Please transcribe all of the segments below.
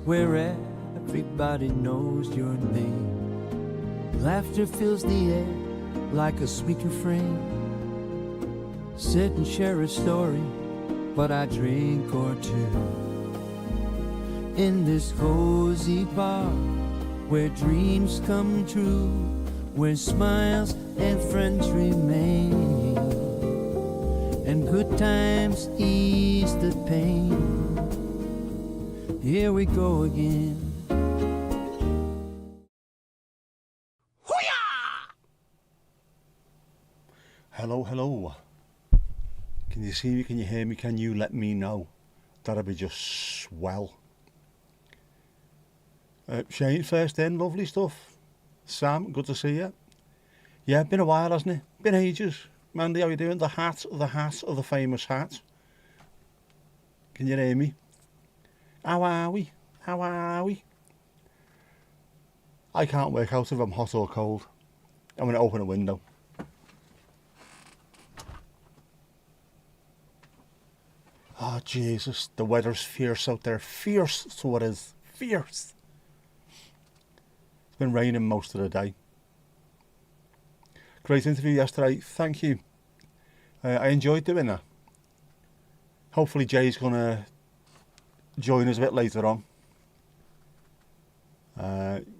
where everybody knows your name. Laughter fills the air like a sweet refrain. Sit and share a story, but I drink or two. In this cozy bar, where dreams come true, where smiles and friends remain, and good times ease the pain. Here we go again. Hello, hello. Can you see me? Can you hear me? Can you let me know? That'd be just swell. Shane first in, lovely stuff. Sam, good to see you. Yeah, been a while, hasn't it? Been ages. Mandy, how you doing? The hat of the famous hat. Can you hear me? How are we? How are we? I can't work out if I'm hot or cold. I'm going to open a window. Oh, Jesus, the weather's fierce out there. Fierce, so it is. Fierce. It's been raining most of the day. Great interview yesterday. Thank you. I enjoyed doing that. Hopefully Jay's going to join us a bit later on.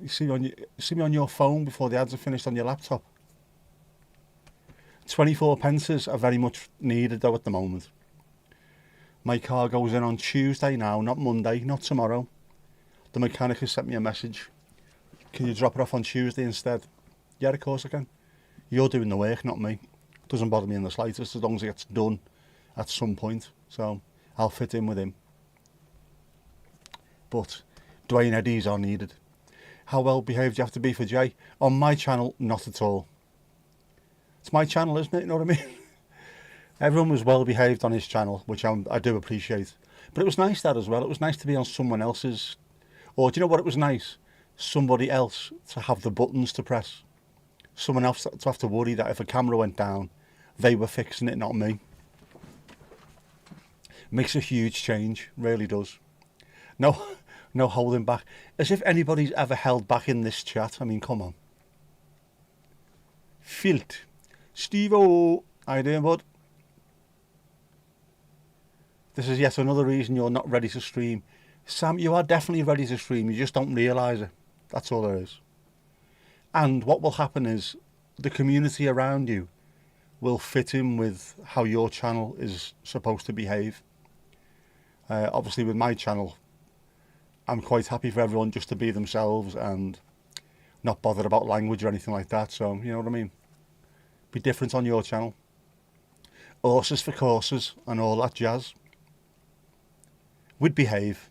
You see me on your phone before the ads are finished on your laptop. 24 pences are very much needed though at the moment. My car goes in on Tuesday now, not Monday, not tomorrow. The mechanic has sent me a message. Can you drop it off on Tuesday instead? Yeah, of course I can. You're doing the work, not me. Doesn't bother me in the slightest as long as it gets done at some point. So I'll fit in with him. But Dwayne Eddies are needed. How well behaved do you have to be for Jay? On my channel, not at all. It's my channel, isn't it? You know what I mean? Everyone was well behaved on his channel, which I do appreciate. But it was nice that as well. It was nice to be on someone else's. Or do you know what it was nice? Somebody else to have the buttons to press. Someone else to have to worry that if a camera went down, they were fixing it, not me. Makes a huge change, really does. No holding back. As if anybody's ever held back in this chat. I mean, come on. Filt. Steve-O, how you doing, bud? This is yet another reason you're not ready to stream. Sam, you are definitely ready to stream. You just don't realise it. That's all there is. And what will happen is the community around you will fit in with how your channel is supposed to behave. Obviously with my channel, I'm quite happy for everyone just to be themselves and not bothered about language or anything like that. So, you know what I mean? Be different on your channel. Horses for courses and all that jazz. We'd behave.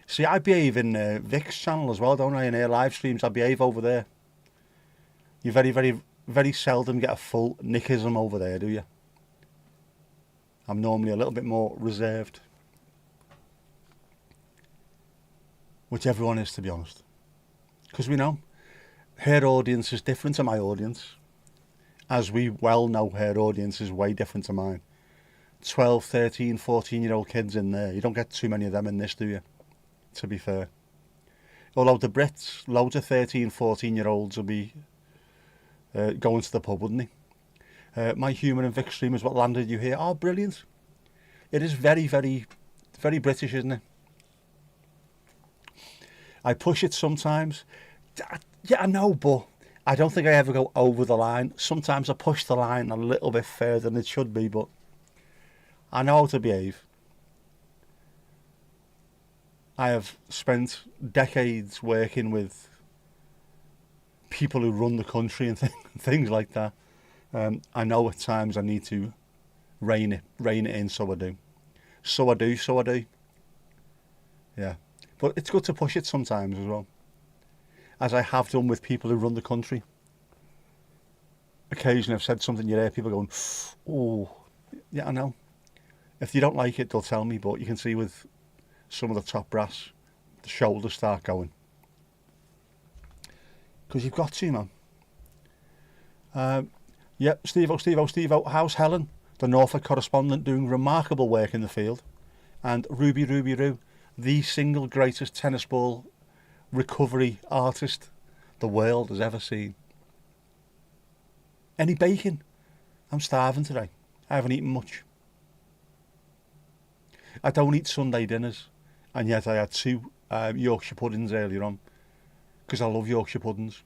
See, I behave in Vic's channel as well, don't I? In her live streams, I behave over there. You very, very, very seldom get a full nickism over there, do you? I'm normally a little bit more reserved. Which everyone is, to be honest. Because we know her audience is different to my audience. As we well know, her audience is way different to mine. 12, 13, 14-year-old kids in there. You don't get too many of them in this, do you? To be fair. Although the Brits, loads of 13, 14-year-olds will be going to the pub, wouldn't they? My Humour and Vic stream is what landed you here. Oh, brilliant. It is very, very, very British, isn't it? I push it sometimes. Yeah, I know, but I don't think I ever go over the line. Sometimes I push the line a little bit further than it should be, but I know how to behave. I have spent decades working with people who run the country and things like that. I know at times I need to rein it in, so I do. So I do. Yeah. But it's good to push it sometimes as well. As I have done with people who run the country. Occasionally I've said something, you hear people going, oh, yeah, I know. If you don't like it, they'll tell me, but you can see with some of the top brass, the shoulders start going. Because you've got to, man. Yep, Steve-O, how's Helen, the Norfolk correspondent, doing remarkable work in the field? And Ruby Roo, the single greatest tennis ball recovery artist the world has ever seen. Any bacon? I'm starving today. I haven't eaten much. I don't eat Sunday dinners, and yet I had 2 Yorkshire puddings earlier on, because I love Yorkshire puddings.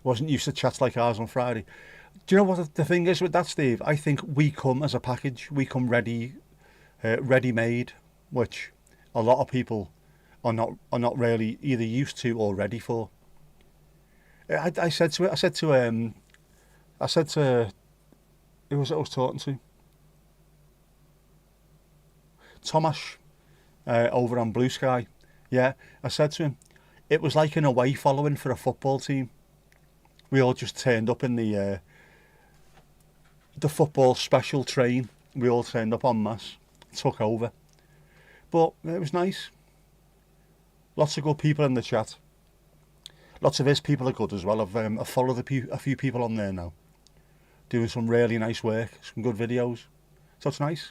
Wasn't used to chats like ours on Friday. Do you know what the thing is with that, Steve? I think we come as a package. We come ready-made, which a lot of people are not really either used to or ready for. I said to who was it I was talking to? Thomas, over on Blue Sky. Yeah, I said to him, it was like an away following for a football team. We all just turned up in the football special train. We all turned up en masse, took over. But it was nice. Lots of good people in the chat. Lots of his people are good as well. I've followed a few people on there now, doing some really nice work, some good videos. So it's nice.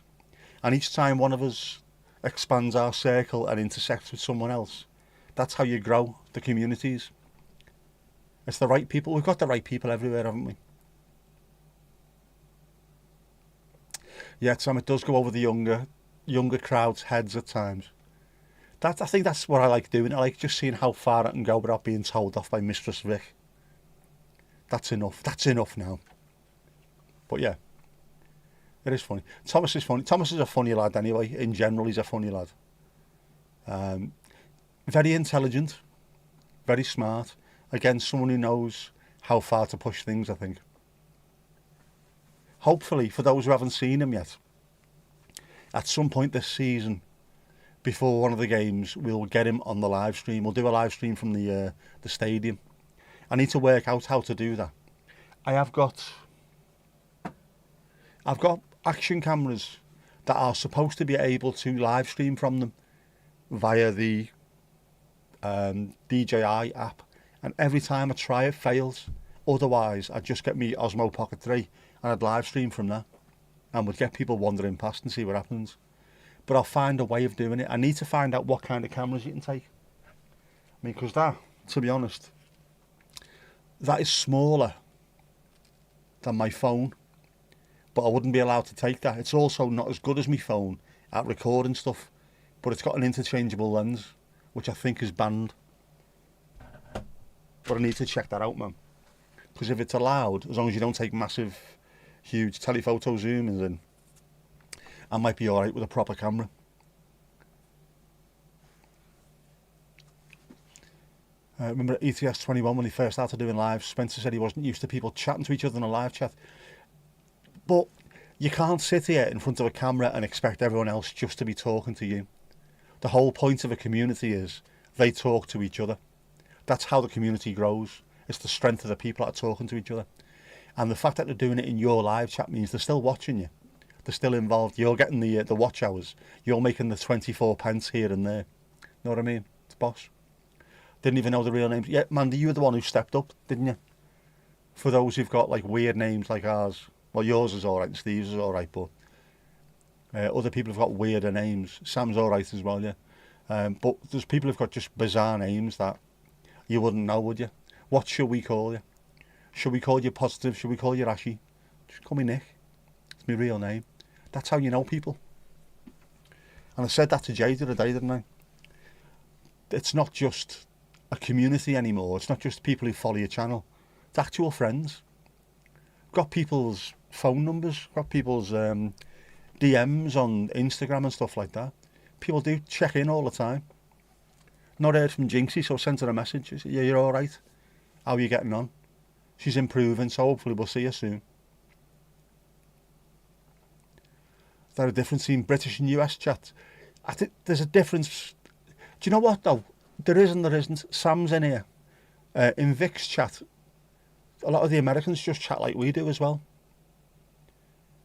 And each time one of us expands our circle and intersects with someone else, that's how you grow the communities. It's the right people. We've got the right people everywhere, haven't we? Yeah, Tom, it does go over the younger crowd's heads at times. I think that's what I like doing. I like just seeing how far I can go without being told off by Mistress Vic. That's enough. That's enough now. But yeah, it is funny. Thomas is funny. Thomas is a funny lad anyway. In general, he's a funny lad. Very intelligent, very smart. Again, someone who knows how far to push things, I think. Hopefully, for those who haven't seen him yet, at some point this season, before one of the games, we'll get him on the live stream. We'll do a live stream from the stadium. I need to work out how to do that. I've got action cameras that are supposed to be able to live stream from them via the DJI app, and every time I try it fails. Otherwise, I'd just get me Osmo Pocket 3 and I'd live stream from that and would get people wandering past and see what happens. But I'll find a way of doing it. I need to find out what kind of cameras you can take. I mean, because that, to be honest, that is smaller than my phone, but I wouldn't be allowed to take that. It's also not as good as my phone at recording stuff, but it's got an interchangeable lens, which I think is banned. But I need to check that out, man. Because if it's allowed, as long as you don't take massive, huge telephoto zoom-ins in, I might be alright with a proper camera. Remember at ETS 21 when he first started doing live, Spencer said he wasn't used to people chatting to each other in a live chat. But you can't sit here in front of a camera and expect everyone else just to be talking to you. The whole point of a community is they talk to each other. That's how the community grows. It's the strength of the people that are talking to each other. And the fact that they're doing it in your live chat means they're still watching you. They're still involved. You're getting the watch hours. You're making the 24 pence here and there. Know what I mean? It's boss. Didn't even know the real names. Yeah, Mandy, you were the one who stepped up, didn't you? For those who've got like weird names like ours. Well, yours is alright and Steve's is alright, but other people have got weirder names. Sam's alright as well, yeah. But there's people who've got just bizarre names that you wouldn't know, would you? What should we call you? Should we call you Positive? Should we call you Ashy? Just call me Nick. It's my real name. That's how you know people. And I said that to Jay the other day, didn't I? It's not just a community anymore. It's not just people who follow your channel. It's actual friends. Got people's phone numbers. Got people's DMs on Instagram and stuff like that. People do check in all the time. Not heard from Jinxie, so I sent her a message. She said, yeah, you're alright. How are you getting on? She's improving, so hopefully we'll see her soon. Is there a difference between British and US chat? I think there's a difference. Do you know what though? There is and there isn't. Sam's in here. In Vic's chat, a lot of the Americans just chat like we do as well.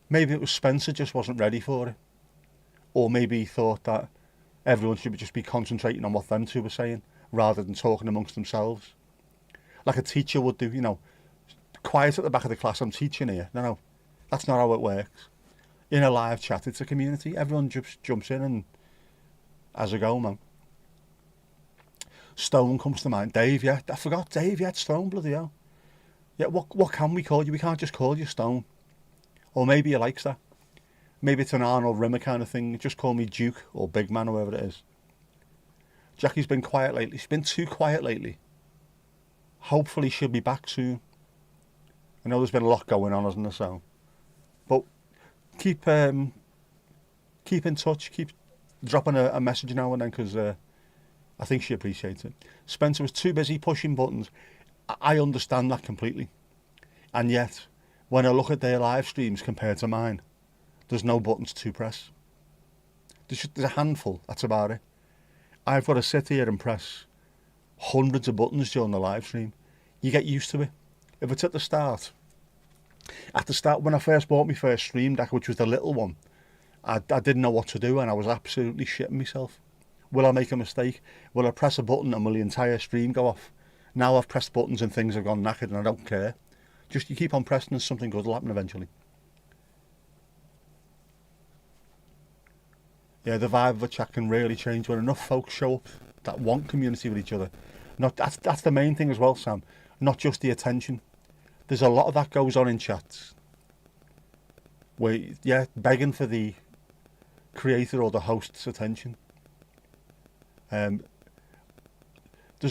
Maybe it was Spencer just wasn't ready for it. Or maybe he thought that everyone should just be concentrating on what them two were saying rather than talking amongst themselves. Like a teacher would do, you know. Quiet at the back of the class, I'm teaching here. No, that's not how it works. in a live chat, it's a community. Everyone just jumps in and has a go, man. Stone comes to mind. Dave, yeah. I forgot Dave, yeah, Stone, bloody hell. Yeah, what can we call you? We can't just call you Stone. Or maybe he likes that. Maybe it's an Arnold Rimmer kind of thing. Just call me Duke or Big Man or whatever it is. Jackie's been quiet lately. She's been too quiet lately. Hopefully she'll be back soon. I know there's been a lot going on, hasn't there? So, but keep in touch. Keep dropping a message now and then, because I think she appreciates it. Spencer was too busy pushing buttons. I understand that completely. And yet, when I look at their live streams compared to mine, there's no buttons to press. There's a handful, that's about it. I've got to sit here and press hundreds of buttons during the live stream. You get used to it. If it's at the start when I first bought my first stream deck, which was the little one, I didn't know what to do and I was absolutely shitting myself. Will I make a mistake? Will I press a button and will the entire stream go off? Now I've pressed buttons and things have gone knackered and I don't care. Just you keep on pressing and something good will happen eventually. Yeah, the vibe of a chat can really change when enough folks show up that want community with each other. That's the main thing as well, Sam. Not just the attention. There's a lot of that goes on in chats. Where, yeah, begging for the creator or the host's attention. There's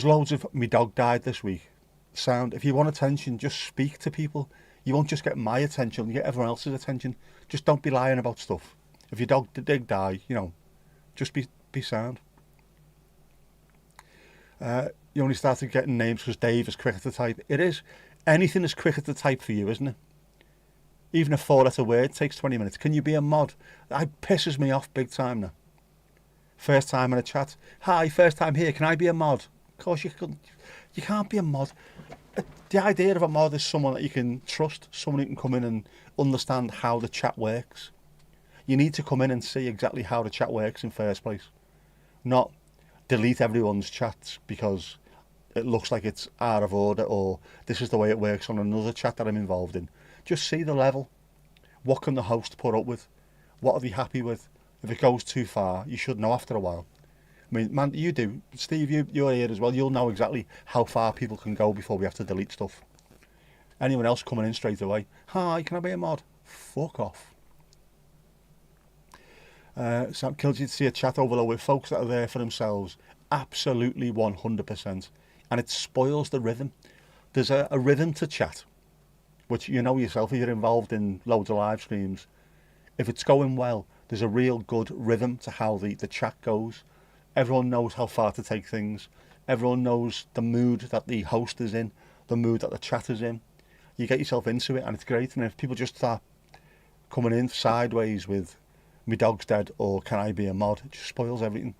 loads of... My dog died this week. Sound, if you want attention, just speak to people. You won't just get my attention, you get everyone else's attention. Just don't be lying about stuff. If your dog did die, just be sound. You only started getting names because Dave is quicker to type. It is. Anything is quicker to type for you, isn't it? Even a 4-letter word takes 20 minutes. Can you be a mod? That pisses me off big time now. First time in a chat. Hi, first time here. Can I be a mod? Of course you couldn't. You can't be a mod. The idea of a mod is someone that you can trust, someone who can come in and understand how the chat works. You need to come in and see exactly how the chat works in first place. Not delete everyone's chats because it looks like it's out of order or this is the way it works on another chat that I'm involved in. Just see the level. What can the host put up with? What are they happy with? If it goes too far, you should know after a while. I mean, man, you do. Steve, you're here as well. You'll know exactly how far people can go before we have to delete stuff. Anyone else coming in straight away? Hi, can I be a mod? Fuck off. Sam kills you to see a chat overload with folks that are there for themselves. Absolutely 100%. And it spoils the rhythm. There's a rhythm to chat, which you know yourself if you're involved in loads of live streams. If it's going well, there's a real good rhythm to how the chat goes. Everyone knows how far to take things. Everyone knows the mood that the host is in, the mood that the chat is in. You get yourself into it and it's great. And if people just start coming in sideways with "my dog's dead" or "can I be a mod," it just spoils everything.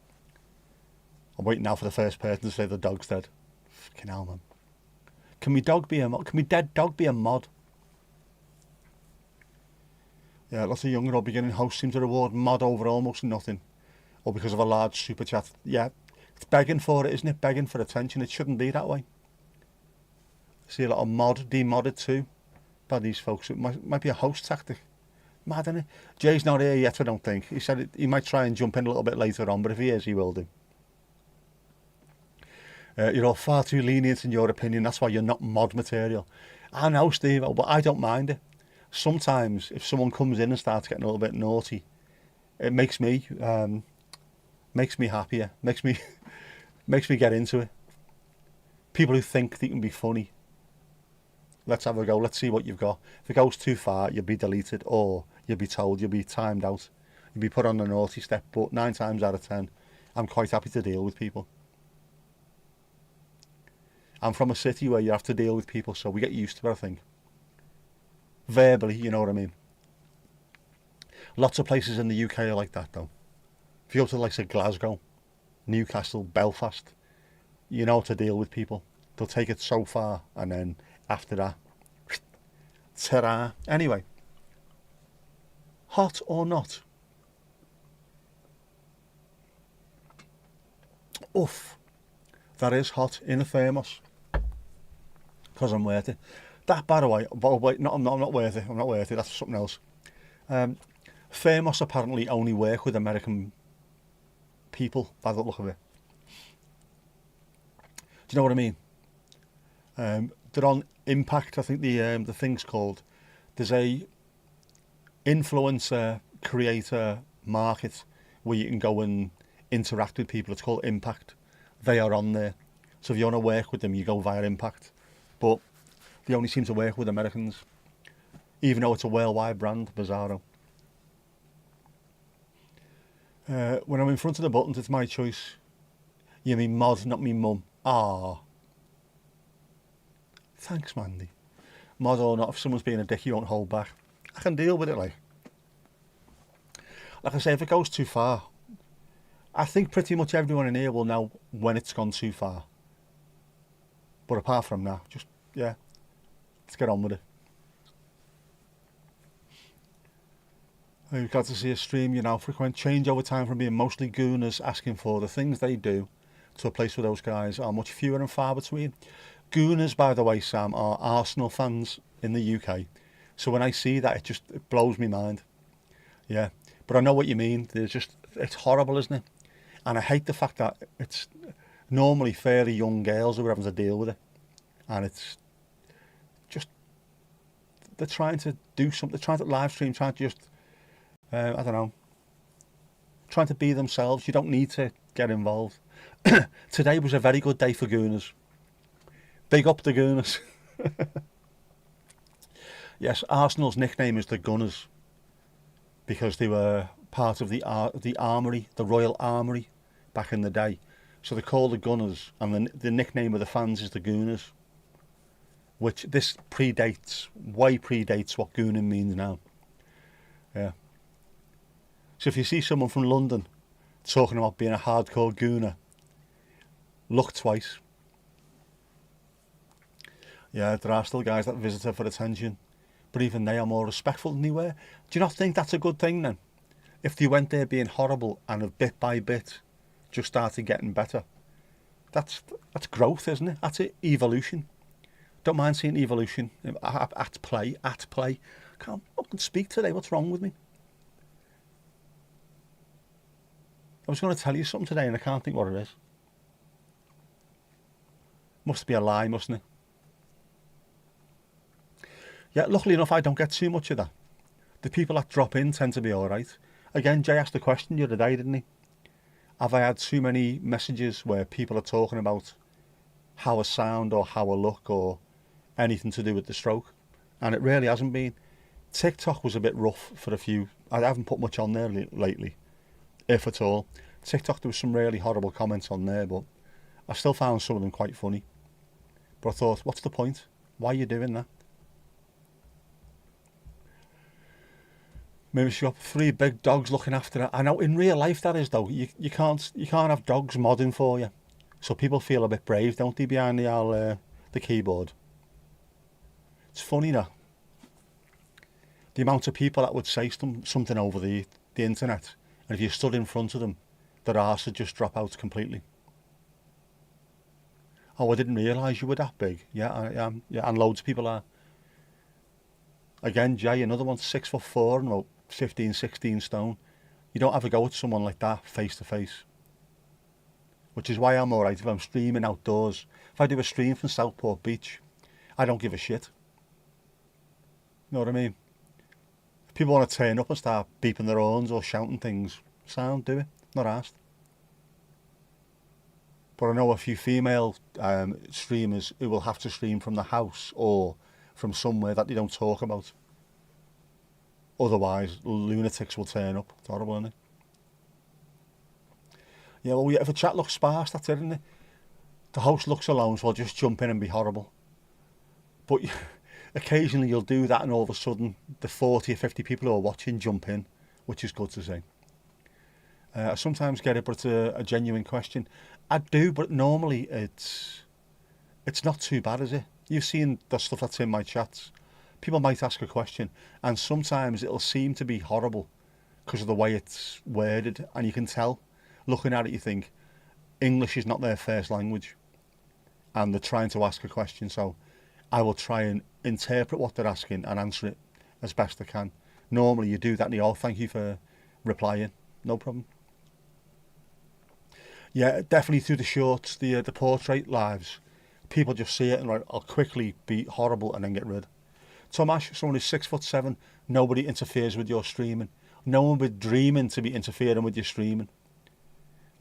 I'm waiting now for the first person to say the dog's dead. Fucking hell, man. Can my dog be a mod? Can my dead dog be a mod? Yeah, lots of younger or beginning hosts seem to reward mod over almost nothing. Or because of a large super chat. Yeah, it's begging for it, isn't it? Begging for attention. It shouldn't be that way. I see a lot of demodded too by these folks. It might be a host tactic. Mad, isn't it? Jay's not here yet, I don't think. He said he might try and jump in a little bit later on, but if he is, he will do. You're all far too lenient in your opinion. That's why you're not mod material. I know, Steve, but I don't mind it. Sometimes, if someone comes in and starts getting a little bit naughty, it makes me happier. Makes me get into it. People who think they can be funny. Let's have a go. Let's see what you've got. If it goes too far, you'll be deleted, or you'll be told, you'll be timed out, you'll be put on the naughty step. But 9 times out of 10, I'm quite happy to deal with people. I'm from a city where you have to deal with people, so we get used to it, I think. Verbally, you know what I mean. Lots of places in the UK are like that, though. If you go to the likes of Glasgow, Newcastle, Belfast, you know how to deal with people. They'll take it so far, and then after that, ta-da. Anyway, hot or not? Oof, that is hot in a thermos. Because I'm worth it. That, by the way, no, I'm not worth it. I'm not worth it. That's something else. Famous apparently only work with American people, by the look of it. Do you know what I mean? They're on Impact, I think the thing's called. There's a influencer creator market where you can go and interact with people. It's called Impact. They are on there. So if you want to work with them, you go via Impact. But they only seem to work with Americans, even though it's a worldwide brand, Bizarro. When I'm in front of the buttons, it's my choice. You mean mod, not me mum. Ah. Thanks, Mandy. Mod or not, if someone's being a dick, you won't hold back. I can deal with it, like I say, if it goes too far, I think pretty much everyone in here will know when it's gone too far. But apart from that, just, yeah, let's get on with it. You've got to see a stream, you know, frequent change over time from being mostly gooners asking for the things they do to a place where those guys are much fewer and far between. Gooners, by the way, Sam, are Arsenal fans in the UK. So when I see that, it blows me mind. Yeah, but I know what you mean. It's horrible, isn't it? And I hate the fact that it's normally fairly young girls who are having to deal with it. And it's just, they're trying to do something, they're trying to live stream, trying to just, I don't know, trying to be themselves. You don't need to get involved. Today was a very good day for Gooners. Big up the Gooners. Yes, Arsenal's nickname is the Gunners because they were part of the armoury, the Royal Armoury, back in the day. So they're called the Gunners, and the nickname of the fans is the Gooners, which this way predates what gooning means now. Yeah. So if you see someone from London talking about being a hardcore gooner, look twice. Yeah, there are still guys that visit her for attention, but even they are more respectful than they were. Do you not think that's a good thing then? If they went there being horrible and bit by bit just started getting better, that's growth, isn't it? That's it, evolution. Don't mind seeing evolution at play. Can't fucking speak today. What's wrong with me? I was going to tell you something today and I can't think what it is. Must be a lie, mustn't it? Yeah, luckily enough, I don't get too much of that. The people that drop in tend to be alright. Again, Jay asked the question the other day, didn't he? Have I had too many messages where people are talking about how I sound or how I look or anything to do with the stroke? And it really hasn't been. TikTok was a bit rough for a few. I haven't put much on there lately, if at all. TikTok, there was some really horrible comments on there, but I still found some of them quite funny. But I thought, what's the point? Why are you doing that? Maybe she's got 3 big dogs looking after her. I know in real life that is though. You can't have dogs modding for you. So people feel a bit brave, don't they, behind the keyboard. It's funny that the amount of people that would say something over the internet, and if you stood in front of them, their arse would just drop out completely. Oh, I didn't realise you were that big. Yeah, I am. Yeah, and loads of people are. Again, Jay, another one, 6'4" and about 15, 16 stone. You don't have a go at someone like that face to face. Which is why I'm alright if I'm streaming outdoors. If I do a stream from Southport Beach, I don't give a shit. You know what I mean? If people want to turn up and start beeping their horns or shouting things, sound, do it. Not asked. But I know a few female streamers who will have to stream from the house or from somewhere that they don't talk about. Otherwise, lunatics will turn up. It's horrible, isn't it? Yeah, well, if a chat looks sparse, that's it, isn't it? The host looks alone, so I'll just jump in and be horrible. But occasionally you'll do that and all of a sudden the 40 or 50 people who are watching jump in, which is good to see. I sometimes get it, but it's a genuine question. I do, but normally it's not too bad, is it? You've seen the stuff that's in my chats. People might ask a question, and sometimes it'll seem to be horrible because of the way it's worded, and you can tell. Looking at it, you think English is not their first language, and they're trying to ask a question, so I will try and interpret what they're asking and answer it as best I can. Normally you do that and you, oh, thank you for replying. No problem. Yeah, definitely through the shorts, the portrait lives, people just see it and like, I'll quickly be horrible and then get rid. Tomash, someone who's 6'7", nobody interferes with your streaming. No one would dreaming to be interfering with your streaming.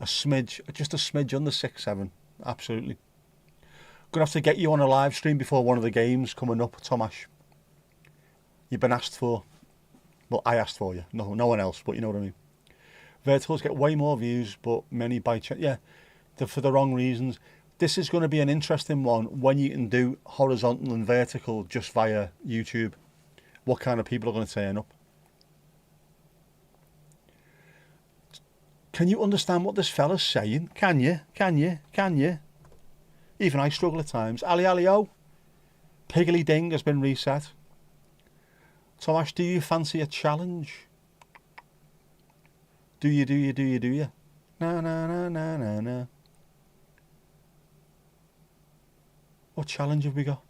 A smidge, just a smidge under 6'7", absolutely. Gonna have to get you on a live stream before one of the games coming up, Tomash. You've been asked for. Well, I asked for you. No one else, but you know what I mean. Verticals get way more views, but many by chance. Yeah, for the wrong reasons. This is going to be an interesting one when you can do horizontal and vertical just via YouTube. What kind of people are going to turn up? Can you understand what this fella's saying? Can you? Can you? Can you? Even I struggle at times. Ali Ali-o. Piggly Ding has been reset. Tomash, do you fancy a challenge? Do you? Na na na na na na. What challenge have we got?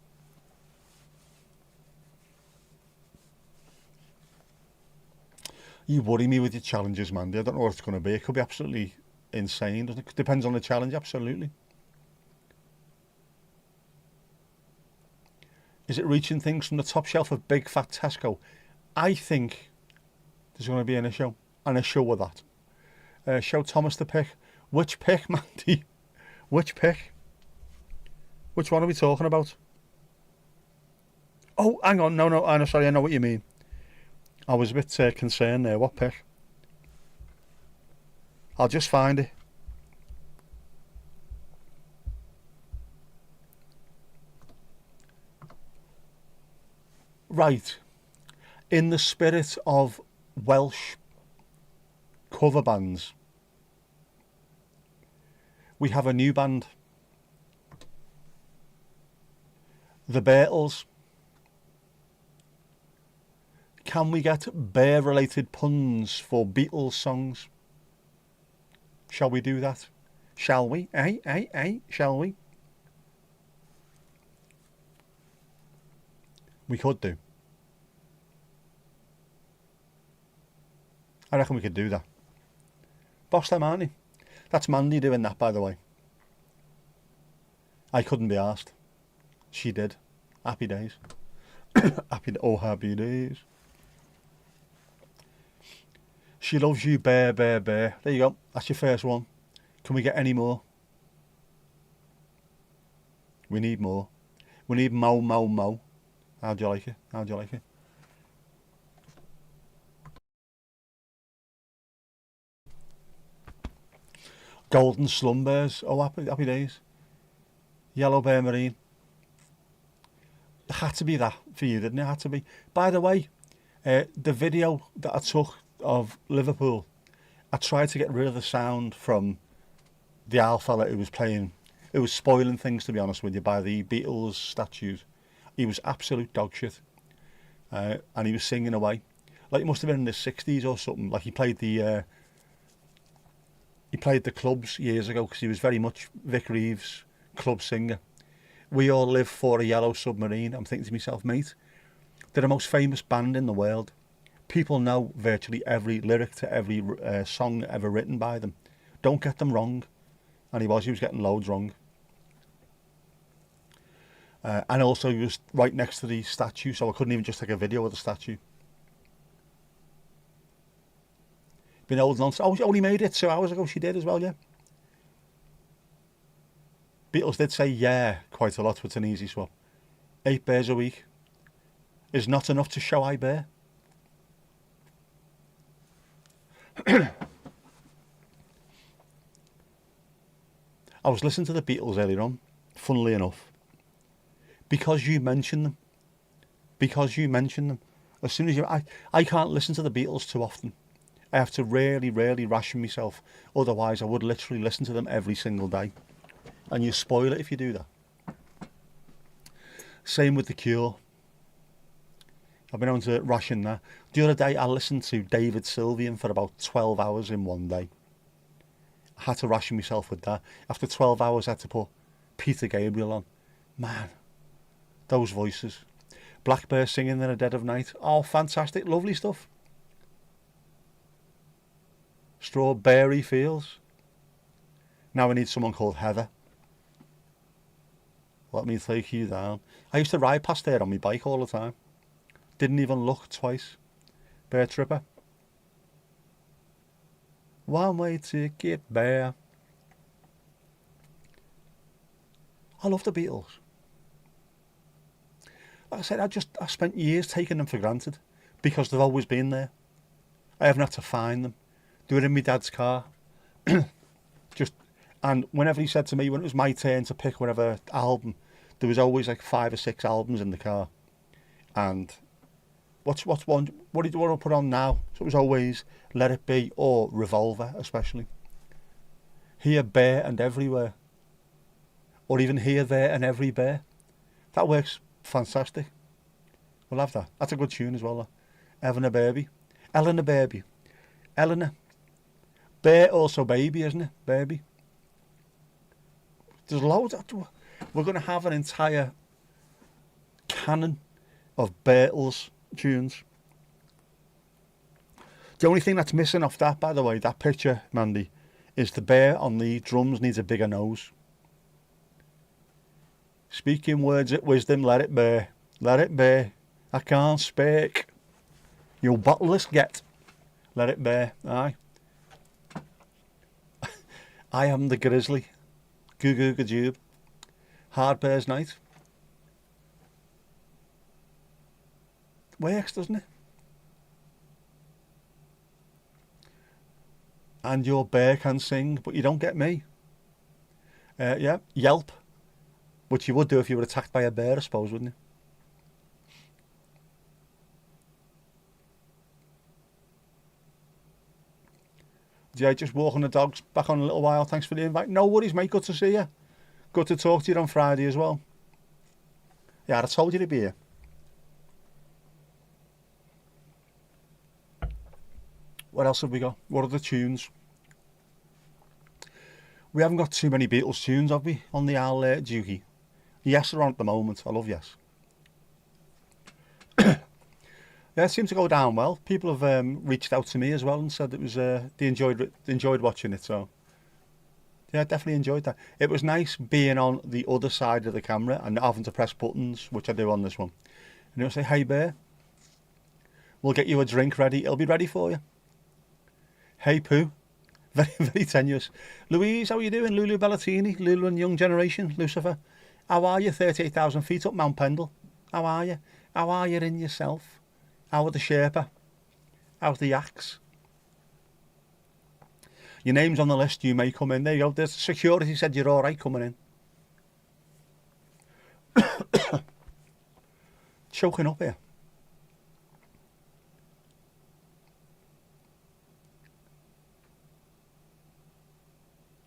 You worry me with your challenges, Mandy. I don't know what it's going to be. It could be absolutely insane, doesn't it? Depends on the challenge, absolutely. Is it reaching things from the top shelf of Big Fat Tesco? I think there's going to be an issue with that. Show Thomas the pick. Which pick, Mandy? Which pick? Which one are we talking about? Oh, hang on. No, I'm sorry. I know what you mean. I was a bit concerned there. What pick? I'll just find it. Right. In the spirit of Welsh cover bands, we have a new band. The Beatles. Can we get bear-related puns for Beatles songs? Shall we do that? Shall we? Shall we? We could do. I reckon we could do that. Boss them, aren't he? That's Mandy doing that, by the way. I couldn't be asked. She did. Happy days. Happy days. She loves you, bear, bear, bear. There you go. That's your first one. Can we get any more? We need more. We need mo, mo, mo. How'd you like it? How'd you like it? Golden slumbers. Oh, happy days. Yellow bear marine. It had to be that for you, didn't it? It had to be. By the way, the video that I took of Liverpool, I tried to get rid of the sound from the owl fella who was playing. It was spoiling things, to be honest with you, by the Beatles statues. He was absolute dog shit. And he was singing away. Like, it must have been in the 60s or something. Like, he played the clubs years ago, because he was very much Vic Reeves' club singer. We all live for a yellow submarine. I'm thinking to myself, mate, they're the most famous band in the world. People know virtually every lyric to every song ever written by them. Don't get them wrong. And he was getting loads wrong. And also he was right next to the statue, so I couldn't even just take a video of the statue. Been holding on. Oh, she only made it 2 hours ago. She did as well, yeah. Beatles did say yeah quite a lot, but it's an easy swap. 8 bears a week is not enough to show I bear. I was listening to the Beatles earlier on, funnily enough, because you mentioned them. As soon as I can't listen to the Beatles too often. I have to really ration myself. Otherwise, I would literally listen to them every single day. And you spoil it if you do that. Same with The Cure. I've been on to ration that. The other day, I listened to David Sylvian for about 12 hours in one day. I had to ration myself with that. After 12 hours, I had to put Peter Gabriel on. Man, those voices. Blackbird singing in the dead of night. Oh, fantastic, lovely stuff. Strawberry fields. Now we need someone called Heather. Let me take you down. I used to ride past there on my bike all the time. Didn't even look twice. Bear Tripper. One way ticket, bear. I love the Beatles. Like I said, I spent years taking them for granted because they've always been there. I haven't had to find them. They were in my dad's car. And whenever he said to me when it was my turn to pick whatever album, there was always like 5 or 6 albums in the car. And what's one? What do you want to put on now? So it was always Let It Be or Revolver, especially. Here, Bear and Everywhere. Or even Here, There and Every Bear. That works fantastic. We'll have that. That's a good tune as well. Eleanor Baby. Eleanor Baby. Eleanor. Bear also baby, isn't it? Baby. There's loads. We're going to have an entire canon of Beatles tunes. The only thing that's missing off that, by the way, that picture, Mandy, is the bear on the drums needs a bigger nose. Speaking words of wisdom, let it be. Let it be. I can't speak. You'll bottleless get. Let it be. Aye. I am the grizzly. Goo goo gajoob. Hard Bear's Night. Works, doesn't it? And your bear can sing, but you don't get me. Yeah, Yelp. Which you would do if you were attacked by a bear, I suppose, wouldn't you? Yeah, just walking the dogs back on a little while. Thanks for the invite. No worries, mate. Good to see you. Good to talk to you on Friday as well. Yeah, I told you to be here. What else have we got? What are the tunes? We haven't got too many Beatles tunes, have we, on the Al Dookie? Yes are on at the moment. I love Yes. Yeah, it seemed to go down well. People have reached out to me as well and said it was they enjoyed watching it. So yeah, definitely enjoyed that. It was nice being on the other side of the camera and not having to press buttons, which I do on this one. And it'll say, "Hey Bear, we'll get you a drink ready. It'll be ready for you." Hey Pooh, very very tenuous. Louise, how are you doing? Lulu Bellatini, Lulu and Young Generation, Lucifer. How are you? 38,000 feet up Mount Pendle. How are you? How are you in yourself? How are the Sherpa? How's the Axe? Your name's on the list, you may come in. There you go. There's security said you're alright coming in. Choking up here.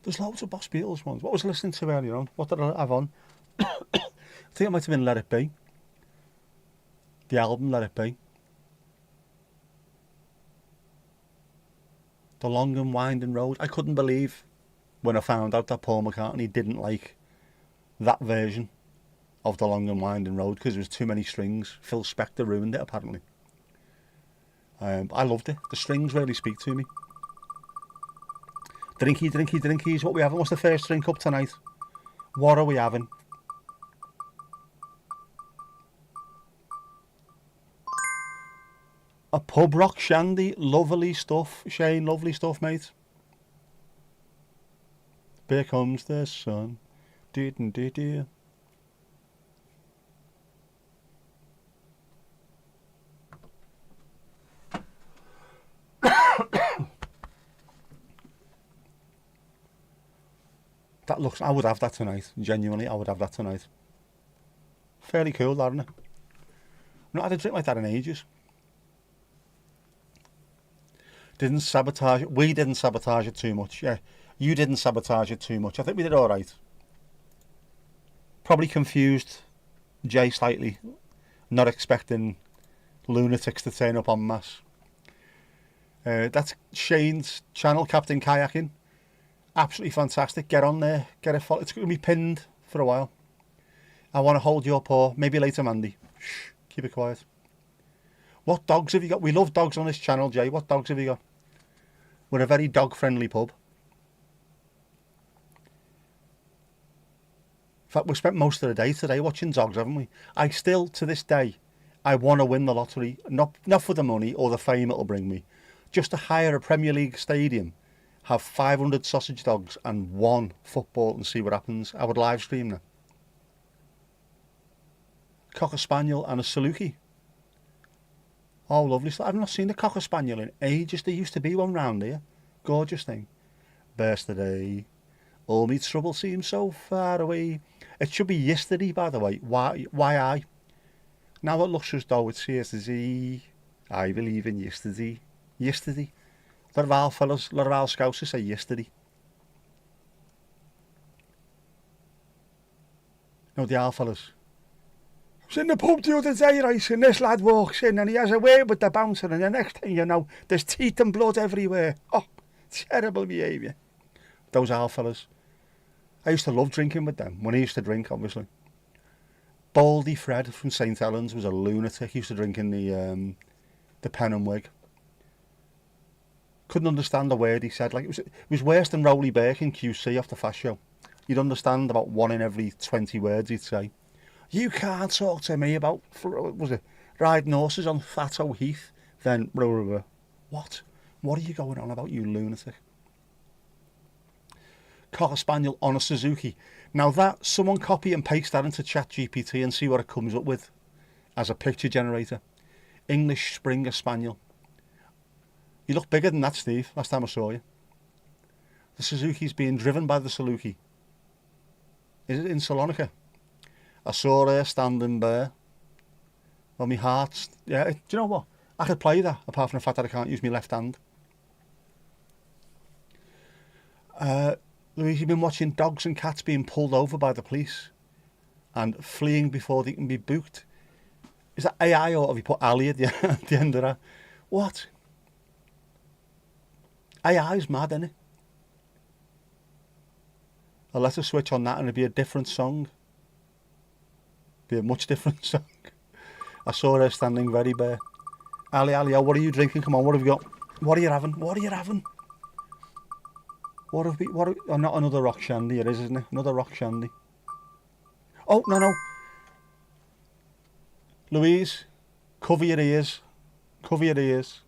There's loads of Boss Beatles ones. What was I listening to earlier on? What did I have on? I think it might have been Let It Be. The album Let It Be. The Long and Winding Road. I couldn't believe when I found out that Paul McCartney didn't like that version of The Long and Winding Road because there was too many strings. Phil Spector ruined it apparently. I loved it. The strings really speak to me. Drinky, drinky, drinkies. What are we having? What's the first drink up tonight? What are we having? A pub rock shandy. Lovely stuff, Shane. Lovely stuff, mate. Here comes the sun. Didn't do. That looks. I would have that tonight. Genuinely, I would have that tonight. Fairly cool, isn't it? I've not had a drink like that in ages. Didn't sabotage it. We didn't sabotage it too much. Yeah, you didn't sabotage it too much. I think we did all right. Probably confused Jay slightly, not expecting lunatics to turn up en masse. That's Shane's channel, Captain Kayaking. Absolutely fantastic. Get on there. Get a follow. It's going to be pinned for a while. I want to hold your paw. Maybe later, Mandy. Shh. Keep it quiet. What dogs have you got? We love dogs on this channel, Jay. What dogs have you got? We're a very dog-friendly pub. In fact, we spent most of the day today watching dogs, haven't we? I still, to this day, I want to win the lottery. Not for the money or the fame it'll bring me. Just to hire a Premier League stadium, have 500 sausage dogs and 1 football and see what happens. I would live stream that. Cocker Spaniel and a Saluki. Oh, lovely. I've not seen a Cocker Spaniel in ages. There used to be one round here. Gorgeous thing. Birthday. All me trouble seems so far away. It should be yesterday, by the way. Why I? Now it looks as though it's yesterday. I believe in yesterday. Yesterday. A lot of our fellas, a lot of our scousers say yesterday. No, the our fellas. I was in the pub the other day, right, and this lad walks in and he has a word with the bouncer, and the next thing you know, there's teeth and blood everywhere. Oh, terrible behaviour. Those our fellas. I used to love drinking with them, when he used to drink, obviously. Baldy Fred from St Helens was a lunatic. He used to drink in the Pen and Wig. Couldn't understand the word he said. Like it was worse than Rowley Burke in QC off the Fast Show. You'd understand about 1 in every 20 words he'd say. You can't talk to me about, was it, riding horses on Fatto Heath? Then, what? What are you going on about, you lunatic? Cocker Spaniel on a Suzuki. Now that, someone copy and paste that into ChatGPT and see what it comes up with as a picture generator. English Springer Spaniel. You look bigger than that, Steve, last time I saw you. The Suzuki's being driven by the Saluki. Is it in Salonika? I saw her standing there. Well, my heart's... Yeah, do you know what? I could play that, apart from the fact that I can't use my left hand. Louise, you've been watching dogs and cats being pulled over by the police and fleeing before they can be booked. Is that AI, or have you put Ali at the end of that? What? AI's mad, isn't it? I'll let her switch on that and it'll be a different song. Be a much different song. I saw her standing very bare. Ali, what are you drinking? Come on, what have you got? What are you having? What are you having? What have we... Oh, not another rock shandy, it is, isn't it? Another rock shandy. Oh, no. Louise, cover your ears. Cover your ears.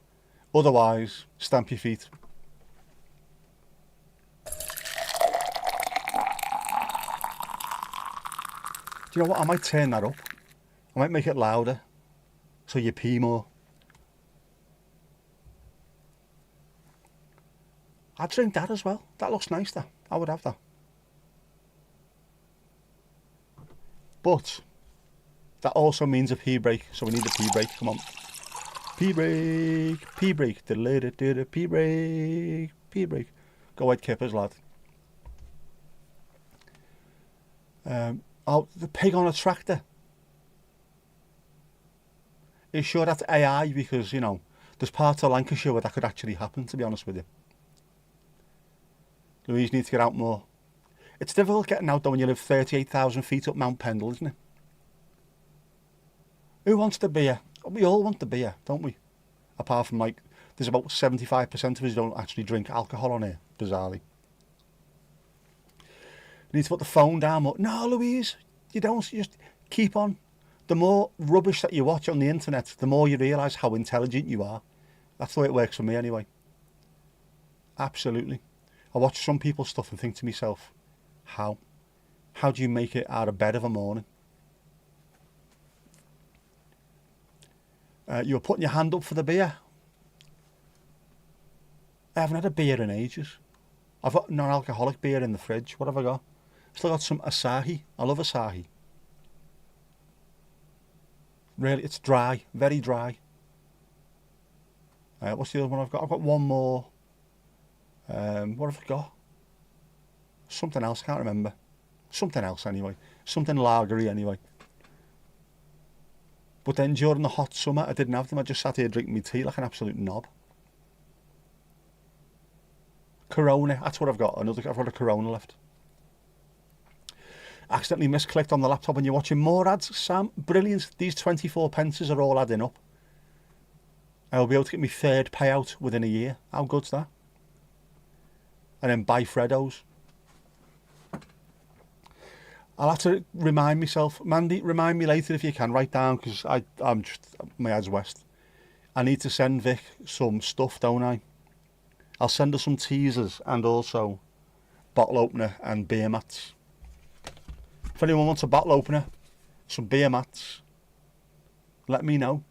Otherwise, stamp your feet. Do you know what? I might turn that up. I might make it louder so you pee more. I'd drink that as well. That looks nice, that. I would have that. But that also means a pee break, so we need a pee break. Come on. Pee break. Pee break. Pee break. Pee break. Go White Kippers, lad. Oh, the pig on a tractor. Are you sure that's AI? Because, you know, there's parts of Lancashire where that could actually happen, to be honest with you. Louise needs to get out more. It's difficult getting out though when you live 38,000 feet up Mount Pendle, isn't it? Who wants the beer? We all want the beer, don't we? Apart from, like, there's about 75% of us who don't actually drink alcohol on here, bizarrely. You need to put the phone down more. No, Louise, you don't. You just keep on. The more rubbish that you watch on the internet, the more you realise how intelligent you are. That's the way it works for me anyway. Absolutely. I watch some people's stuff and think to myself, how? How do you make it out of bed of a morning? You were putting your hand up for the beer. I haven't had a beer in ages. I've got non-alcoholic beer in the fridge. What have I got? Still got some Asahi. I love Asahi. Really, it's dry, very dry. What's the other one I've got? I've got one more. What have I got? Something else, I can't remember. Something else anyway. Something lagery anyway. But then during the hot summer, I didn't have them. I just sat here drinking my tea like an absolute knob. Corona, that's what I've got. I've got a Corona left. accidentally misclicked on the laptop and you're watching more ads. Sam, brilliant. These 24 pences are all adding up. I'll be able to get my third payout within a year. How good's that? And then buy Freddos. I'll have to remind myself. Mandy, remind me later if you can. Write down, because I'm just, my head's west. I need to send Vic some stuff, don't I? I'll send her some teasers and also bottle opener and beer mats. If anyone wants a bottle opener, some beer mats, let me know.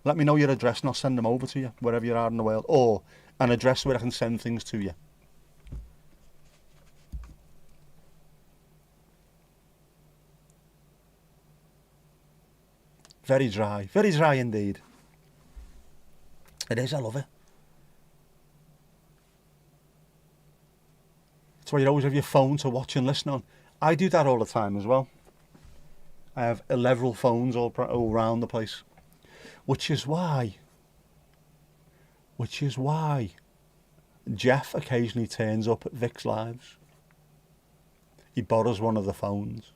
Let me know your address and I'll send them over to you, wherever you are in the world. Or an address where I can send things to you. Very dry indeed. It is, I love it. That's why you always have your phone to watch and listen on. I do that all the time as well. I have 11 phones all around the place. Which is why Jeff occasionally turns up at Vic's lives. He borrows one of the phones.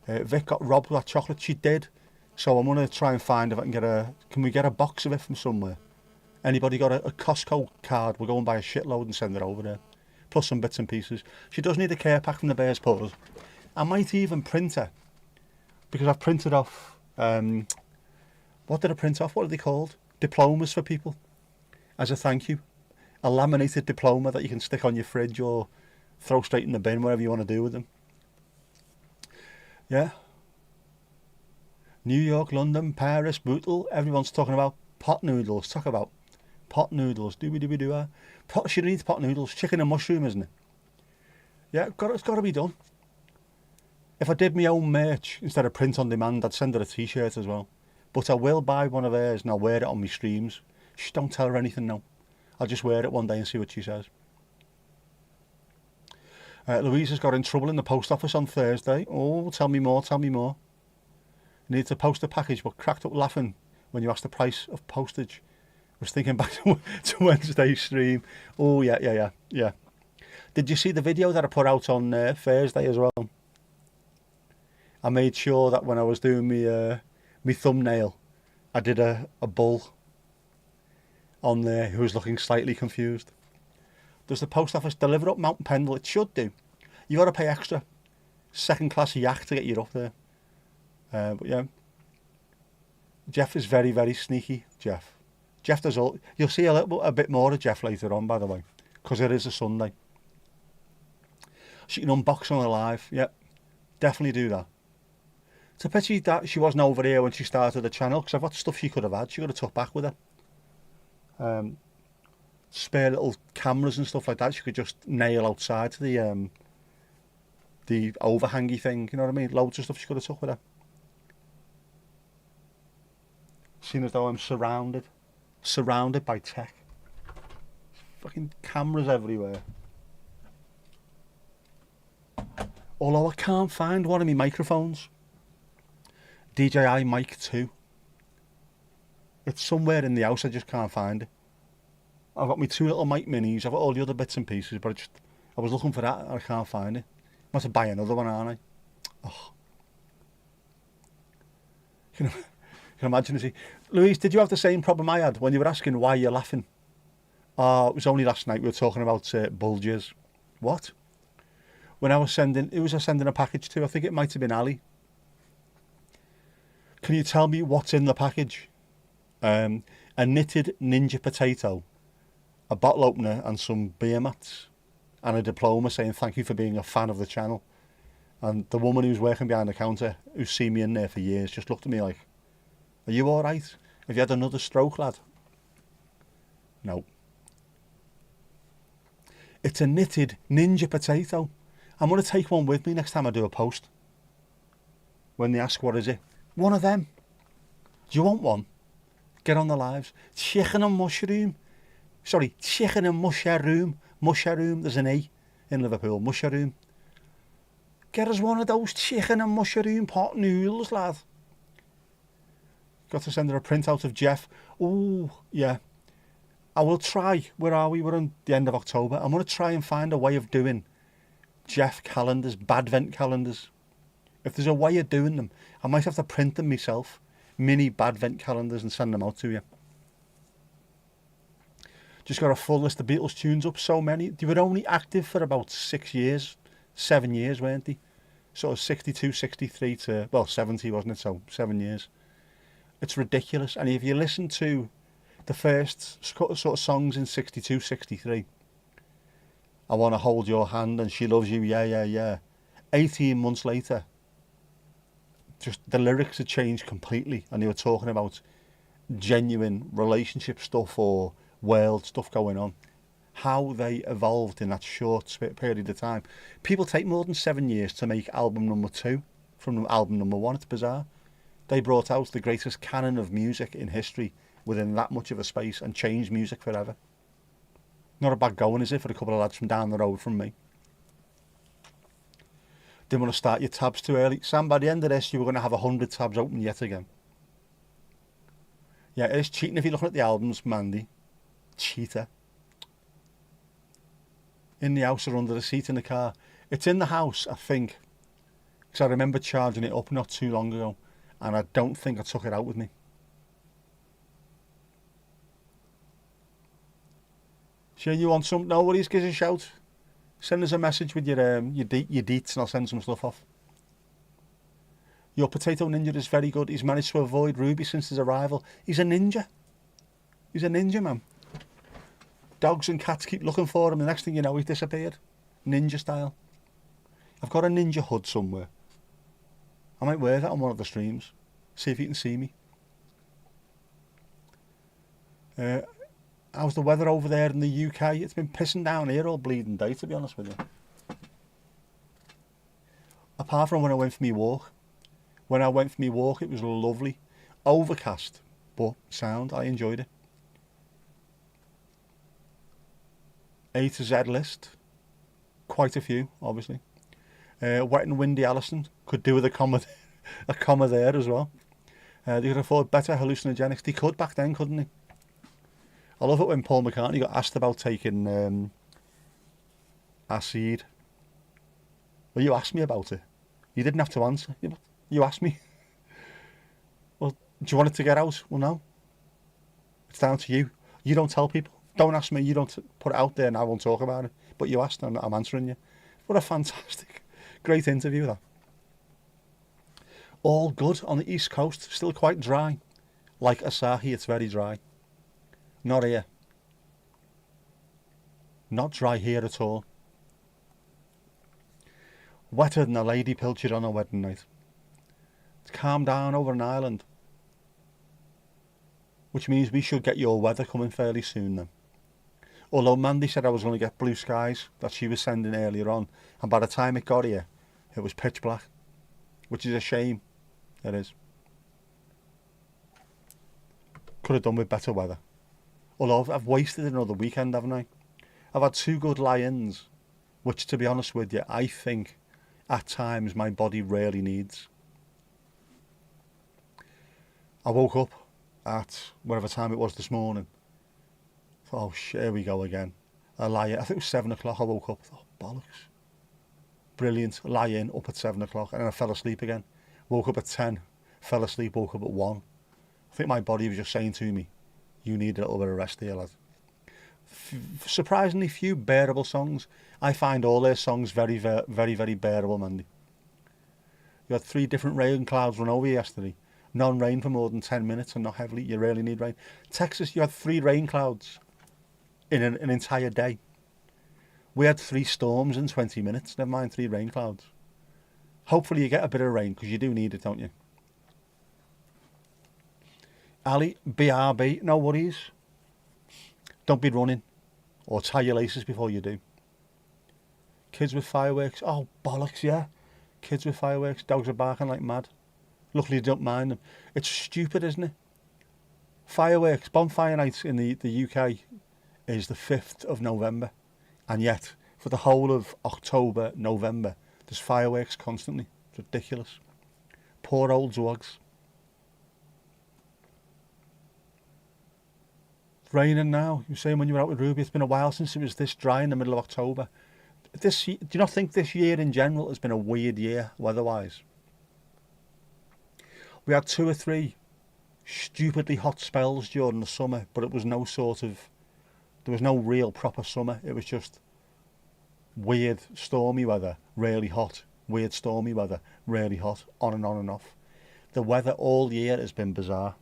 Vic got robbed of that chocolate. She did. So I'm going to try and find if I can get can we get a box of it from somewhere? Anybody got a Costco card? We'll go and buy a shitload and send it over there. Plus some bits and pieces. She does need a care pack from the Bears Paws. I might even print her. Because I've printed off, what did I print off? What are they called? Diplomas for people. As a thank you. A laminated diploma that you can stick on your fridge or throw straight in the bin, whatever you want to do with them. Yeah. New York, London, Paris, Bootle. Everyone's talking about pot noodles. Talk about pot noodles. Do-we-do-we-do-ah. She needs pot noodles. Chicken and mushroom, isn't it? Yeah, it's got to be done. If I did my own merch instead of print on demand, I'd send her a t-shirt as well. But I will buy one of hers and I'll wear it on my streams. Shh, don't tell her anything now. I'll just wear it one day and see what she says. Louisa's got in trouble in the post office on Thursday. Oh, tell me more. Need to post a package, but cracked up laughing when you asked the price of postage. Was thinking back to Wednesday's stream. Oh, yeah. Did you see the video that I put out on Thursday as well? I made sure that when I was doing my thumbnail, I did a bull on there who was looking slightly confused. Does the post office deliver up Mountain Pendle? It should do. You got to pay extra. Second class yak to get you up there. But yeah. Jeff is very, very sneaky, Jeff. Jeff does all... You'll see a bit more of Jeff later on, by the way. Because it is a Sunday. She can unbox on her live. Yep. Definitely do that. It's a pity that she wasn't over here when she started the channel. Because I've got stuff she could have had. She could have took back with her. Spare little cameras and stuff like that. She could just nail outside to the overhangy thing. You know what I mean? Loads of stuff she could have took with her. Seeing as though I'm surrounded by tech. Fucking cameras everywhere. Although I can't find one of my microphones. DJI Mic 2. It's somewhere in the house, I just can't find it. I've got my two little mic minis, I've got all the other bits and pieces, but I was looking for that and I can't find it. I must have buy another one, aren't I? Oh. You can imagine, is he? Louise, did you have the same problem I had when you were asking why you're laughing? It was only last night we were talking about bulges. What? When I was sending, who was I sending a package to? I think it might have been Ali. Can you tell me what's in the package? A knitted ninja potato, a bottle opener and some beer mats, and a diploma saying thank you for being a fan of the channel. And the woman who's working behind the counter, who's seen me in there for years, just looked at me like, are you alright? Have you had another stroke, lad? No. It's a knitted ninja potato. I'm going to take one with me next time I do a post. When they ask what is it? One of them. Do you want one? Get on the lives. Chicken and mushroom. Sorry, chicken and mushroom. Mushroom, there's an A in Liverpool. Mushroom. Get us one of those chicken and mushroom pot noodles, lad. Got to send her a printout of Jeff. Oh, yeah. I will try. Where are we? We're on the end of October. I'm going to try and find a way of doing Jeff calendars, Badvent calendars. If there's a way of doing them, I might have to print them myself. Mini Badvent calendars and send them out to you. Just got a full list of Beatles tunes up, so many. They were only active for about 6 years, 7 years, weren't they? Sort of 62, 63 to, well, 70, wasn't it? So 7 years. It's ridiculous. And if you listen to the first sort of songs in 62, 63, I Want to Hold Your Hand and She Loves You, yeah, yeah, yeah. 18 months later, just the lyrics had changed completely, and they were talking about genuine relationship stuff or world stuff going on. How they evolved in that short period of time. People take more than 7 years to make album number 2 from album number 1. It's bizarre. They brought out the greatest canon of music in history within that much of a space and changed music forever. Not a bad going, is it, for a couple of lads from down the road from me? Didn't want to start your tabs too early. Sam, by the end of this, you were going to have 100 tabs open yet again. Yeah, it is cheating if you're looking at the albums, Mandy. Cheater. In the house or under the seat in the car. It's in the house, I think. Because I remember charging it up not too long ago. And I don't think I took it out with me. Sure you want some? No worries, give us a shout. Send us a message with your deets and I'll send some stuff off. Your potato ninja is very good. He's managed to avoid Ruby since his arrival. He's a ninja. He's a ninja, man. Dogs and cats keep looking for him. The next thing you know, he's disappeared. Ninja style. I've got a ninja hood somewhere. I might wear that on one of the streams. See if you can see me. How's the weather over there in the UK? It's been pissing down here all bleeding day, to be honest with you. Apart from when I went for my walk. When I went for my walk, it was lovely. Overcast, but sound. I enjoyed it. A to Z list. Quite a few, obviously. Wet and Windy Allison. Could do with a comma there as well. They could afford better hallucinogenics. They could back then, couldn't they? I love it when Paul McCartney got asked about taking acid. Well, you asked me about it. You didn't have to answer. You asked me. Well, do you want it to get out? Well, no. It's down to you. You don't tell people. Don't ask me. You don't put it out there and I won't talk about it. But you asked and I'm answering you. What a fantastic, great interview that. All good on the East Coast. Still quite dry. Like Asahi, it's very dry. Not here. Not dry here at all. Wetter than a lady pilchard on a wedding night. It's calmed down over an island. Which means we should get your weather coming fairly soon then. Although Mandy said I was going to get blue skies that she was sending earlier on. And by the time it got here, it was pitch black. Which is a shame. It is. Could have done with better weather. Although I've wasted another weekend, haven't I? I've had 2 good lie-ins, which, to be honest with you, I think at times my body really needs. I woke up at whatever time it was this morning. Oh, here we go again. I think it was 7 o'clock I woke up. Oh, bollocks. Brilliant. Lie in, up at 7 o'clock, and then I fell asleep again. Woke up at 10, fell asleep, woke up at 1. I think my body was just saying to me, you need a little bit of rest here, lad. Surprisingly few bearable songs. I find all their songs very, very, very bearable, Mandy. You had 3 different rain clouds run over you yesterday. Non-rain for more than 10 minutes and not heavily. You really need rain. Texas, you had 3 rain clouds in an entire day. We had 3 storms in 20 minutes. Never mind 3 rain clouds. Hopefully you get a bit of rain because you do need it, don't you? Ali, BRB, no worries. Don't be running or tie your laces before you do. Kids with fireworks, oh bollocks, yeah. Kids with fireworks, dogs are barking like mad. Luckily you don't mind them. It's stupid, isn't it? Fireworks, bonfire night in the UK is the 5th of November. And yet, for the whole of October, November, there's fireworks constantly. It's ridiculous. Poor old Zwogs. It's raining now. You were saying when you were out with Ruby, it's been a while since it was this dry in the middle of October. Do you not think this year in general has been a weird year weather-wise? We had 2 or 3 stupidly hot spells during the summer, but it was there was no real proper summer. It was just weird stormy weather, really hot, weird stormy weather, really hot, on and off. The weather all year has been bizarre,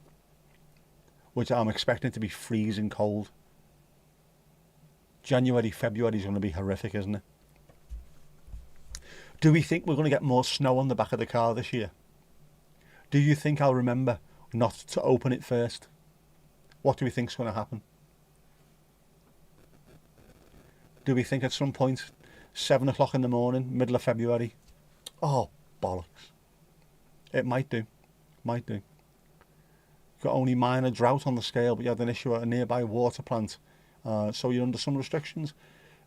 which I'm expecting to be freezing cold. January, February is going to be horrific, isn't it? Do we think we're going to get more snow on the back of the car this year? Do you think I'll remember not to open it first? What do we think's going to happen? Do we think at some point, 7 o'clock in the morning, middle of February, oh, bollocks. It might do. Might do. Got only minor drought on the scale, but you had an issue at a nearby water plant, so you're under some restrictions.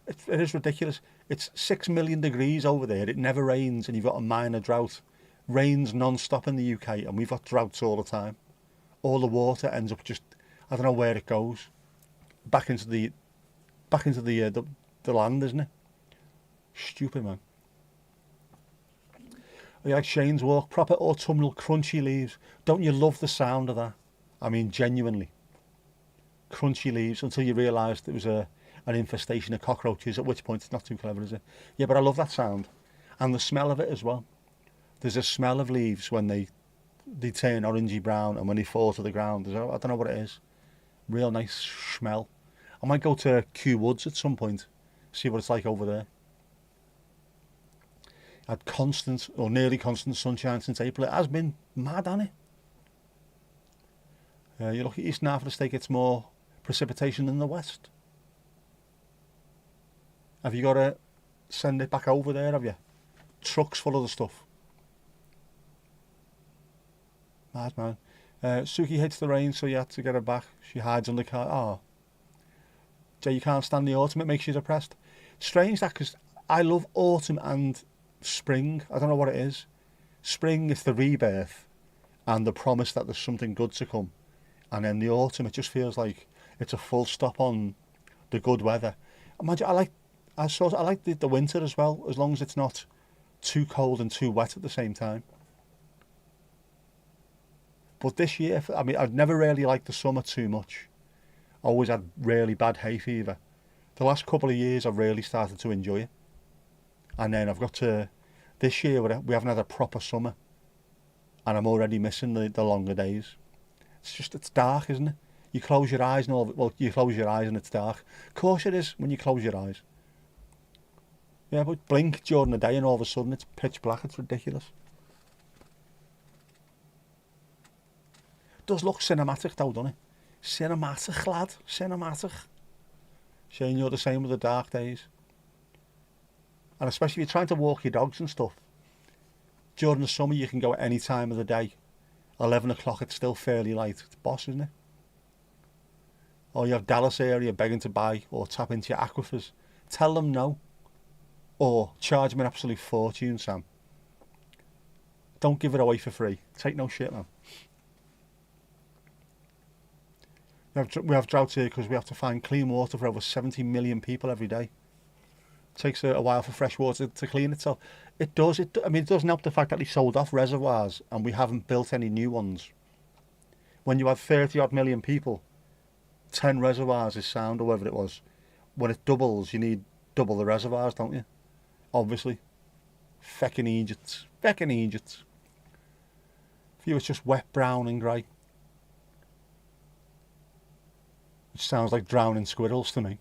It is ridiculous. It's 6 million degrees over there. It never rains, and you've got a minor drought. Rains non-stop in the UK, and we've got droughts all the time. All the water ends up just, I don't know where it goes, back into the land, isn't it? Stupid, man. You like Shane's Walk, proper autumnal crunchy leaves. Don't you love the sound of that? I mean, genuinely. Crunchy leaves until you realised it was an infestation of cockroaches, at which point it's not too clever, is it? Yeah, but I love that sound. And the smell of it as well. There's a smell of leaves when they turn orangey brown and when they fall to the ground. I don't know what it is. Real nice smell. I might go to Kew Woods at some point, see what it's like over there. Had constant or nearly constant sunshine since April. It has been mad, hasn't it? You look at Eastern half of the state, gets more precipitation than the west. Have you got to send it back over there, have you? Trucks full of the stuff. Mad, man. Suki hates the rain, so you had to get her back. She hides under the car. Oh. Jay, you can't stand the autumn, it makes you depressed. Strange that, because I love autumn and spring. I don't know what it is. Spring is the rebirth and the promise that there's something good to come. And then the autumn, it just feels like it's a full stop on the good weather. Imagine, I like the winter as well, as long as it's not too cold and too wet at the same time. But this year, I mean, I've never really liked the summer too much. Always had really bad hay fever. The last couple of years, I've really started to enjoy it. And then I've got to, this year, we haven't had a proper summer. And I'm already missing the longer days. It's dark, isn't it? You close your eyes and you close your eyes and it's dark. Of course it is when you close your eyes. Yeah, but blink during the day and all of a sudden it's pitch black. It's ridiculous. It does look cinematic though, doesn't it? Cinematic, lad. Cinematic. Shane, you're the same with the dark days. And especially if you're trying to walk your dogs and stuff. During the summer you can go at any time of the day. 11 o'clock, it's still fairly light. It's boss, isn't it? Or you have Dallas area begging to buy or tap into your aquifers. Tell them no. Or charge them an absolute fortune, Sam. Don't give it away for free. Take no shit, man. We have droughts here because we have to find clean water for over 70 million people every day. It takes a while for fresh water to clean itself. It does. It doesn't help the fact that they sold off reservoirs and we haven't built any new ones. When you have 30 odd million people, 10 reservoirs is sound or whatever it was. When it doubles, you need double the reservoirs, don't you? Obviously. Feckin' Egypt. Feckin' Egypt. For you, it's just wet, brown and grey. Which sounds like drowning squirrels to me.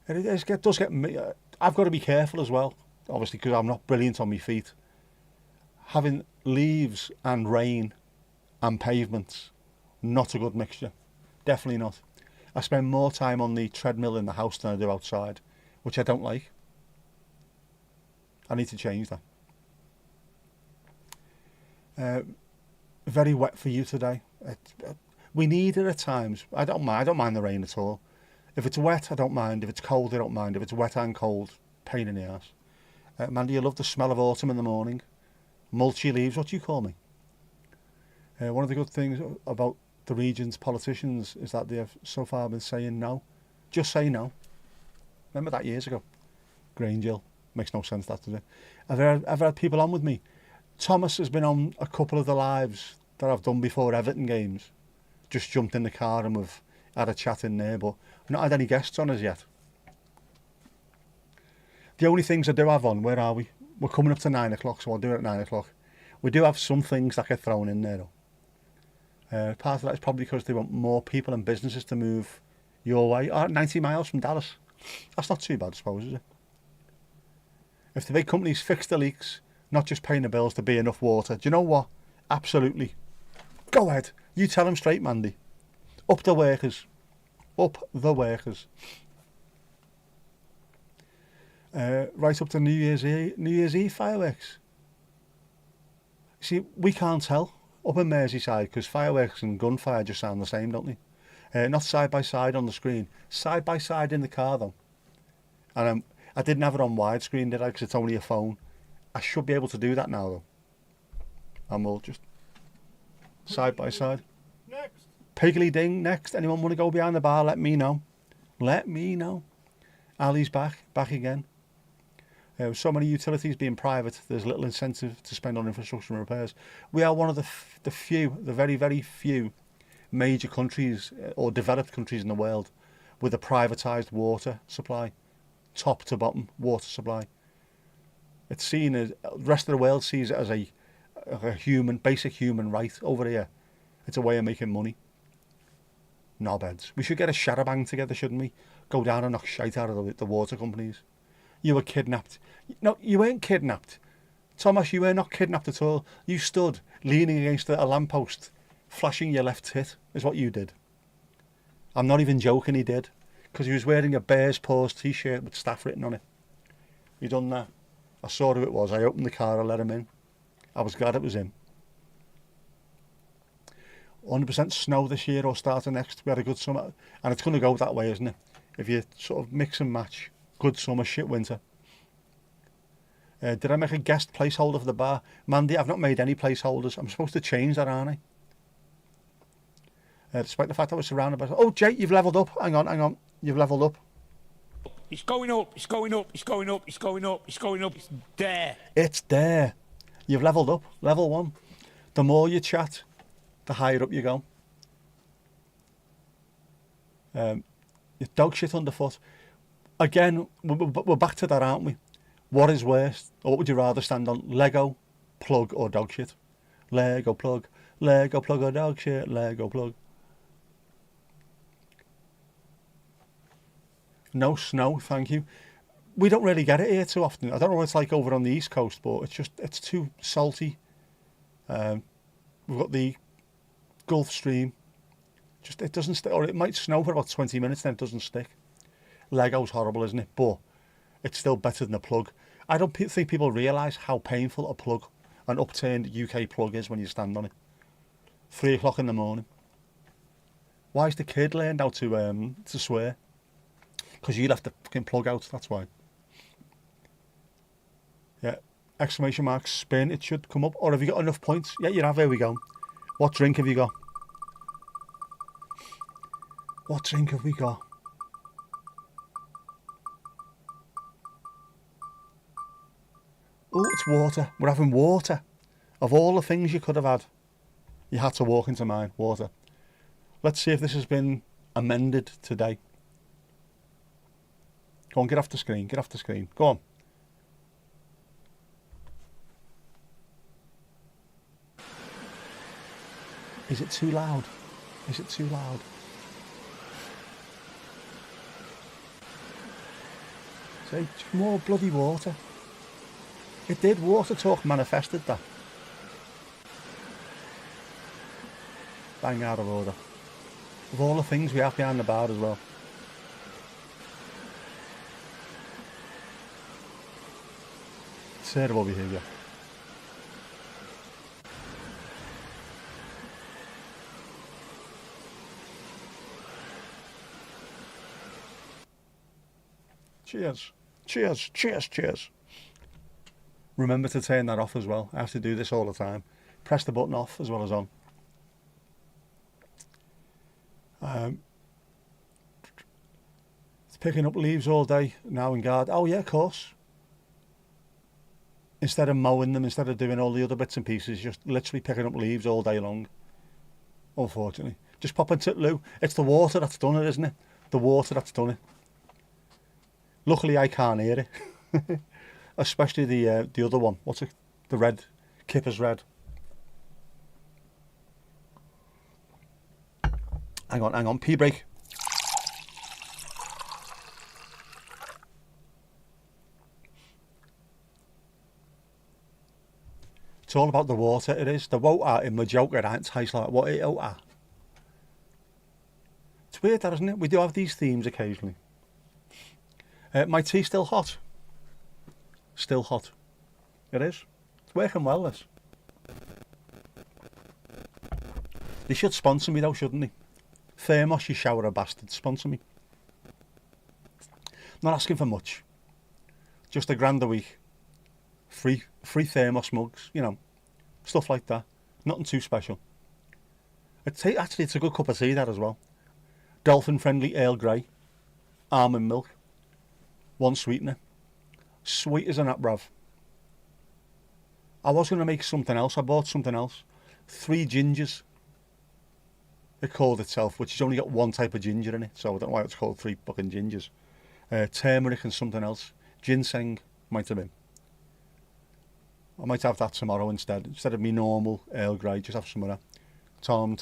It does get me. I've got to be careful as well, obviously, because I'm not brilliant on my feet. Having leaves and rain and pavements, not a good mixture. Definitely not. I spend more time on the treadmill in the house than I do outside, which I don't like. I need to change that. Very wet for you today. We need it at times. I don't mind the rain at all. If it's wet, I don't mind. If it's cold, I don't mind. If it's wet and cold, pain in the arse. Mandy, you love the smell of autumn in the morning. Mulchy leaves, what do you call me? One of the good things about the region's politicians is that they have so far been saying no. Just say no. Remember that years ago. Grange Hill. Makes no sense, that, does it? I've had people on with me. Thomas has been on a couple of the lives that I've done before Everton games. Just jumped in the car and we've had a chat in there, but I've not had any guests on as yet. The only things I do have on, where are we? We're coming up to 9 o'clock, so I'll do it at 9 o'clock. We do have some things that get thrown in there, though. Part of that is probably because they want more people and businesses to move your way. 90 miles from Dallas. That's not too bad, I suppose, is it? If the big companies fix the leaks, not just paying the bills, to be enough water, do you know what? Absolutely. Go ahead. You tell them straight, Mandy. Up the workers. Up the workers. Right up to New Year's Eve fireworks. See, we can't tell up in Merseyside because fireworks and gunfire just sound the same, don't they? Not side by side on the screen. Side by side in the car, though. And I didn't have it on widescreen, did I? Because it's only a phone. I should be able to do that now, though. And we'll just side by side. Next. Piggly ding, next. Anyone want to go behind the bar? Let me know. Let me know. Ali's back again. So many utilities being private, there's little incentive to spend on infrastructure and repairs. We are one of the very, very few major countries or developed countries in the world with a privatised water supply, top to bottom water supply. It's seen as, the rest of the world sees it as a basic human right. Over here, it's a way of making money. Knobheads. We should get a shadowbang together, shouldn't we? Go down and knock shite out of the water companies. You were kidnapped. No, you weren't kidnapped. Thomas, you were not kidnapped at all. You stood leaning against a lamppost, flashing your left tit, is what you did. I'm not even joking, he did. Because he was wearing a Bears Paws t-shirt with staff written on it. He done that. I saw who it was. I opened the car, I let him in. I was glad it was him. 100% snow this year or starting next. We had a good summer. And it's going to go that way, isn't it? If you sort of mix and match. Good summer, shit winter. Did I make a guest placeholder for the bar? Mandy, I've not made any placeholders. I'm supposed to change that, aren't I? Despite the fact I was surrounded by... Oh, Jay, you've levelled up. Hang on. You've levelled up. It's going up, it's going up, it's going up, it's going up, it's going up. It's there. It's there. You've levelled up. Level 1. The more you chat, the higher up you go. Your dog shit underfoot. Again, we're back to that, aren't we? What is worse? Or what would you rather stand on? Lego, plug, or dog shit? Lego plug or dog shit, Lego plug. No snow, thank you. We don't really get it here too often. I don't know what it's like over on the East Coast, but it's too salty. We've got the Gulf Stream. It doesn't stick, or it might snow for about 20 minutes, then it doesn't stick. Lego's horrible, isn't it? But it's still better than a plug. I don't think people realise how painful a plug, an upturned UK plug, is when you stand on it. 3 o'clock in the morning. Why is the kid learned how to swear? Because you left the fucking plug out, that's why. Yeah, exclamation mark, spin, it should come up. Or have you got enough points? Yeah, you have, here we go. What drink have you got? What drink have we got? Oh, it's water. We're having water. Of all the things you could have had, you had to walk into mine. Water. Let's see if this has been amended today. Go on, get off the screen. Get off the screen. Go on. Is it too loud? Is it too loud? See, more bloody water. It did. Water Talk manifested that. Bang out of order. Of all the things we have behind the bar as well. Terrible behaviour. Cheers. Cheers, cheers, cheers. Remember to turn that off as well. I have to do this all the time. Press the button off as well as on. Picking up leaves all day now in garden. Oh yeah, of course. Instead of mowing them, instead of doing all the other bits and pieces, just literally picking up leaves all day long. Unfortunately. Just pop into the loo. It's the water that's done it, isn't it? The water that's done it. Luckily I can't hear it. Especially the other one. What's it? The red. Kipper's Red. Hang on. Pee break. It's all about the water, it is. The water in my joke around tastes like what it water. It's weird that, isn't it? We do have these themes occasionally. My tea's still hot. Still hot. It is. It's working well, this. They should sponsor me though, shouldn't they? Thermos, you shower bastard, sponsor me. Not asking for much. Just £1 a week. Free thermos mugs, you know. Stuff like that. Nothing too special. Actually, it's a good cup of tea, that as well. Dolphin friendly Earl Grey. Almond milk. 1 sweetener. Sweet as an nut, bruv. I was going to make something else. I bought something else. 3 gingers. It called itself, which has only got 1 type of ginger in it, so I don't know why it's called 3 fucking gingers. Turmeric and something else. Ginseng, might have been. I might have that tomorrow instead. Instead of me normal Earl Grey, just have some of that. Tom.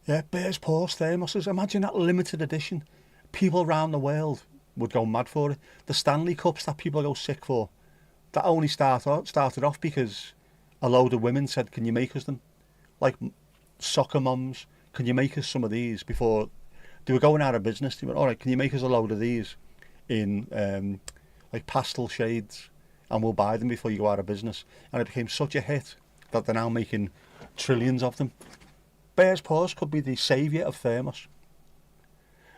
Yeah, Bears Paws thermoses. Imagine that limited edition. People around the world would go mad for it. The Stanley Cups that people go sick for, that only started off because a load of women said, can you make us them? Like soccer mums, can you make us some of these? Before they were going out of business, they went, all right, can you make us a load of these in like pastel shades, and we'll buy them before you go out of business. And it became such a hit that they're now making trillions of them. Bears Paws could be the saviour of thermos.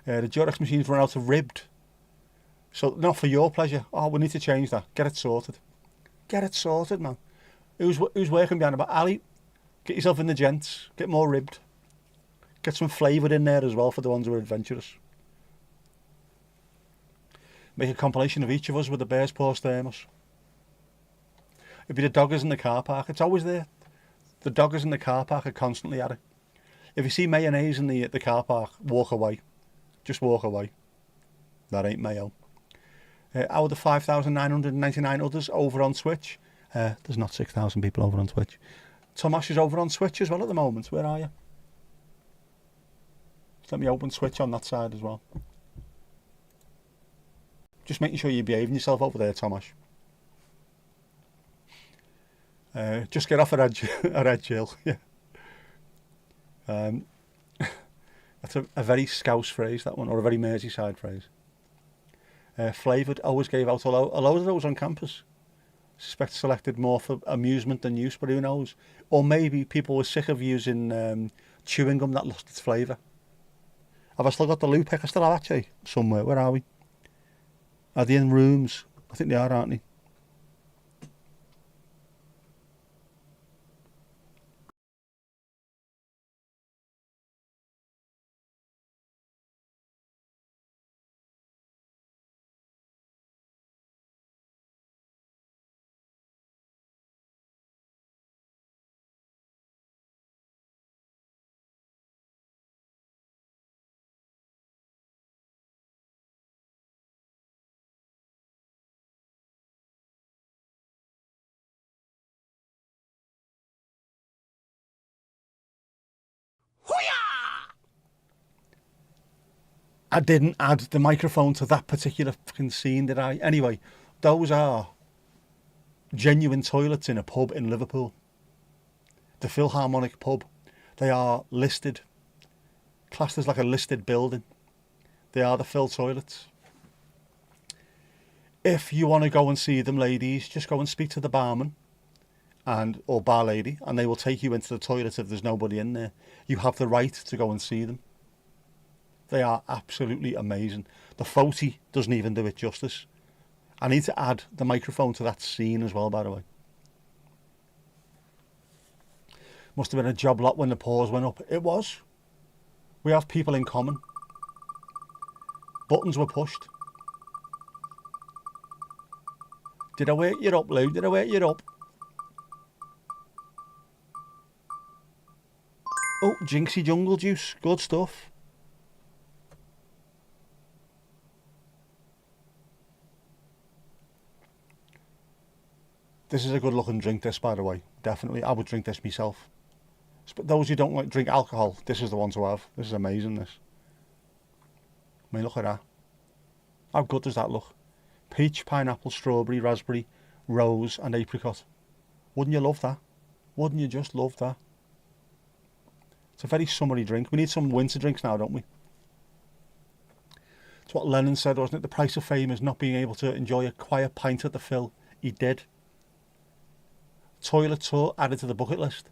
The Durex machines run out of ribbed. So not for your pleasure. Oh, we need to change that. Get it sorted. Get it sorted, man. Who's working behind about Ali? Get yourself in the gents. Get more ribbed. Get some flavour in there as well for the ones who are adventurous. Make a compilation of each of us with the Bears Paws thermos. It'd be the doggers in the car park. It's always there. The doggers in the car park are constantly at it. If you see mayonnaise in the car park, walk away. Just walk away. That ain't mayo. Out of the 5,999 others over on Twitch. There's not 6,000 people over on Twitch. Tomash is over on Twitch as well at the moment. Where are you? Just let me open Twitch on that side as well. Just making sure you're behaving yourself over there, Tomash. Just get off a red Jill. Yeah. That's a very Scouse phrase, that one, or a very Merseyside phrase. Flavoured, always gave out a load of those on campus. Suspect selected more for amusement than use, but who knows? Or maybe people were sick of using chewing gum that lost its flavour. Have I still got the loo pick? I still have actually, somewhere. Where are we? Are they in rooms? I think they are, aren't they? I didn't add the microphone to that particular fucking scene, did I? Anyway, those are genuine toilets in a pub in Liverpool. The Philharmonic pub. They are listed. Classed as like a listed building. They are the Phil toilets. If you want to go and see them, ladies, just go and speak to the barman or bar lady, and they will take you into the toilet if there's nobody in there. You have the right to go and see them. They are absolutely amazing. The photo doesn't even do it justice. I need to add the microphone to that scene as well, by the way. Must have been a job lot when the pause went up. It was. We have people in common. Buttons were pushed. Did I wake you up, Lou? Did I wake you up? Oh, Jinxie Jungle Juice. Good stuff. This is a good looking drink, this, by the way. Definitely. I would drink this myself. But those who don't like drink alcohol, this is the one to have. This is amazing, this. I mean, look at that. How good does that look? Peach, pineapple, strawberry, raspberry, rose and apricot. Wouldn't you love that? Wouldn't you just love that? It's a very summery drink. We need some winter drinks now, don't we? It's what Lennon said, wasn't it? The price of fame is not being able to enjoy a quiet pint at the Phil. He did. Toilet tour added to the bucket list.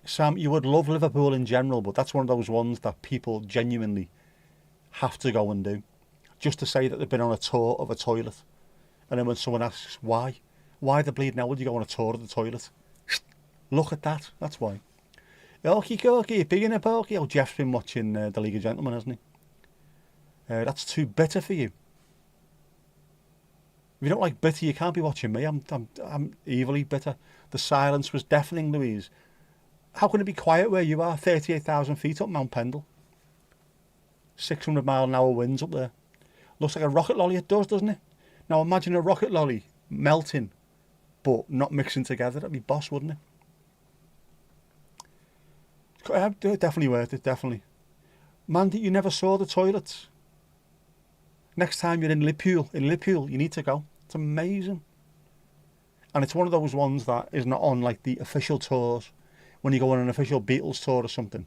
Sam, you would love Liverpool in general, but that's one of those ones that people genuinely have to go and do. Just to say that they've been on a tour of a toilet. And then when someone asks why the bleeding hell would you go on a tour of the toilet? Look at that, that's why. Okie dokie, big in a pokey. Oh, Jeff's been watching the League of Gentlemen, hasn't he? That's too bitter for you. If you don't like bitter, you can't be watching me. I'm evilly bitter. The silence was deafening, Louise. How can it be quiet where you are? 38,000 feet up Mount Pendle. 600-mile-an-hour winds up there. Looks like a rocket lolly, it does, doesn't it? Now imagine a rocket lolly melting, but not mixing together. That'd be boss, wouldn't it? Definitely worth it, definitely. Mandy, you never saw the toilets. Next time you're in Liverpool, you need to go. It's amazing. And it's one of those ones that is not on like the official tours, when you go on an official Beatles tour or something.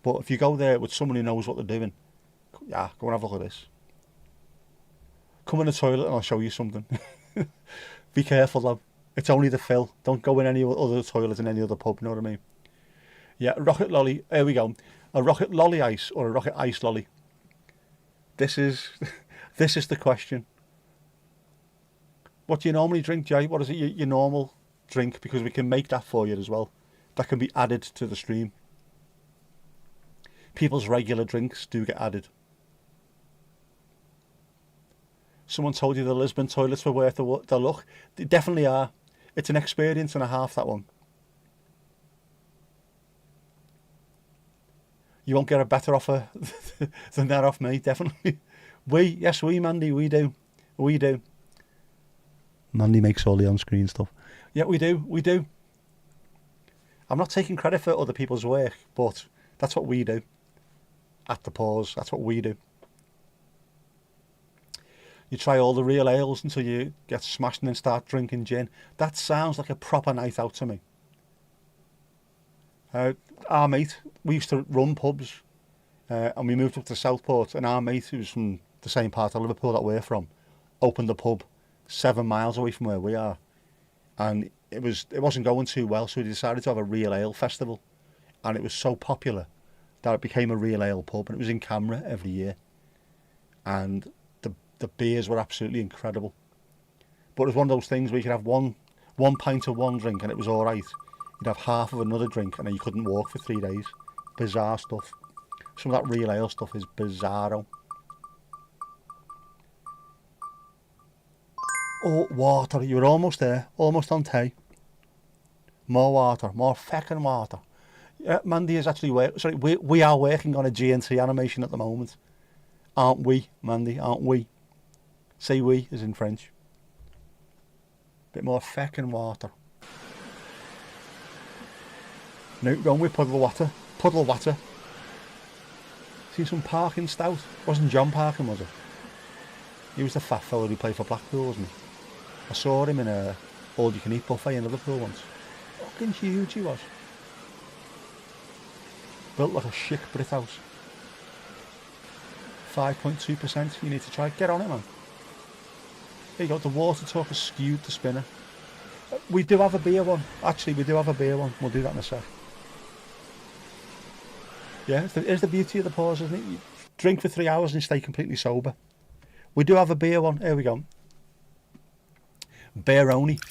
But if you go there with someone who knows what they're doing, yeah, go and have a look at this. Come in the toilet and I'll show you something. Be careful though. It's only the Phil. Don't go in any other toilet in any other pub, you know what I mean? Yeah, rocket lolly. Here we go. A rocket lolly ice or a rocket ice lolly. This is the question. What do you normally drink, Jay? What is it your normal drink? Because we can make that for you as well. That can be added to the stream. People's regular drinks do get added. Someone told you the Lisbon toilets were worth the look. They definitely are. It's an experience and a half, that one. You won't get a better offer than that off me, definitely. Yes, Mandy, we do. We do. Mandy makes all the on-screen stuff. Yeah, we do. I'm not taking credit for other people's work, but that's what we do. At the pause, that's what we do. You try all the real ales until you get smashed and then start drinking gin. That sounds like a proper night out to me. Our mate, we used to run pubs and we moved up to Southport, and our mate, who was from the same part of Liverpool that we're from, opened a pub 7 miles away from where we are. And it wasn't going too well, so we decided to have a real ale festival. And it was so popular that it became a real ale pub, and it was in Camera every year. And the beers were absolutely incredible. But it was one of those things where you could have one pint of one drink and it was all right. You'd have half of another drink and then you couldn't walk for 3 days. Bizarre stuff. Some of that real ale stuff is bizarro. Oh, water. You were almost there. Almost on tea. More water. More feckin' water. Yeah, Mandy is actually we are working on a GNT animation at the moment. Aren't we, Mandy? Aren't we? Say we as in French. Bit more feckin' water. No, going with puddle water. Puddle water. See some Parkin stout? Wasn't John Parkin, was it? He was the fat fella who played for Blackpool, wasn't he? I saw him in a all-you-can-eat buffet in Liverpool once. Fucking huge he was. Built like a chic Brit house. 5.2%. You need to try. Get on it, man. There you go. The water talk has skewed the spinner. We do have a beer one. Actually, we do have a beer one. We'll do that in a sec. Yeah, it's the beauty of the pause, isn't it? You drink for 3 hours and you stay completely sober. We do have a beer one. Here we go. Beeroni.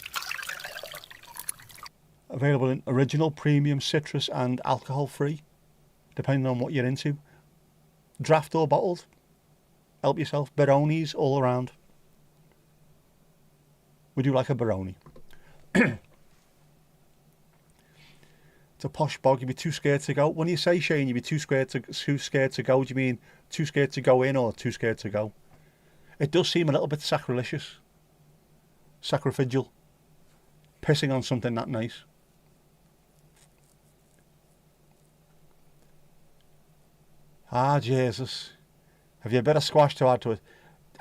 Available in original, premium, citrus and alcohol free, depending on what you're into. draft or bottled. Help yourself. Baronis all around. We do like a Baroni. It's a posh bog. You'd be too scared to go. When you say, Shane, you'd be too scared to go, do you mean too scared to go in or too scared to go? It does seem a little bit sacrilegious. Sacrificial. Pissing on something that nice. Ah, Jesus. Have you a bit of squash to add to it?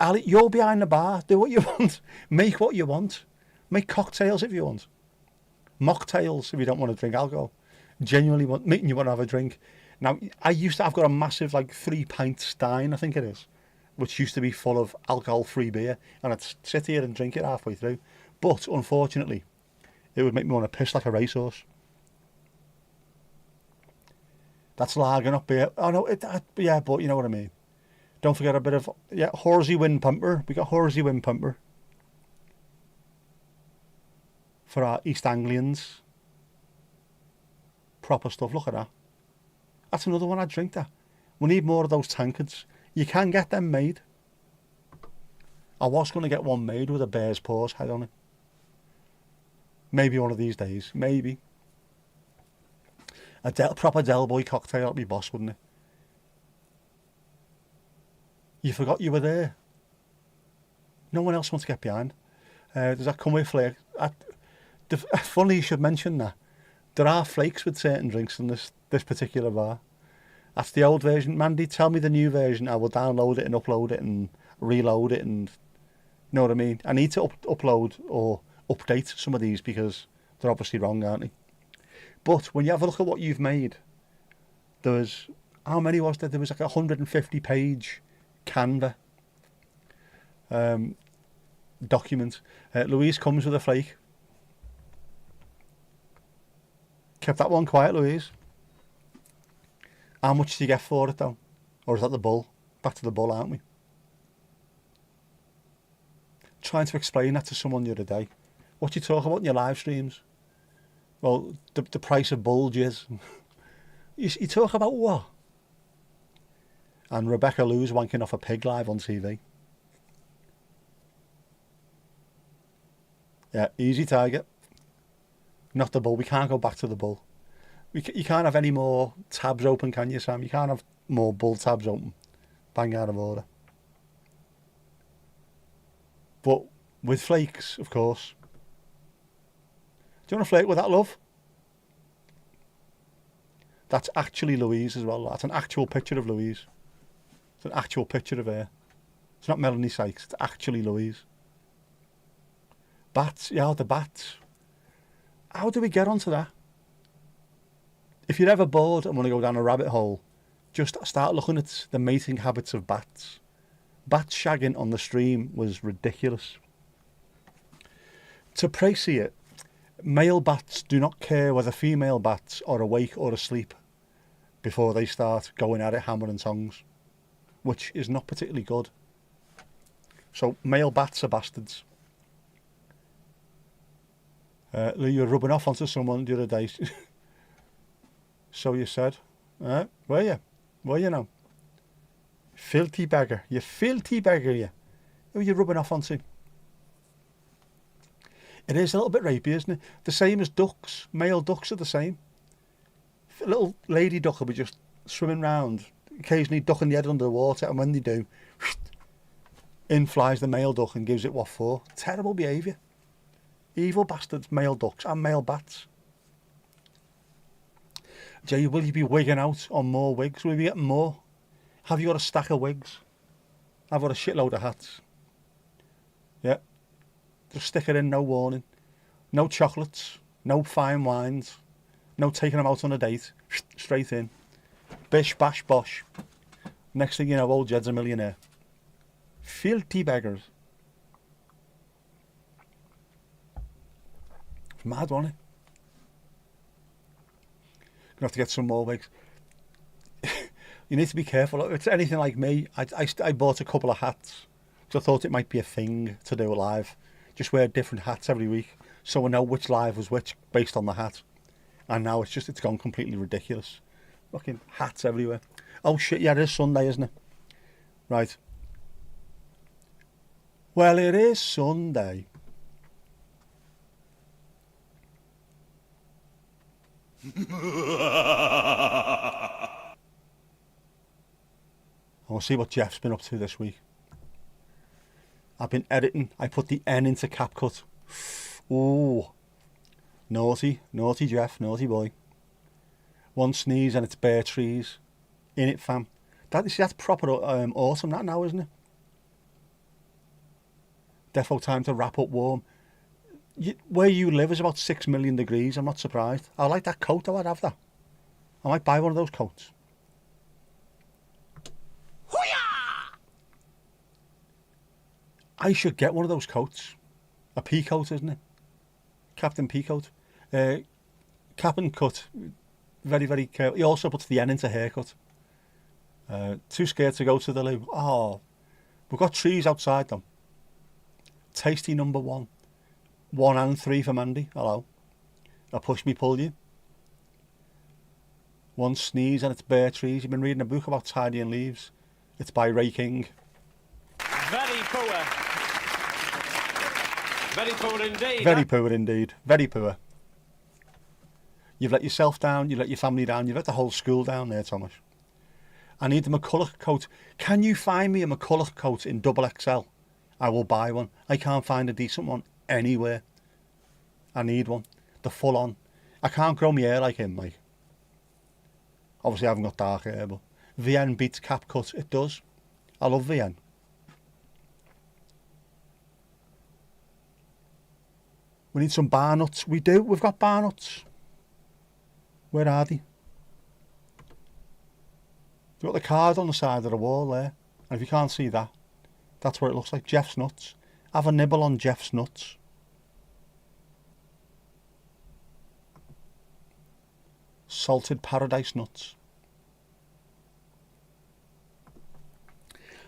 Ali, you're behind the bar. Do what you want. Make what you want. Make cocktails if you want. Mocktails if you don't want to drink alcohol. Genuinely making you want to have a drink. Now, I've got a massive, like, 3-pint stein, I think it is, which used to be full of alcohol-free beer, and I'd sit here and drink it halfway through. But, unfortunately, it would make me want to piss like a racehorse. That's lager, not beer. Oh, no, yeah, but you know what I mean. Don't forget a bit of, Horsey Wind Pumper. We got Horsey Wind Pumper for our East Anglians. Proper stuff, look at that. That's another one I'd drink that. We need more of those tankards. You can get them made. I was going to get one made with a bear's paws head on it. Maybe one of these days. Maybe. A proper Del Boy cocktail would be boss, wouldn't it? You forgot you were there. No one else wants to get behind. Does that come with flakes? Funny you should mention that. There are flakes with certain drinks in this particular bar. That's the old version. Mandy, tell me the new version. I will download it and upload it and reload it and... You know what I mean? I need to upload or update some of these because they're obviously wrong, aren't they? But when you have a look at what you've made, there was... How many was there? There was like a 150-page Canva document. Louise comes with a flake. Kept that one quiet, Louise. How much do you get for it, though? Or is that the bull? Back to the bull, aren't we? Trying to explain that to someone the other day. What do you talk about in your live streams? Well, the price of bull jizz. you talk about what? And Rebecca Lou's wanking off a pig live on TV. Yeah, easy target. Not the bull. We can't go back to the bull. You can't have any more tabs open, can you, Sam? You can't have more bull tabs open. Bang out of order. But with flakes, of course. Do you want a flake with that, love? That's actually Louise as well. That's an actual picture of Louise. It's an actual picture of her. It's not Melanie Sykes. It's actually Louise. Bats. Yeah, the bats. How do we get onto that? If you're ever bored and want to go down a rabbit hole, just start looking at the mating habits of bats. Bats shagging on the stream was ridiculous. To praise it, male bats do not care whether female bats are awake or asleep before they start going at it hammer and tongs, which is not particularly good. So male bats are bastards. You were rubbing off onto someone the other day. So you said. Were you? Were you now? Filthy beggar. You filthy beggar, you. Who are you rubbing off onto? It is a little bit rapey, isn't it? The same as ducks. Male ducks are the same. A little lady duck will be just swimming round, occasionally ducking the head under the water, and when they do, in flies the male duck and gives it what for. Terrible behaviour. Evil bastards, male ducks and male bats. Jay, will you be wigging out on more wigs? Will you be getting more? Have you got a stack of wigs? I've got a shitload of hats. Yeah. Just stick it in, no warning. No chocolates, no fine wines, no taking them out on a date. Straight in. Bish, bash, bosh. Next thing you know, old Jed's a millionaire. Filthy beggars. It's mad, wasn't it? Gonna have to get some more wigs. You need to be careful. If it's anything like me, I bought a couple of hats because I thought it might be a thing to do live. Just wear different hats every week so I know which live was which based on the hat. And now it's gone completely ridiculous. Fucking hats everywhere. Oh shit, yeah, it is Sunday, isn't it? Right. Well, it is Sunday. We'll see what Jeff's been up to this week. I've been editing. I put the N into CapCut. Ooh. Naughty Jeff, naughty boy. One sneeze and it's bare trees. In it, fam. That's proper autumn, that now, isn't it? Defo time to wrap up warm. Where you live is about 6 million degrees. I'm not surprised. I like that coat though. I'd have that. I might buy one of those coats. I should get one of those coats. A pea coat, isn't it? Captain Peacoat. Cap and cut. Very, very careful. He also puts the N into haircut. Too scared to go to the loo. Oh, we've got trees outside them. Tasty number 1. 1 and 3 for Mandy. Hello. I push me, pull you. One sneeze and it's bare trees. You've been reading a book about tidying leaves. It's by Ray King. Very poor. Very poor indeed. Very poor indeed. Very poor. You've let yourself down, you've let your family down, you've let the whole school down there, Thomas. I need the McCulloch coat. Can you find me a McCulloch coat in XXL? I will buy one. I can't find a decent one anywhere. I need one. The full on. I can't grow my hair like him, mate. Obviously I haven't got dark hair, but VN beats CapCut. It does. I love VN. We need some bar nuts. We do. We've got bar nuts. Where are they? You've got the card on the side of the wall there. And if you can't see that, that's what it looks like. Jeff's nuts. Have a nibble on Jeff's nuts. Salted paradise nuts.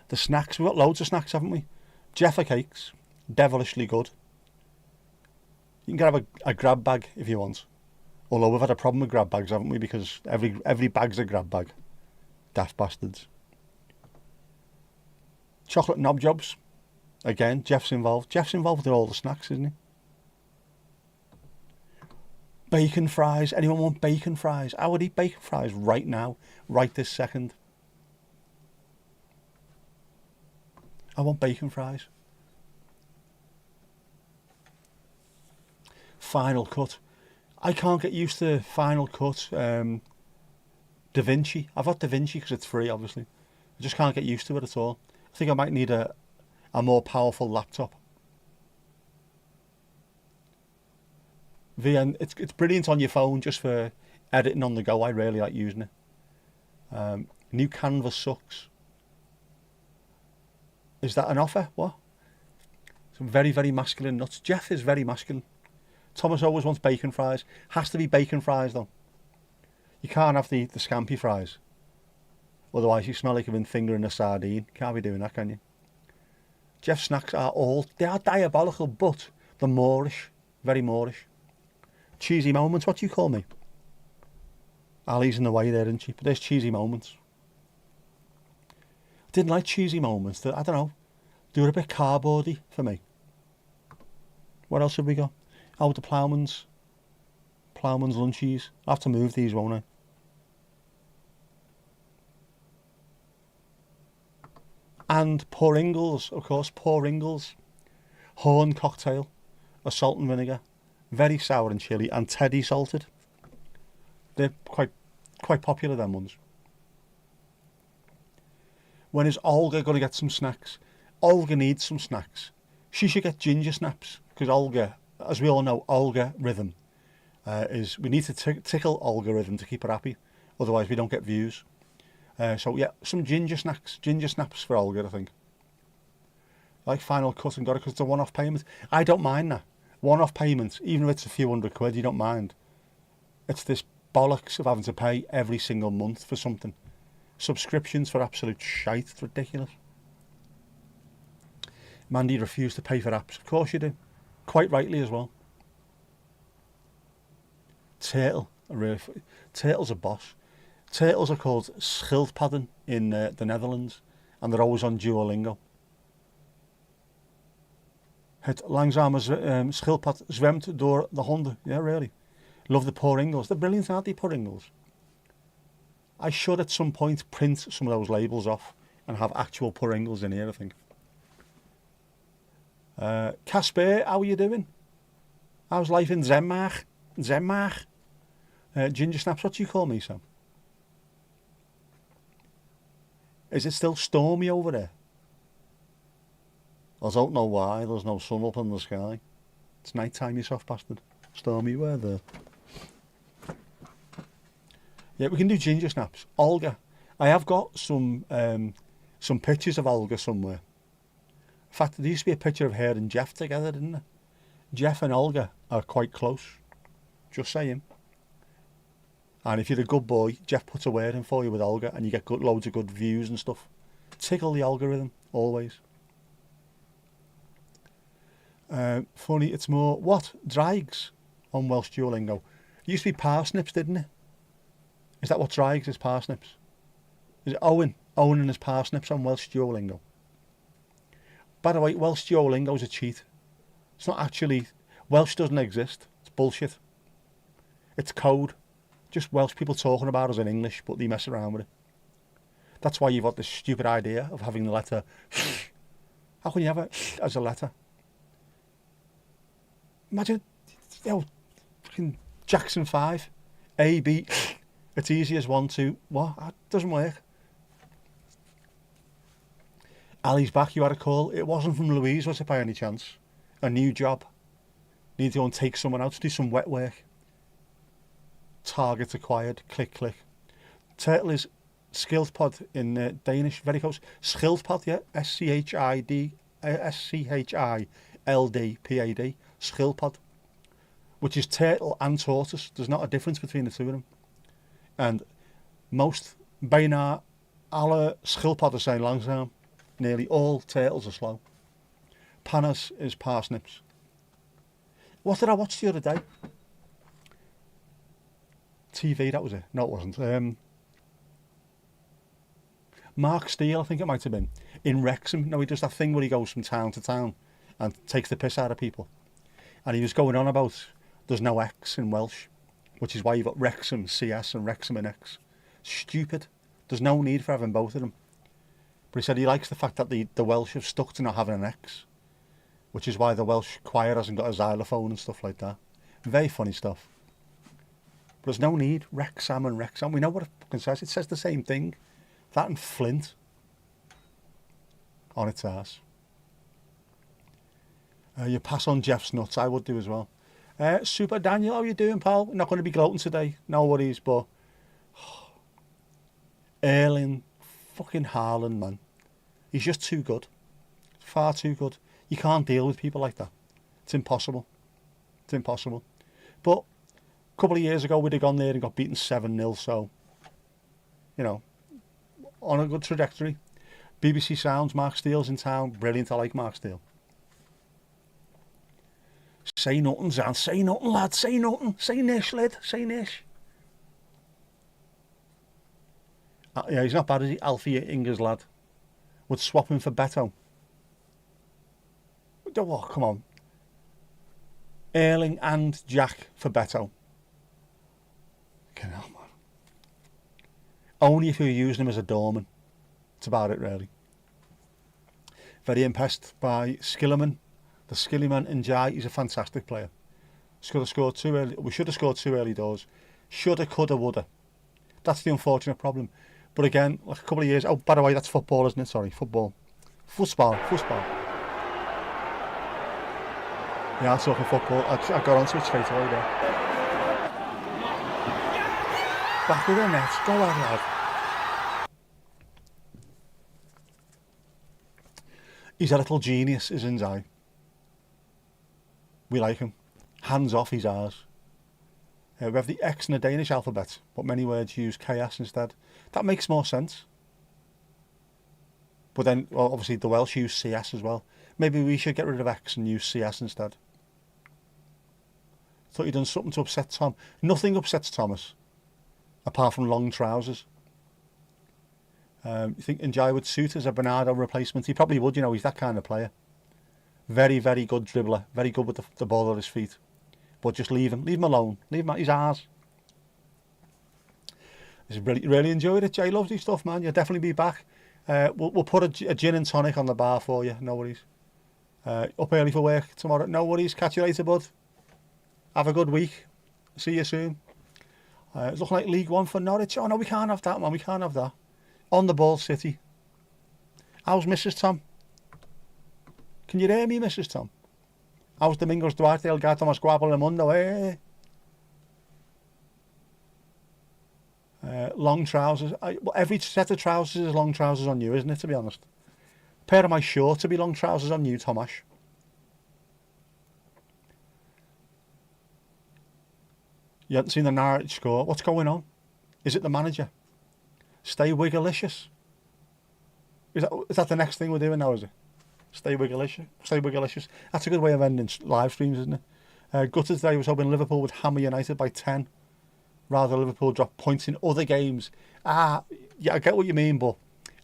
The snacks. We've got loads of snacks, haven't we? Jeffa cakes. Devilishly good. You can grab a grab bag if you want. Although we've had a problem with grab bags, haven't we? Because every bag's a grab bag. Daft bastards. Chocolate knob jobs. Again, Jeff's involved. Jeff's involved in all the snacks, isn't he? Bacon fries. Anyone want bacon fries? I would eat bacon fries right now. Right this second. I want bacon fries. Final Cut. I can't get used to Final Cut. Da Vinci. I've got Da Vinci because it's free, obviously. I just can't get used to it at all. I think I might need a more powerful laptop. VN, it's brilliant on your phone just for editing on the go. I really like using it. New canvas sucks. Is that an offer? What? Some very, very masculine nuts. Jeff is very masculine. Thomas always wants bacon fries. Has to be bacon fries though. You can't have the scampy fries. Otherwise you smell like you've been fingering a sardine. Can't be doing that, can you? Jeff's snacks they are diabolical, but they're Moorish. Very Moorish. Cheesy moments, what do you call me? Ali's in the way there, isn't she? But there's cheesy moments. I didn't like cheesy moments. I don't know. They were a bit cardboardy for me. What else have we got? Oh, the Ploughman's lunchies. I'll have to move these, won't I? And Poor Ingles, of course. Poor Ingles. Horn cocktail. A salt and vinegar. Very sour and chilly. And Teddy salted. They're quite popular, them ones. When is Olga going to get some snacks? Olga needs some snacks. She should get ginger snaps. Because Olga, as we all know, algorithm we need to tickle algorithm to keep her happy. Otherwise we don't get views. So yeah, some ginger snaps for Olga, I think. Like Final Cut and got it because it's a one-off payment. I don't mind that. One-off payment, even if it's a few £100, you don't mind. It's this bollocks of having to pay every single month for something. Subscriptions for absolute shite. It's ridiculous. Mandy refused to pay for apps. Of course you do. Quite rightly as well. Turtle's a boss. Turtles are called schildpadden in the Netherlands, and they're always on Duolingo. Het langzame schildpad zwemt door de honden. Yeah, really. Love the poor Ingles. They're brilliant, aren't they, poor Ingles? I should at some point print some of those labels off and have actual poor Ingles in here, I think. Casper, how are you doing? How's life in Denmark? Denmark? Ginger Snaps, what do you call me, Sam? Is it still stormy over there? I don't know why, there's no sun up in the sky. It's night time, you soft bastard. Stormy weather. Yeah, we can do ginger snaps. Olga. I have got some pictures of Olga somewhere. In fact, there used to be a picture of her and Jeff together, didn't there? Jeff and Olga are quite close. Just saying. And if you're a good boy, Jeff puts a word in for you with Olga and you get loads of good views and stuff. Tickle the algorithm, always. Funny, it's more, what? Drags on Welsh Duolingo. It used to be parsnips, didn't it? Is that what drags is, parsnips? Is it Owen? Owen and his parsnips on Welsh Duolingo. By the way, Welsh Duolingo is a cheat. It's not actually, Welsh doesn't exist. It's bullshit. It's code. Just Welsh people talking about us in English, but they mess around with it. That's why you've got this stupid idea of having the letter How can you have it as a letter? Imagine, fucking Jackson 5, A, B, it's easy as 1, 2, what? That doesn't work. Ali's back, you had a call. It wasn't from Louise, was it, by any chance? A new job. Need to go and take someone out to do some wet work. Target acquired, click, click. Turtle is schildpad in Danish, very close. Schildpad, yeah, Schildpad, schildpad, which is turtle and tortoise. There's not a difference between the two of them. And most, bijna alle schildpadden zijn langzaam. Nearly all turtles are slow. Panas is parsnips. What did I watch the other day? TV, that was it. No, it wasn't. Mark Steele, I think it might have been, in Wrexham. No, he does that thing where he goes from town to town and takes the piss out of people. And he was going on about there's no X in Welsh, which is why you've got Wrexham CS and Wrexham in X. Stupid. There's no need for having both of them. But he said he likes the fact that the Welsh have stuck to not having an X, which is why the Welsh choir hasn't got a xylophone and stuff like that. Very funny stuff. But there's no need. Wrexham and Wrexham. We know what it fucking says. It says the same thing. That and Flint on its arse. You pass on Jeff's nuts. I would do as well. Super Daniel, how you doing, pal? We're not going to be gloating today. No worries, but Erling fucking Haaland, man. He's just too good. Far too good. You can't deal with people like that. It's impossible. It's impossible. But a couple of years ago, we'd have gone there and got beaten 7-0, so, you know, on a good trajectory. BBC Sounds, Mark Steele's in town. Brilliant, I like Mark Steele. Say nothing, Zan. Say nothing, lad. Say nothing. Say nish, lad. Say nish. Yeah, he's not bad, is he? Alfie Inger's lad. Would swap him for Beto. Oh, come on. Erling and Jack for Beto. Come on, man. Only if you're using him as a doorman. That's about it, really. Very impressed by Skillerman. The Skillyman in Jai, he's a fantastic player. Should have scored too early. We should have scored 2 early doors. Shoulda, coulda, woulda. That's the unfortunate problem. But again, like a couple of years. Oh, by the way, that's football, isn't it? Sorry, football. Football. Yeah, I'm talking football. I got onto it straight away there. Back of the net. Go ahead, lad. He's a little genius, isn't he? We like him. Hands off, he's ours. We have the X in the Danish alphabet, but many words use KS instead. That makes more sense. But then, well, obviously, the Welsh use CS as well. Maybe we should get rid of X and use CS instead. Thought you'd done something to upset Tom. Nothing upsets Thomas. apart from long trousers. You think Njai would suit as a Bernardo replacement? He probably would, you know, he's that kind of player. Very, very good dribbler, very good with the ball at his feet. But just leave him alone. Leave him at his ours. Really enjoyed it. Jay loves his stuff, man. You'll definitely be back. We'll put a gin and tonic on the bar for you. No worries. Up early for work tomorrow. No worries. Catch you later, bud. Have a good week. See you soon. It's looking like League One for Norwich. Oh, no, we can't have that, man. We can't have that. On the ball, City. How's Mrs. Tom? Can you hear me, Mrs. Tom? How's Domingos Duarte, el gato más guapo del mundo, eh? Long trousers. Every set of trousers is long trousers on you, isn't it, to be honest? Pair of my shorts to be long trousers on you, Tomash. You haven't seen the Norwich score. What's going on? Is it the manager? Stay Wiggalicious. Is that the next thing we're doing now, is it? Stay Wiggalicious. Stay Wiggalicious. That's a good way of ending live streams, isn't it? Gutted today was hoping Liverpool would hammer United by 10. Rather Liverpool drop points in other games. Yeah, I get what you mean, but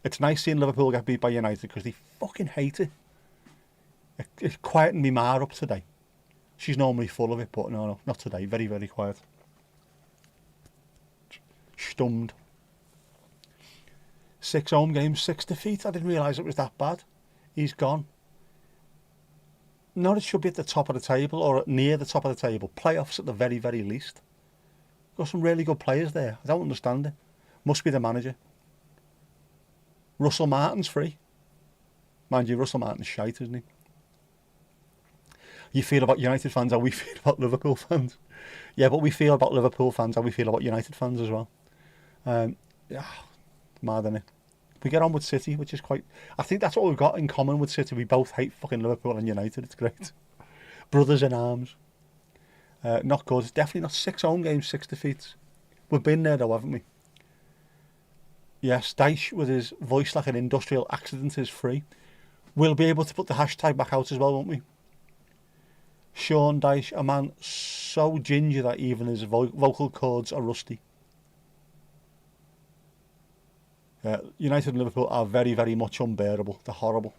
it's nice seeing Liverpool get beat by United because they fucking hate it. It quietened me ma up today. She's normally full of it, but no, not today. Very, very quiet. Stunned. 6 home games, 6 defeats. I didn't realise it was that bad. He's gone. Norwich should be at the top of the table or near the top of the table. Playoffs at the very, very least. Got some really good players there. I don't understand it. Must be the manager. Russell Martin's free. Mind you, Russell Martin's shite, isn't he? You feel about United fans how we feel about Liverpool fans. Yeah, but we feel about Liverpool fans how we feel about United fans as well. Yeah, mad, isn't it? We get on with City, which is quite... I think that's what we've got in common with City. We both hate fucking Liverpool and United. It's great. Brothers in arms. Not good. It's definitely not 6 home games, 6 defeats. We've been there though, haven't we? Yes, Dyche with his voice like an industrial accident is free. We'll be able to put the hashtag back out as well, won't we? Sean Dyche, a man so ginger that even his vocal cords are rusty. United and Liverpool are very, very much unbearable. They're horrible.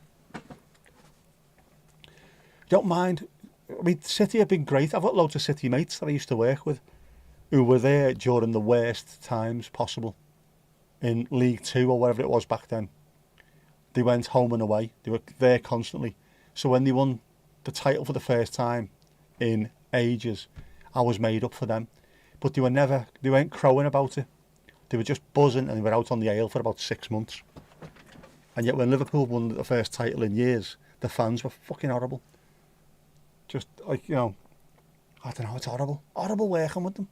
Don't mind. I mean, City have been great. I've got loads of City mates that I used to work with who were there during the worst times possible in League Two or whatever it was back then. They went home and away. They were there constantly. So when they won the title for the first time in ages, I was made up for them. But they weren't crowing about it. They were just buzzing and they were out on the ale for about 6 months. And yet when Liverpool won the first title in years, the fans were fucking horrible. Just like, you know, I don't know, it's horrible. Horrible working with them.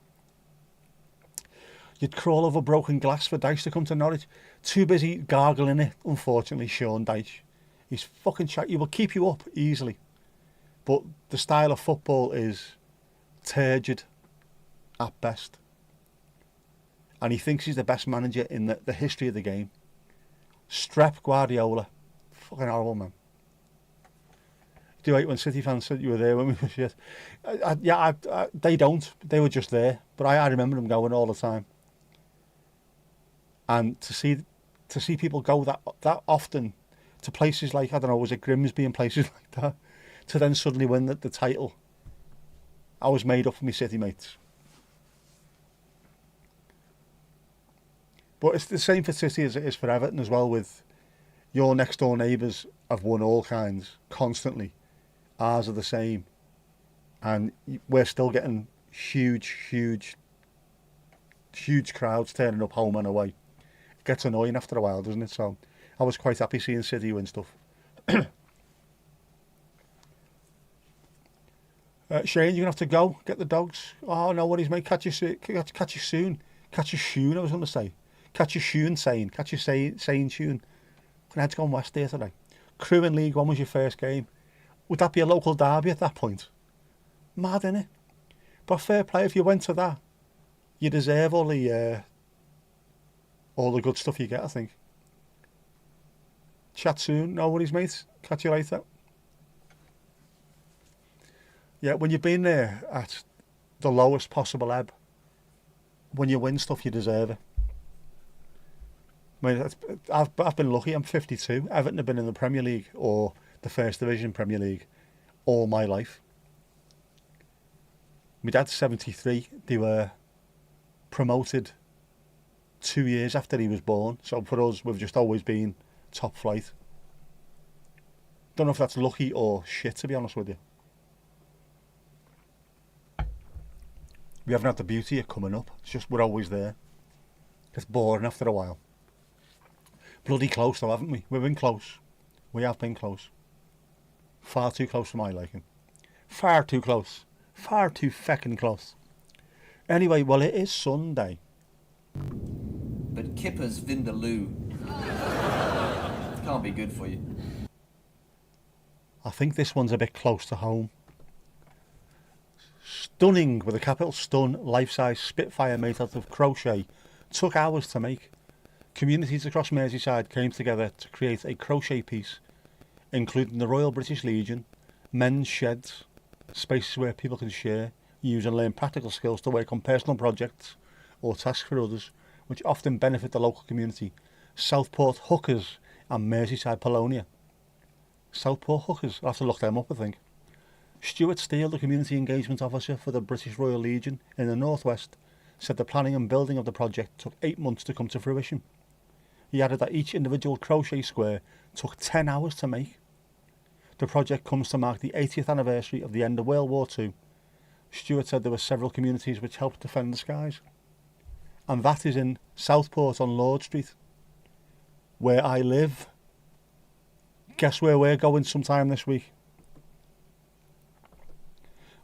You'd crawl over broken glass for Dyche to come to Norwich. Too busy gargling it, unfortunately, Sean Dyche. He's fucking shite. He will keep you up easily. But the style of football is turgid at best. And he thinks he's the best manager in the history of the game. Strep Guardiola. Fucking horrible, man. Do you hate when City fans said you were there when we were shit? They don't. They were just there. But I remember them going all the time. And to see people go that often to places like, I don't know, was it Grimsby and places like that, to then suddenly win the title. I was made up for my City mates. But it's the same for City as it is for Everton as well, with your next door neighbours have won all kinds constantly. Ours are the same. And we're still getting huge crowds turning up home and away. It gets annoying after a while, doesn't it? So I was quite happy seeing City win stuff. Shane, you're going to have to go. Get the dogs. Oh, no worries, mate. Catch you soon. Catch you soon, I was going to say. Catch you soon, saying. Catch you saying soon. I had to go west there today. Crew in League One was your first game. Would that be a local derby at that point? Mad, innit? But fair play, if you went to that, you deserve all the good stuff you get, I think. Chat soon. No worries, mate. Catch you later. Yeah, when you've been there at the lowest possible ebb, when you win stuff, you deserve it. I mean, I've been lucky. I'm 52. Everton have been in the Premier League or the First Division Premier League all my life. My dad's 73. They were promoted 2 years after he was born. So for us, we've just always been top flight. Don't know if that's lucky or shit, to be honest with you. We haven't had the beauty of coming up. It's just we're always there. It's boring after a while. Bloody close though, haven't we? We've been close. We have been close. Far too close for my liking. Far too close. Far too feckin' close. Anyway, well, it is Sunday. But Kipper's Vindaloo can't be good for you. I think this one's a bit close to home. Stunning, with a capital stun, life-size Spitfire made out of crochet took hours to make. Communities across Merseyside came together to create a crochet piece, including the Royal British Legion, men's sheds, spaces where people can share, use and learn practical skills to work on personal projects or tasks for others, which often benefit the local community. Southport Hookers and Merseyside Polonia. Southport Hookers, I'll have to look them up, I think. Stuart Steele, the Community Engagement Officer for the British Royal Legion in the Northwest, said the planning and building of the project took 8 months to come to fruition. He added that each individual crochet square took 10 hours to make. The project comes to mark the 80th anniversary of the end of World War II. Stuart said there were several communities which helped defend the skies. And that is in Southport on Lord Street, where I live. Guess where we're going sometime this week?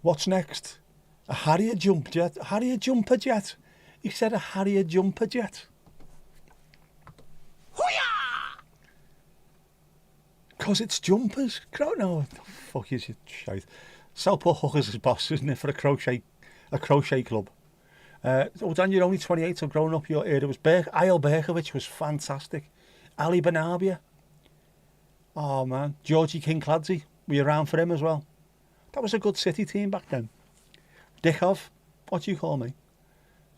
What's next? A Harrier jumper jet. Harrier jumper jet. He said a Harrier jumper jet. Hoo-yah! 'Cause it's jumpers. No, fuck you, shite. Southport Hookers is boss, isn't it, for a crochet club? Dan, you're only 28, so growing up your era was Ayel Berkovic was fantastic. Ali Benabia. Oh man, Georgie King-Clancy, were you around for him as well? That was a good City team back then. Dickov, what do you call me?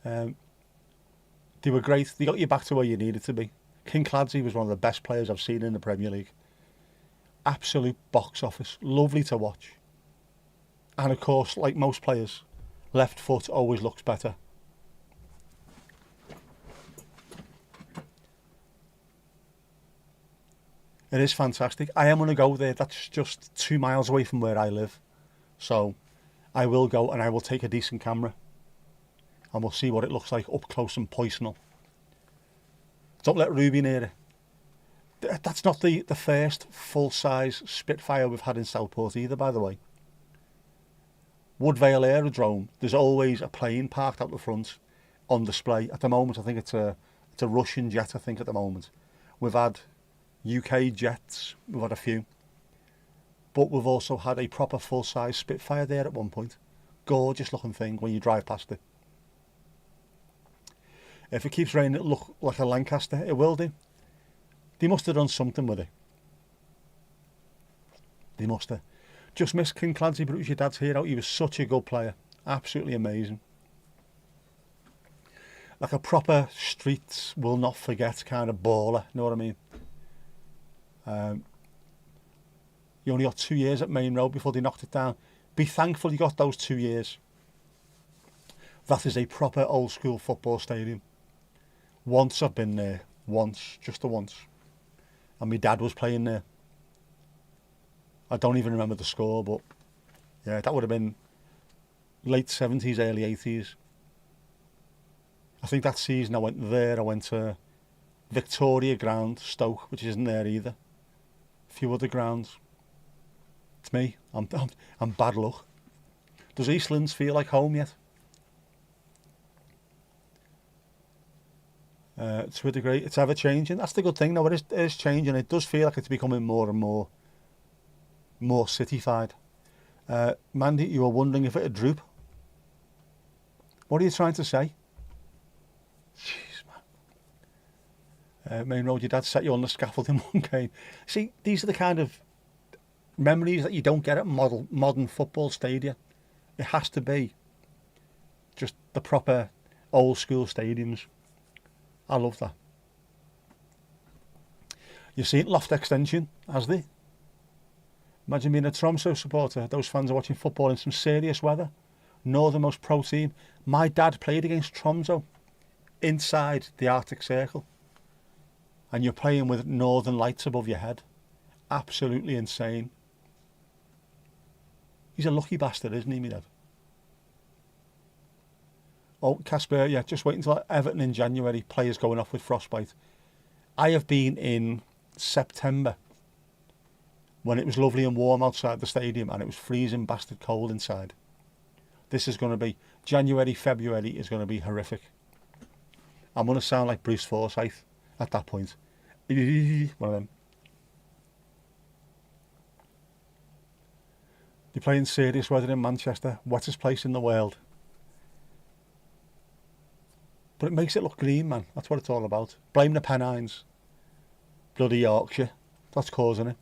They were great. They got you back to where you needed to be. King-Clancy was one of the best players I've seen in the Premier League. Absolute box office. Lovely to watch. And of course, like most players, left foot always looks better. It is fantastic. I am going to go there. That's just 2 miles away from where I live. So I will go and I will take a decent camera. And we'll see what it looks like up close and personal. Don't let Ruby near it. That's not the first full-size Spitfire we've had in Southport either, by the way. Woodvale Aerodrome, there's always a plane parked out the front on display. At the moment, I think it's a Russian jet, I think, at the moment. We've had UK jets, we've had a few. But we've also had a proper full-size Spitfire there at one point. Gorgeous looking thing when you drive past it. If it keeps raining, it'll look like a Lancaster. It will do. They must have done something with it. They must have. Just missed King-Clancy, but it was your dad's hero. He was such a good player. Absolutely amazing. Like a proper streets will not forget kind of baller. You know what I mean? You only got 2 years at Main Road before they knocked it down. Be thankful you got those 2 years. That is a proper old school football stadium. Once I've been there. Once. Just the once. And my dad was playing there. I don't even remember the score, but yeah, that would have been late 70s, early 80s. I think that season I went there. I went to Victoria Ground, Stoke, which isn't there either. A few other grounds. It's me. I'm bad luck. Does Eastlands feel like home yet? To a degree, it's ever changing. That's the good thing. No, it is changing. It does feel like it's becoming more and more cityfied. Mandy, you were wondering if it'd droop. What are you trying to say? Jeez, man. Main Road, your dad set you on the scaffold in one game. See, these are the kind of memories that you don't get at modern football stadia. It has to be just the proper old school stadiums. I love that. You've seen Loft Extension, has they? Imagine being a Tromsø supporter. Those fans are watching football in some serious weather. Northernmost pro team. My dad played against Tromsø inside the Arctic Circle. And you're playing with northern lights above your head. Absolutely insane. He's a lucky bastard, isn't he, my dad? Oh, Casper, yeah, just wait until Everton in January. Players going off with frostbite. I have been in September when it was lovely and warm outside the stadium and it was freezing bastard cold inside. This is going to be, January, February is going to be horrific. I'm going to sound like Bruce Forsyth at that point. One of them. They play in serious weather in Manchester, wettest place in the world. But it makes it look green, man. That's what it's all about. Blame the Pennines. Bloody Yorkshire. That's causing it.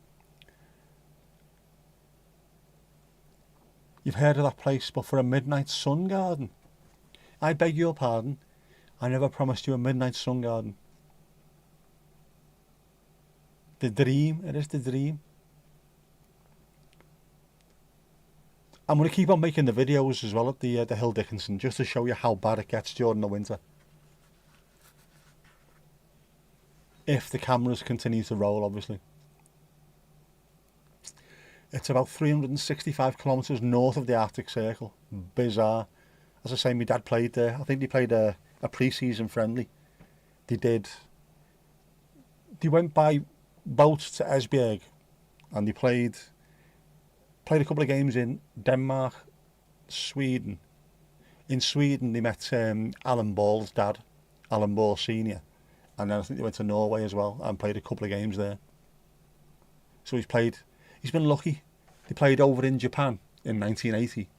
You've heard of that place, but for a midnight sun garden. I beg your pardon. I never promised you a midnight sun garden. The dream. It is the dream. I'm going to keep on making the videos as well at the Hill Dickinson, just to show you how bad it gets during the winter. If the cameras continue to roll, obviously. It's about 365 kilometres north of the Arctic Circle. Bizarre. As I say, my dad played there. I think they played a pre-season friendly. They went by boat to Esbjerg and they played a couple of games in Denmark, Sweden. In Sweden they met Alan Ball's dad, Alan Ball Senior, and then I think they went to Norway as well and played a couple of games there. So he's been lucky. They played over in Japan in 1980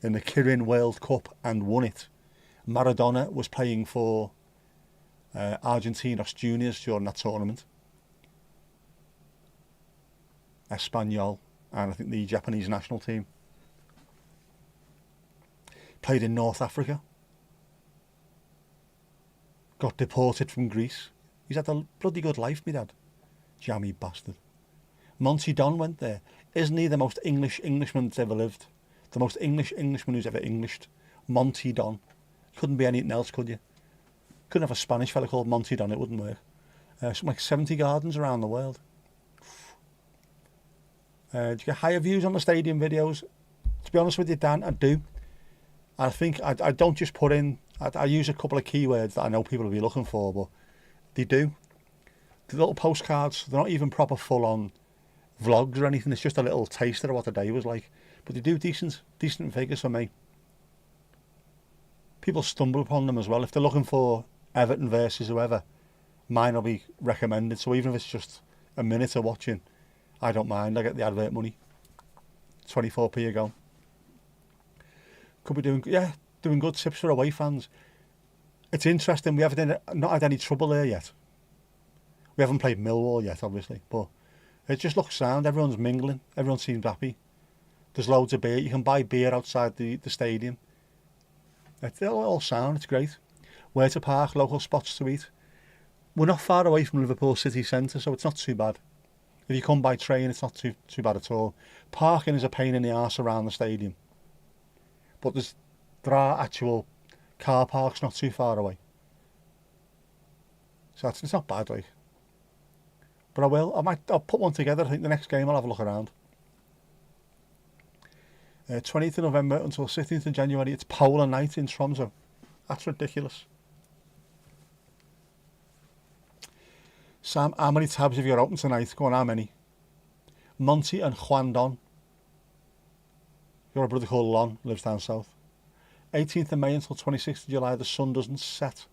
in the Kirin World Cup and won it. Maradona was playing for Argentinos Juniors during that tournament. Espanyol, and I think the Japanese national team. Played in North Africa. Got deported from Greece. He's had a bloody good life, me dad. Jammy bastard. Monty Don went there. Isn't he the most Englishman that's ever lived? The most Englishman who's ever Englished. Monty Don. Couldn't be anything else, could you? Couldn't have a Spanish fella called Monty Don, it wouldn't work. Something like 70 gardens around the world. Do you get higher views on the stadium videos? To be honest with you, Dan, I do. I think I don't just put in... I use a couple of keywords that I know people will be looking for, but they do. The little postcards, they're not even proper full-on vlogs or anything. It's just a little taster of what the day was like. But they do decent figures for me. People stumble upon them as well. If they're looking for Everton versus whoever, mine will be recommended. So even if it's just a minute of watching, I don't mind. I get the advert money. 24p a go. Could be doing good tips for away fans. It's interesting. We haven't not had any trouble there yet. We haven't played Millwall yet, obviously, but it just looks sound. Everyone's mingling. Everyone seems happy. There's loads of beer. You can buy beer outside the stadium. It's all sound. It's great. Where to park, local spots to eat. We're not far away from Liverpool city centre, so it's not too bad. If you come by train, it's not too bad at all. Parking is a pain in the arse around the stadium. But there are actual car parks not too far away. So it's not bad, like. But I'll put one together. I think the next game I'll have a look around. 20th of November until 16th of January, it's Polar Night in Tromsø. That's ridiculous. Sam, how many tabs have you got open tonight? Go on, how many? Monty and Juan Don. You've got a brother called Lon, lives down south. 18th of May until 26th of July, the sun doesn't set.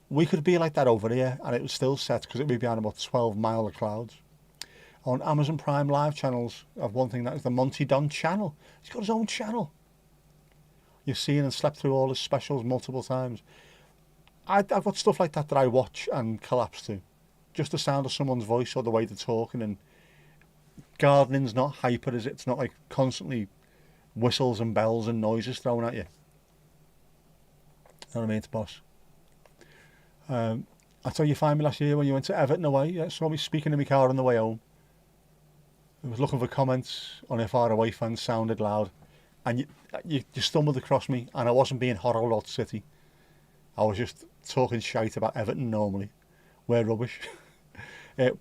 We could be like that over here and it would still set because it would be behind about 12 miles of clouds. On Amazon Prime live channels, I have one thing, that is the Monty Don channel. He's got his own channel. You've seen and slept through all his specials multiple times. I've got stuff like that I watch and collapse to. Just the sound of someone's voice or the way they're talking. And gardening's not hyper, is it? It's not like constantly whistles and bells and noises thrown at you. know what I mean? It's boss. I told you find me last year when you went to Everton away. Yeah, saw me speaking in my car on the way home. I was looking for comments on if our away fans sounded loud, and you stumbled across me, and I wasn't being horrible about City. I was just talking shite about Everton normally. We're rubbish.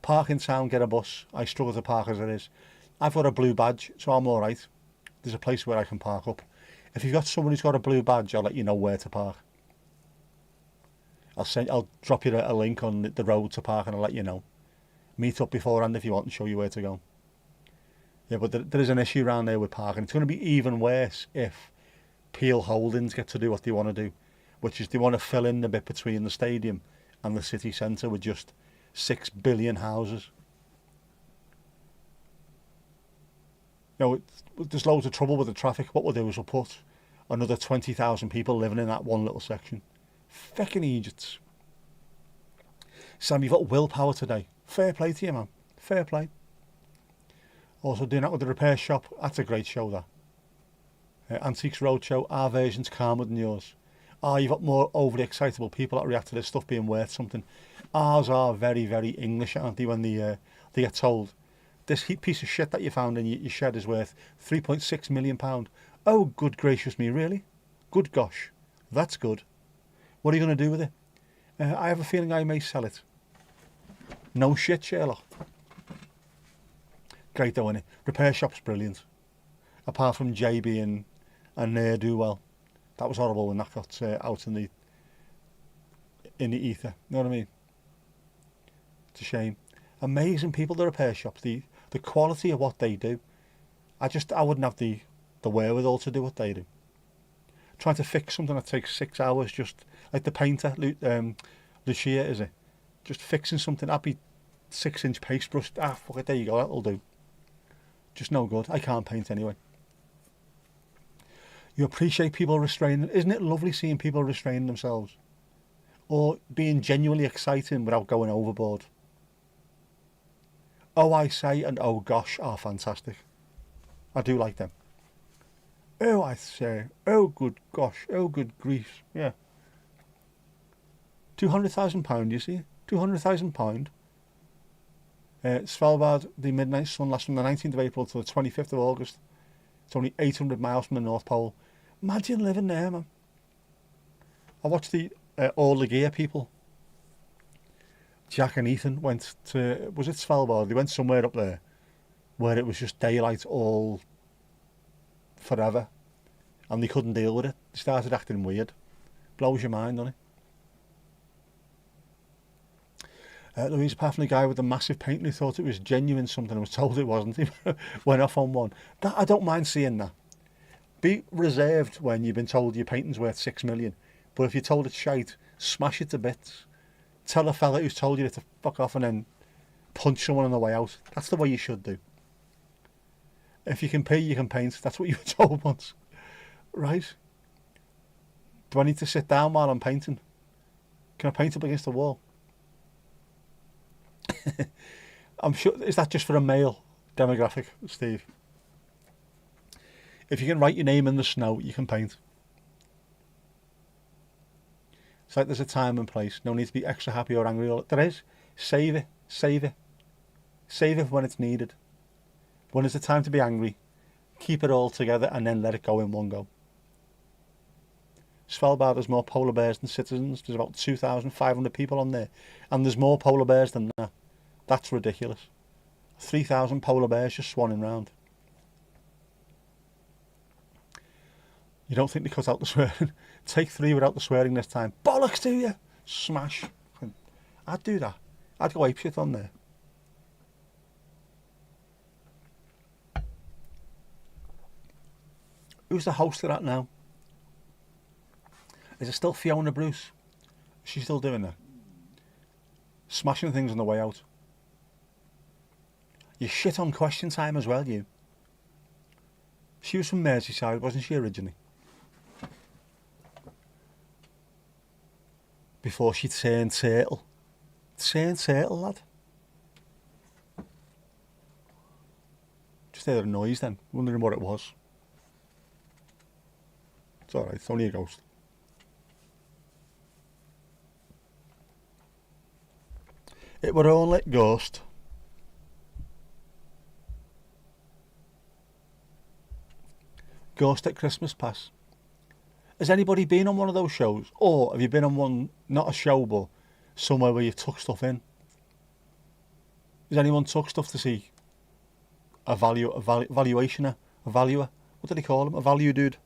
Park in town, get a bus. I struggle to park as it is. I've got a blue badge, so I'm alright. There's a place where I can park up. If you've got someone who's got a blue badge, I'll let you know where to park. I'll drop you a link on the road to park and I'll let you know. Meet up beforehand if you want and show you where to go. Yeah, but there is an issue around there with parking. It's going to be even worse if Peel Holdings get to do what they want to do, which is they want to fill in the bit between the stadium and the city centre with just 6 billion houses. You know, there's loads of trouble with the traffic. What we'll do is we'll put another 20,000 people living in that one little section. Feckin' Egypt. Sam, you've got willpower today. Fair play to you, man. Fair play. Also doing that with the repair shop. That's a great show, that. Antiques Roadshow. Our version's calmer than yours. You've got more overly excitable people that react to this stuff being worth something. Ours are very, very English, aren't they, when they get told, this piece of shit that you found in your shed is worth £3.6 million. Oh, good gracious me, really? Good gosh. That's good. What are you going to do with it? I have a feeling I may sell it. No shit, Sherlock. Great though, innit? Repair shop's brilliant. Apart from JB and Ne'er-Do-Well. That was horrible when that got out in the ether. You know what I mean? It's a shame. Amazing people, the repair shops. The quality of what they do. I wouldn't have the wherewithal to do what they do. Trying to fix something that takes 6 hours, just like the painter, Lucia, is it? Just fixing something. That'd be 6-inch paste brush. Fuck it, there you go, that'll do. Just no good. I can't paint anyway. You appreciate people restraining. Isn't it lovely seeing people restraining themselves? Or being genuinely exciting without going overboard? Oh, I say and oh gosh are fantastic. I do like them. Oh, I say, oh good gosh, oh good grief, yeah. £200,000, you see? £200,000. Svalbard, the midnight sun lasts from the 19th of April to the 25th of August. It's only 800 miles from the North Pole. Imagine living there, man. I watched the All the Gear people. Jack and Ethan went to, was it Svalbard? They went somewhere up there where it was just daylight all forever, and they couldn't deal with it. They started acting weird. Blows your mind, doesn't it? Louise, apart from the guy with the massive painting who thought it was genuine something and was told it wasn't, he went off on one. That, I don't mind seeing that. Be reserved when you've been told your painting's worth 6 million, but if you're told it's shite, smash it to bits. Tell a fella who's told you to fuck off and then punch someone on the way out. That's the way you should do. If you can pay, you can paint. That's what you were told once. Right? Do I need to sit down while I'm painting? Can I paint up against the wall? I'm sure, is that just for a male demographic, Steve? If you can write your name in the snow, you can paint. It's like there's a time and place. No need to be extra happy or angry. There is. Save it. Save it. Save it when it's needed. When it's the time to be angry, keep it all together and then let it go in one go. Svalbard has more polar bears than citizens. There's about 2,500 people on there. And there's more polar bears than that. That's ridiculous. 3,000 polar bears just swanning round. You don't think they cut out the swearing? Take 3 without the swearing this time. Bollocks to you! Smash. I'd do that. I'd go apeshit on there. Who's the host of that now? Is it still Fiona Bruce? Is she still doing that? Smashing things on the way out. You shit on Question Time as well, you. She was from Merseyside, wasn't she, originally? Before she turned turtle. Turned turtle, lad. Just heard a noise then, wondering what it was. It's alright, it's only a ghost. It were only Ghost. Ghost at Christmas Pass. Has anybody been on one of those shows? Or have you been on one, not a show, but somewhere where you took stuff in? Has anyone took stuff to see a valuationer? A valuer? What did he call him? A value dude?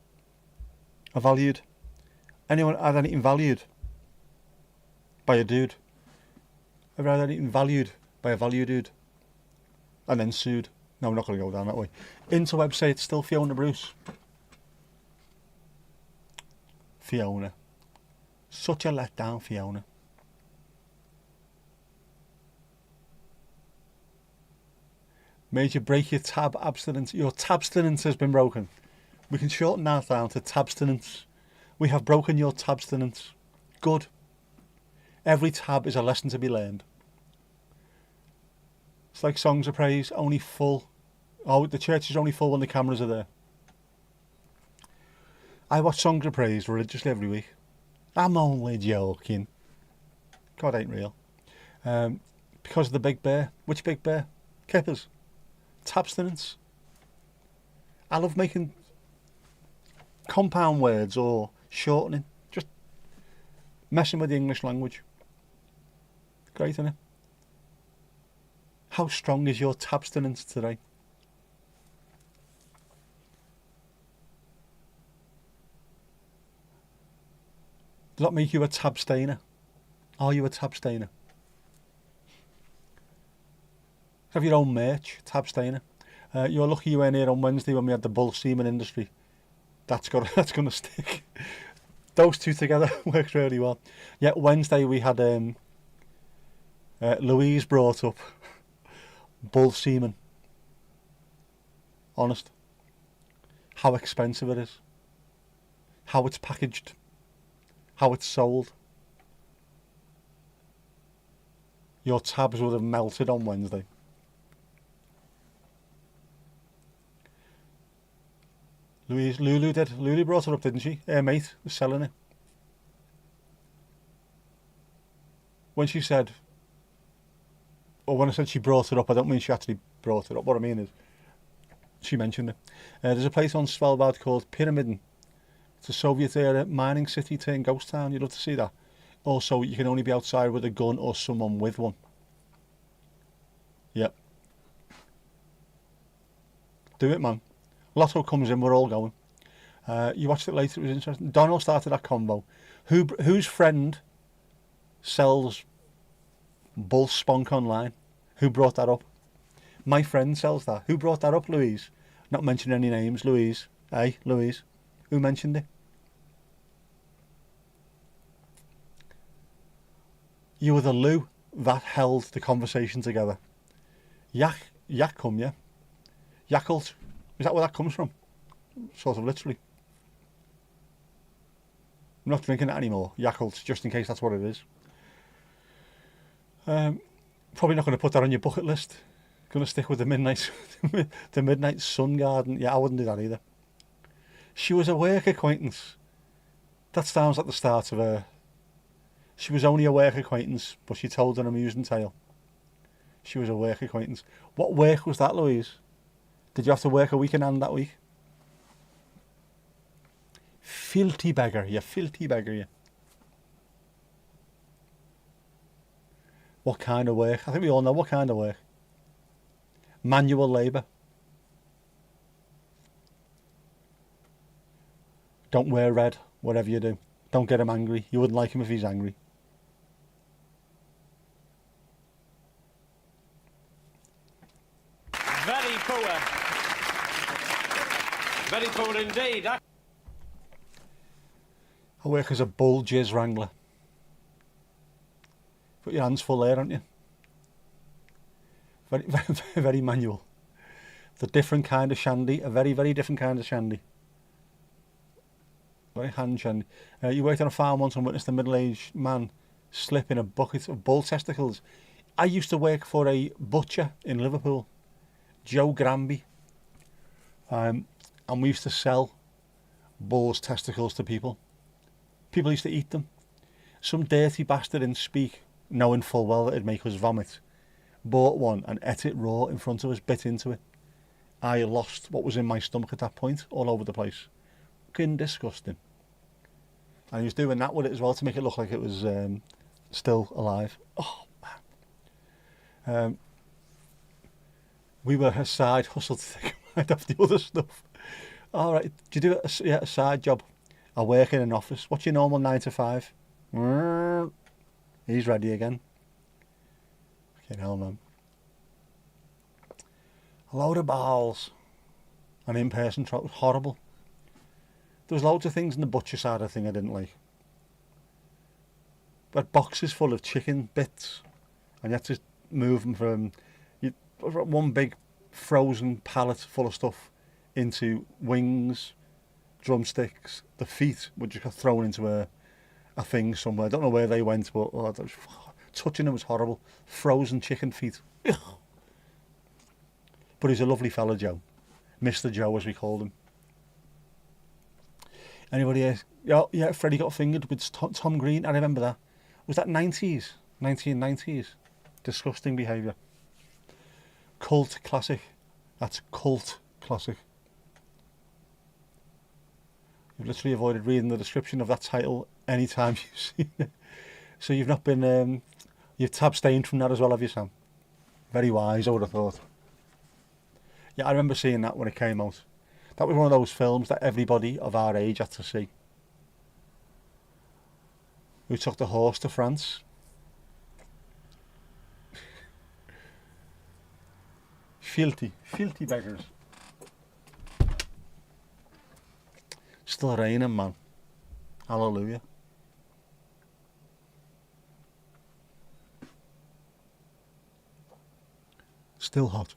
A valued? Anyone had anything valued by a dude? Ever had anything valued by a value dude? And then sued? No, we're not going to go down that way. Interweb say it's still Fiona Bruce. Fiona. Such a letdown, Fiona. Made you break your tab abstinence. Your tabstinence has been broken. We can shorten that down to tabstinence. We have broken your tabstinence. Good. Every tab is a lesson to be learned. It's like songs of praise, only full. Oh, the church is only full when the cameras are there. I watch songs of praise religiously every week. I'm only joking. God ain't real. Because of the big bear. Which big bear? Kippers. Tabstinence. I love making compound words or shortening. Just messing with the English language. Great, isn't it? How strong is your tabstinence today? Does that make you a tabstainer? Are you a tabstainer? Have your own merch, tabstainer. You're lucky you weren't here on Wednesday when we had the bull semen industry. That's going to stick. Those two together works really well. Yeah, Wednesday we had Louise brought up bull semen. Honest. How expensive it is. How it's packaged. How it's sold. Your tabs would have melted on Wednesday. Lulu did. Lulu brought it up, didn't she? Her mate was selling it. When she said, or when I said she brought it up, I don't mean she actually brought it up. What I mean is, she mentioned it. There's a place on Svalbard called Pyramiden. It's a Soviet-era mining city turned ghost town. You'd love to see that. Also, you can only be outside with a gun or someone with one. Yep. Do it, man. Lotto comes in, we're all going. You watched it later, it was interesting. Donald started that combo. Whose friend sells bull spunk online? Who brought that up? My friend sells that. Who brought that up, Louise? Not mentioning any names, Louise. Hey, Louise. Who mentioned it? You were the Lou that held the conversation together. Yak come, yeah? Yakult. Is that where that comes from? Sort of literally. I'm not drinking it anymore. Yakult, just in case that's what it is. Probably not going to put that on your bucket list. Going to stick with the midnight sun garden. Yeah, I wouldn't do that either. She was a work acquaintance. That sounds like the start of her. She was only a work acquaintance, but she told an amusing tale. She was a work acquaintance. What work was that, Louise? Did you have to work a weekend that week? Filthy beggar, you filthy beggar, you. What kind of work? I think we all know what kind of work. Manual labour. Don't wear red, whatever you do. Don't get him angry. You wouldn't like him if he's angry. Very poor. Very poor indeed. I work as a bull jizz wrangler. Got your hands full there, aren't you? Very manual. The different kind of shandy. A very, very different kind of shandy. Very hand shandy. You worked on a farm once and witnessed a middle-aged man slip in a bucket of bull testicles. I used to work for a butcher in Liverpool, Joe Granby, and we used to sell bull's testicles to people. People used to eat them. Some dirty bastard in Speak knowing full well that it'd make us vomit. Bought one and ate it raw in front of us, bit into it. I lost what was in my stomach at that point, all over the place. Fucking disgusting. And he was doing that with it as well to make it look like it was still alive. Oh, man. We were a side hustle to take right off the other stuff. All right, do you do a side job? I work in an office. What's your normal 9 to 5? He's ready again. Fucking hell, man. A load of balls. An in-person trot was horrible. There was loads of things in the butcher side of the thing I didn't like. But boxes full of chicken bits, and you had to move them from one big frozen pallet full of stuff into wings, drumsticks. The feet would just get thrown into a thing somewhere. I don't know where they went, but touching them was horrible. Frozen chicken feet. Ugh. But he's a lovely fella, Joe. Mr. Joe, as we called him. Anybody here? Yeah, Freddie got fingered with Tom Green. I remember that. Was that 90s? 1990s? Disgusting behaviour. Cult classic. That's cult classic. You've literally avoided reading the description of that title any time you've seen it. So you've not been... you've abstained from that as well, have you, Sam? Very wise, I would have thought. Yeah, I remember seeing that when it came out. That was one of those films that everybody of our age had to see. Who took the horse to France? Filthy beggars. Still raining, man. Hallelujah. Still hot.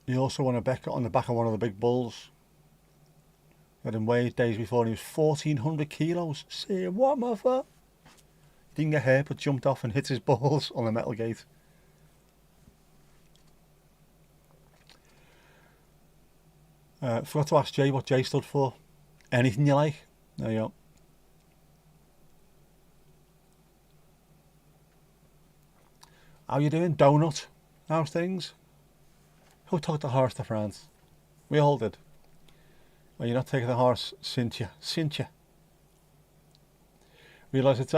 He also won a Beckett on the back of one of the big bulls. He had him weighed days before and he was 1,400 kilos. Say what, mother? Didn't get hurt but jumped off and hit his balls on the metal gate. Forgot to ask Jay what Jay stood for. Anything you like. There you go. How you doing, Donut? How's things? Who took the horse to France? We all did. Well, you're not taking the horse, Cynthia. Realise it's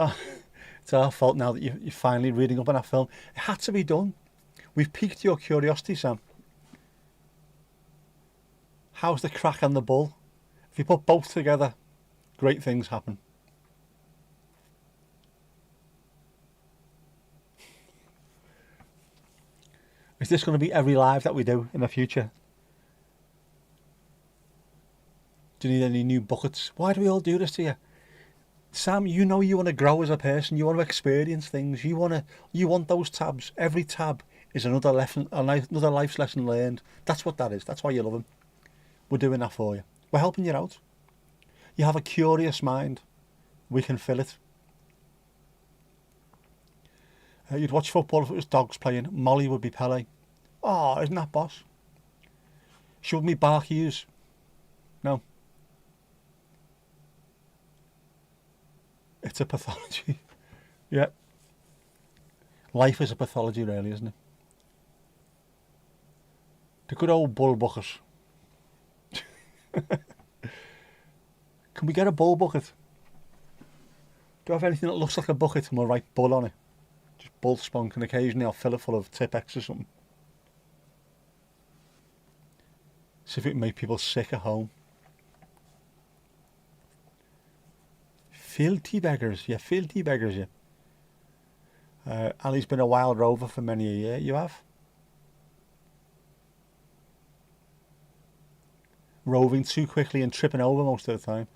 our fault now that you're finally reading up on that film. It had to be done. We've piqued your curiosity, Sam. How's the crack on the bull? If you put both together, great things happen. Is this going to be every live that we do in the future? Do you need any new buckets? Why do we all do this to you? Sam, you know you want to grow as a person. You want to experience things. You want those tabs. Every tab is another lesson, another life's lesson learned. That's what that is. That's why you love them. We're doing that for you. We're helping you out. You have a curious mind. We can fill it. You'd watch football if it was dogs playing. Molly would be Pele. Oh, isn't that boss? Should me Bark Hughes? No. It's a pathology. Yeah. Life is a pathology, really, isn't it? The good old bull bucket. Can we get a bull bucket? Do I have anything that looks like a bucket and we'll write bull on it? Just bull spunk, and occasionally I'll fill it full of Tipex or something. See if it can make people sick at home. Filthy beggars, yeah, filthy beggars, yeah. Ali's been a wild rover for many a year. You have? Roving too quickly and tripping over most of the time.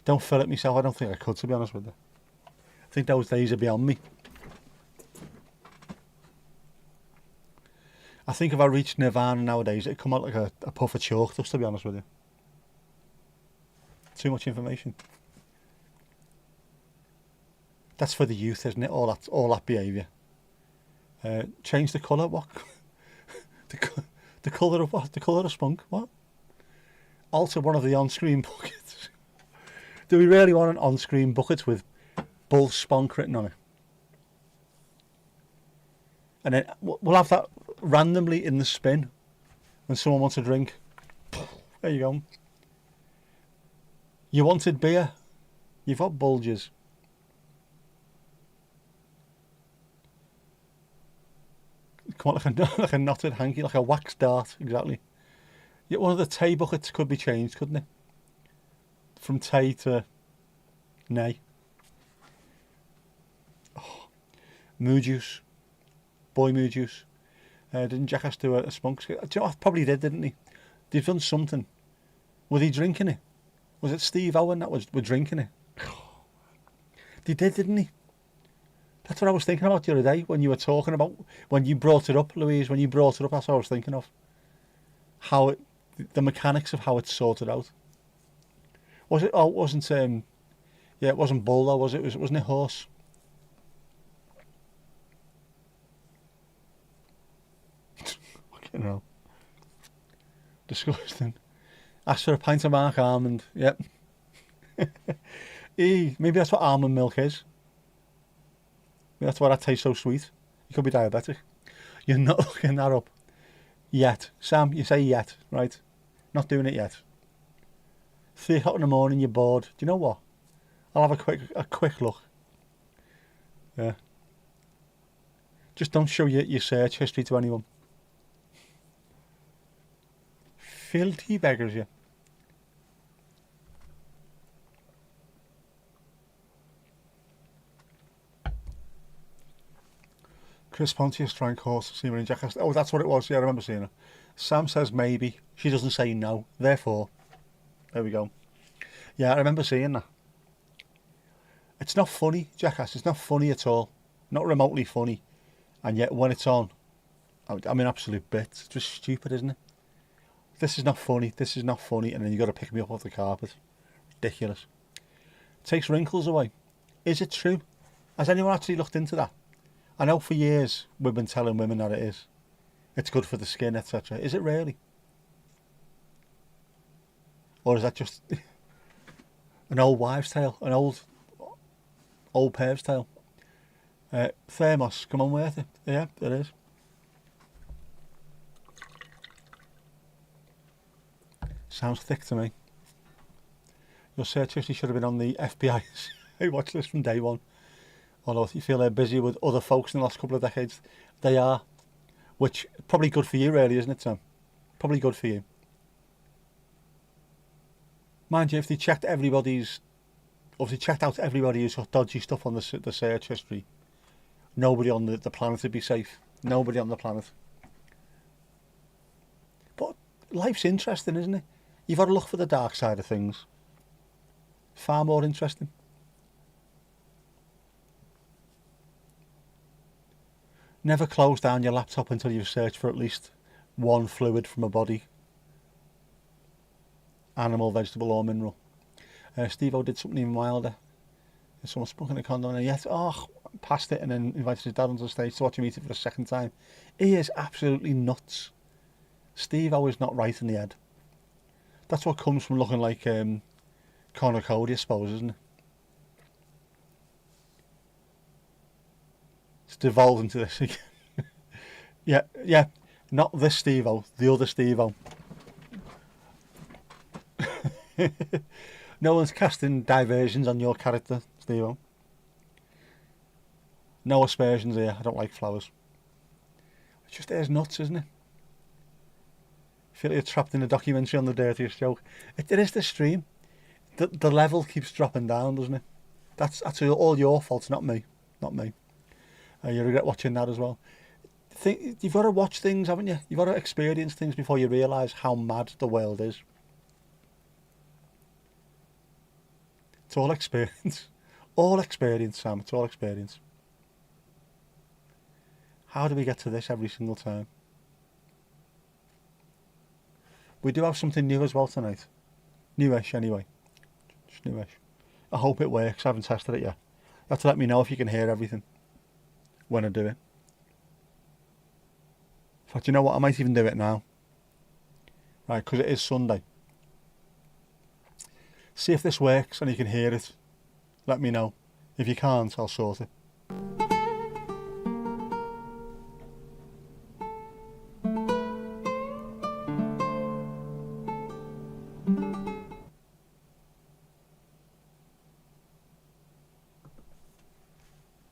Don't fill it myself. I don't think I could, to be honest with you. I think those days are beyond me. I think if I reached Nirvana nowadays, it'd come out like a puff of chalk dust, to be honest with you. Too much information. That's for the youth, isn't it? All that behaviour. Change the colour. What? the colour of what? The colour of spunk. What? alter one of the on-screen buckets? Do we really want an on-screen bucket with Bull Sponk written on it? And then we'll have that randomly in the spin when someone wants a drink. There you go. You wanted beer? You've got bulges. Come on, like a knotted hanky, like a wax dart, exactly. Yet one of the tea buckets could be changed, couldn't it? From tea to nay. Oh, moo juice. Boy moo juice. Didn't Jackass do a spunk skit? Do you know what? Probably didn't he? They've done something. Was he drinking it? Was it Steve Owen that were drinking it? They did, didn't he? That's what I was thinking about the other day when you were talking about, when you brought it up, Louise, when you brought it up, that's what I was thinking of. How it, the mechanics of how it's sorted out. Was it, oh, it wasn't, yeah, it wasn't bull though, was it? Wasn't it horse? Fucking hell. Disgusting. Ask for a pint of Mark Almond, yep. Maybe that's what almond milk is. Maybe that's why that tastes so sweet. You could be diabetic. You're not looking that up yet. Sam, you say yet, right? Not doing it yet. 3 o'clock in the morning, you're bored. Do you know what? I'll have a quick look. Yeah. Just don't show your search history to anyone. Filthy beggars, yeah. Chris Pontius drank horse, semen in Jackass. Oh, that's what it was. Yeah, I remember seeing her. Sam says maybe. She doesn't say no. Therefore, there we go. Yeah, I remember seeing that. It's not funny, Jackass. It's not funny at all. Not remotely funny. And yet, when it's on, I'm in absolute bits. It's just stupid, isn't it? This is not funny. This is not funny. And then you got to pick me up off the carpet. Ridiculous. Takes wrinkles away. Is it true? Has anyone actually looked into that? I know for years we've been telling women that it is. It's good for the skin, etc. Is it really? Or is that just an old wives' tale? An old perv's tale? Thermos, come on with it. Yeah, it is. Sounds thick to me. Your search history should have been on the FBI's watch list from day one. Although if you feel they're busy with other folks in the last couple of decades, they are. Which, probably good for you really, isn't it, Sam? Probably good for you. Mind you, if they checked everybody's... Or if they checked out everybody who's got dodgy stuff on the search history, nobody on the planet would be safe. Nobody on the planet. But life's interesting, isn't it? You've got to look for the dark side of things. Far more interesting. Never close down your laptop until you've searched for at least one fluid from a body. Animal, vegetable or mineral. Steve-O did something even wilder. Someone spoke in a condom and yet, passed it and then invited his dad onto the stage to watch him eat it for the second time. He is absolutely nuts. Steve-O is not right in the head. That's what comes from looking like Conor Cody, I suppose, isn't it? It's devolved into this again. yeah. Not this Steve-O, the other Steve-O. No one's casting diversions on your character, Steve-O. No aspersions here. I don't like flowers. It just is nuts, isn't it? I feel like you're trapped in a documentary on The Dirtiest Joke. It is the stream. The level keeps dropping down, doesn't it? That's all your fault, not me. Not me. You regret watching that as well. You've got to watch things, haven't you? You've got to experience things before you realise how mad the world is. It's all experience. All experience, Sam. It's all experience. How do we get to this every single time? We do have something new as well tonight. Newish, anyway. Just newish. I hope it works. I haven't tested it yet. You have to let me know if you can hear everything when I do it. In fact, you know what? I might even do it now. Right, because it is Sunday. See if this works and you can hear it. Let me know. If you can't, I'll sort it.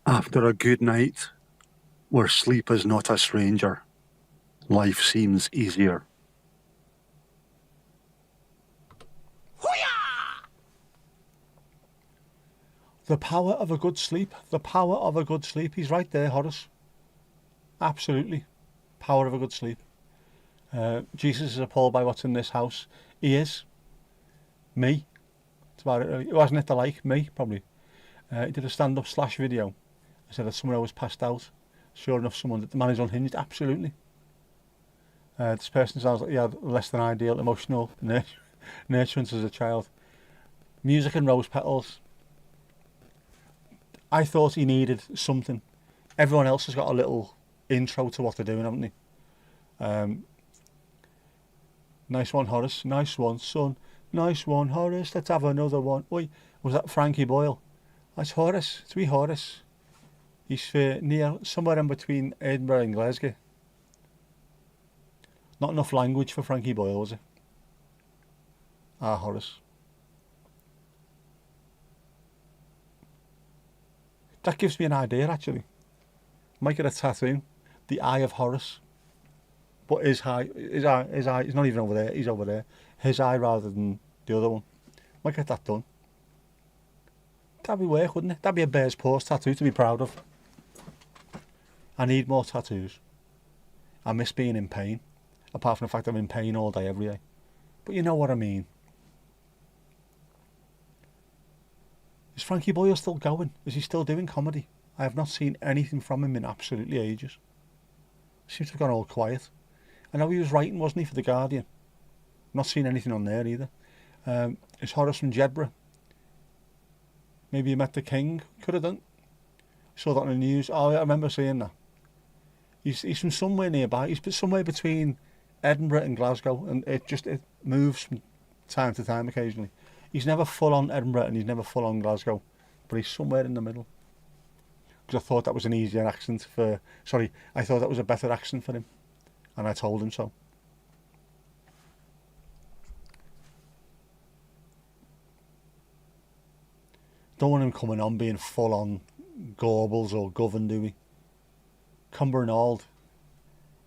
After a good night, where sleep is not a stranger, life seems easier. The power of a good sleep. The power of a good sleep. He's right there, Horace. Absolutely. Power of a good sleep. Jesus is appalled by what's in this house. He is. Me. That's about it, really. Wasn't it the like? Me, probably. He did a stand-up / video. I said that someone was passed out. Sure enough, the man is unhinged. Absolutely. This person sounds like he had less than ideal emotional nurturance as a child. Music and rose petals. I thought he needed something. Everyone else has got a little intro to what they're doing, haven't they? Nice one, Horace. Nice one, son. Nice one, Horace. Let's have another one. Oi, was that Frankie Boyle? That's Horace. It's wee Horace. He's near, somewhere in between Edinburgh and Glasgow. Not enough language for Frankie Boyle, was it? Ah, Horace. That gives me an idea, actually. Might get a tattoo. The Eye of Horace. But his eye, he's not even over there, he's over there. His eye rather than the other one. Might get that done. That'd be work, wouldn't it? That'd be a bear's paws tattoo to be proud of. I need more tattoos. I miss being in pain. Apart from the fact I'm in pain all day, every day. But you know what I mean. Is Frankie Boyle still going? Is he still doing comedy? I have not seen anything from him in absolutely ages. Seems to have gone all quiet. I know he was writing, wasn't he, for The Guardian? Not seen anything on there either. Is Horace from Jedburgh? Maybe he met the King. Could have done. Saw that on the news. Oh, I remember seeing that. He's from somewhere nearby. He's somewhere between Edinburgh and Glasgow, and it moves from time to time occasionally. He's never full on Edinburgh and he's never full on Glasgow, but he's somewhere in the middle. Because I thought that was an easier accent I thought that was a better accent for him, and I told him so. Don't want him coming on being full on Gorbals or Govan, do we? Cumbernauld.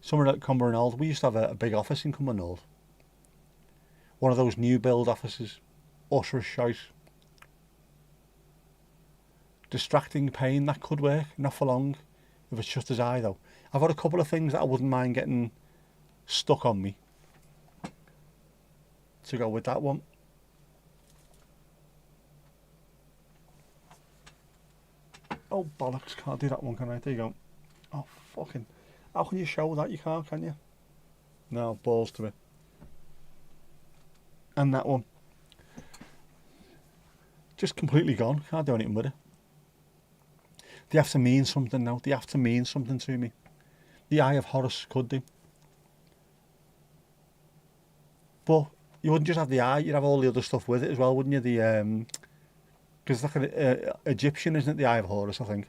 Somewhere like Cumbernauld. We used to have a big office in Cumbernauld. One of those new build offices. Utter shite. Distracting pain, that could work. Not for long. If it's just his eye, though. I've got a couple of things that I wouldn't mind getting stuck on me. To go with that one. Oh, bollocks. Can't do that one, can I? There you go. Oh, fucking. How can you show that? You can't, can you? No, balls to it. And that one. Just completely gone. Can't do anything with it. They have to mean something now. They have to mean something to me. The Eye of Horace could do. But you wouldn't just have the eye, you'd have all the other stuff with it as well, wouldn't you? Because it's like an Egyptian, isn't it? The Eye of Horus, I think.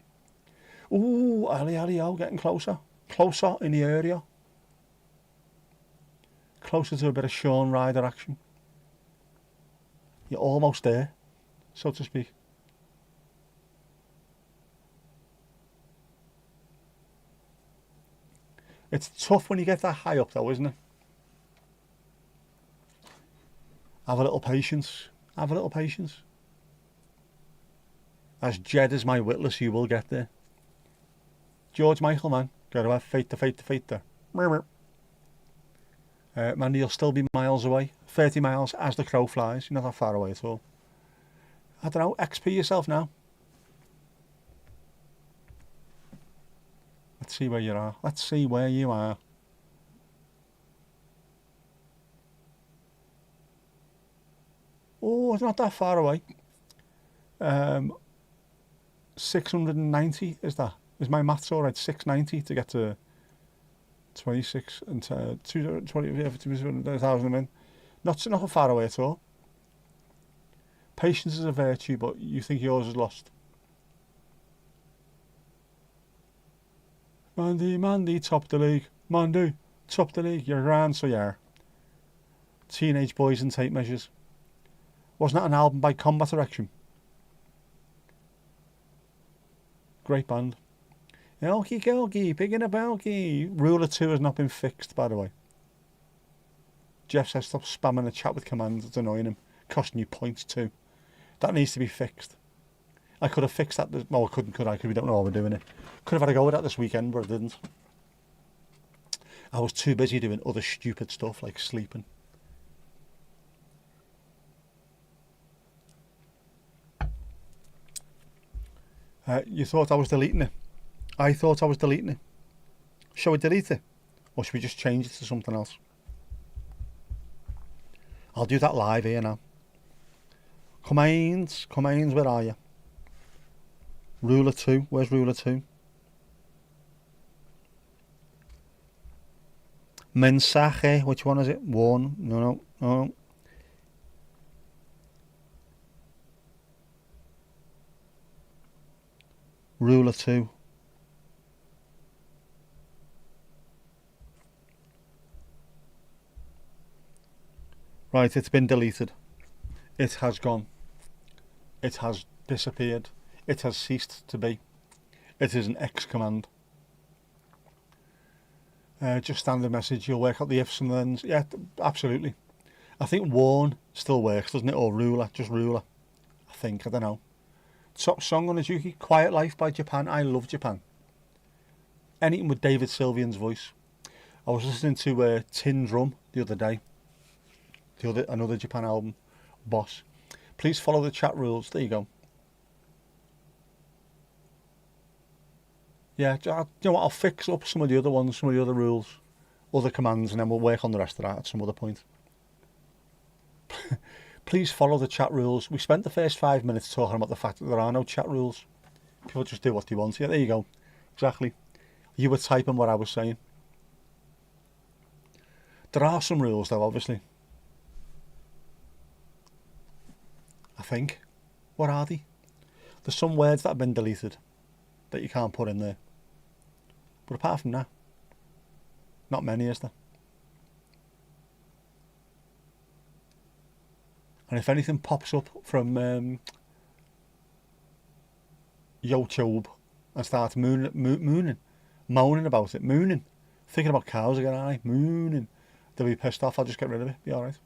Ooh, Ali, getting closer. Closer in the area. Closer to a bit of Shaun Ryder action. You're almost there, so to speak. It's tough when you get that high up though, isn't it? Have a little patience. Have a little patience. As Jed is my witless, you will get there. George Michael, man. Gotta have faith there. Man, you'll still be miles away. 30 miles as the crow flies. You're not that far away at all. I don't know, XP yourself now. Let's see where you are. Let's see where you are. Oh, it's not that far away. 690 is that? Is my maths all right? 690 to get to 26 and 20,000 men. Not far away at all. Patience is a virtue, but you think yours is lost. Mandy, top the league. Mandy, top the league. You're grand, so you are. Teenage Boys and Tape Measures. Wasn't that an album by Combat Erection? Great band. Elky Kelky, picking a Belky. Ruler 2 has not been fixed, by the way. Jeff says stop spamming the chat with commands. It's annoying him. Costing you points too. That needs to be fixed. I could have fixed that. Well, I couldn't, could I? Because we don't know how we're doing it. Could have had a go with that this weekend, but I didn't. I was too busy doing other stupid stuff like sleeping. You thought I was deleting it. I thought I was deleting it. Shall we delete it? Or should we just change it to something else? I'll do that live here now. Commands, where are you? Ruler 2, where's Ruler 2? Mensaje, which one is it? Warn, no. Ruler 2. Right, it's been deleted. It has gone. It has disappeared. It has ceased to be. It is an X command. Just standard message. You'll work out the ifs and thens. Yeah, absolutely. I think warn still works, doesn't it? Or ruler, just ruler. I think, I don't know. Top song on Azuki, Quiet Life by Japan. I love Japan. Anything with David Sylvian's voice. I was listening to Tin Drum the other day. Another Japan album, Boss. Please follow the chat rules. There you go. Yeah, you know what? I'll fix up some of the other ones, some of the other rules, other commands, and then we'll work on the rest of that at some other point. Please follow the chat rules. We spent the first 5 minutes talking about the fact that there are no chat rules. People just do what they want. Yeah, there you go. Exactly. You were typing what I was saying. There are some rules, though, obviously. I think. What are they? There's some words that have been deleted that you can't put in there. But apart from that, not many, is there? And if anything pops up from YouTube and starts moaning about it, thinking about cows again, aren't I? Mooning. They'll be pissed off. I'll just get rid of it. Be alright.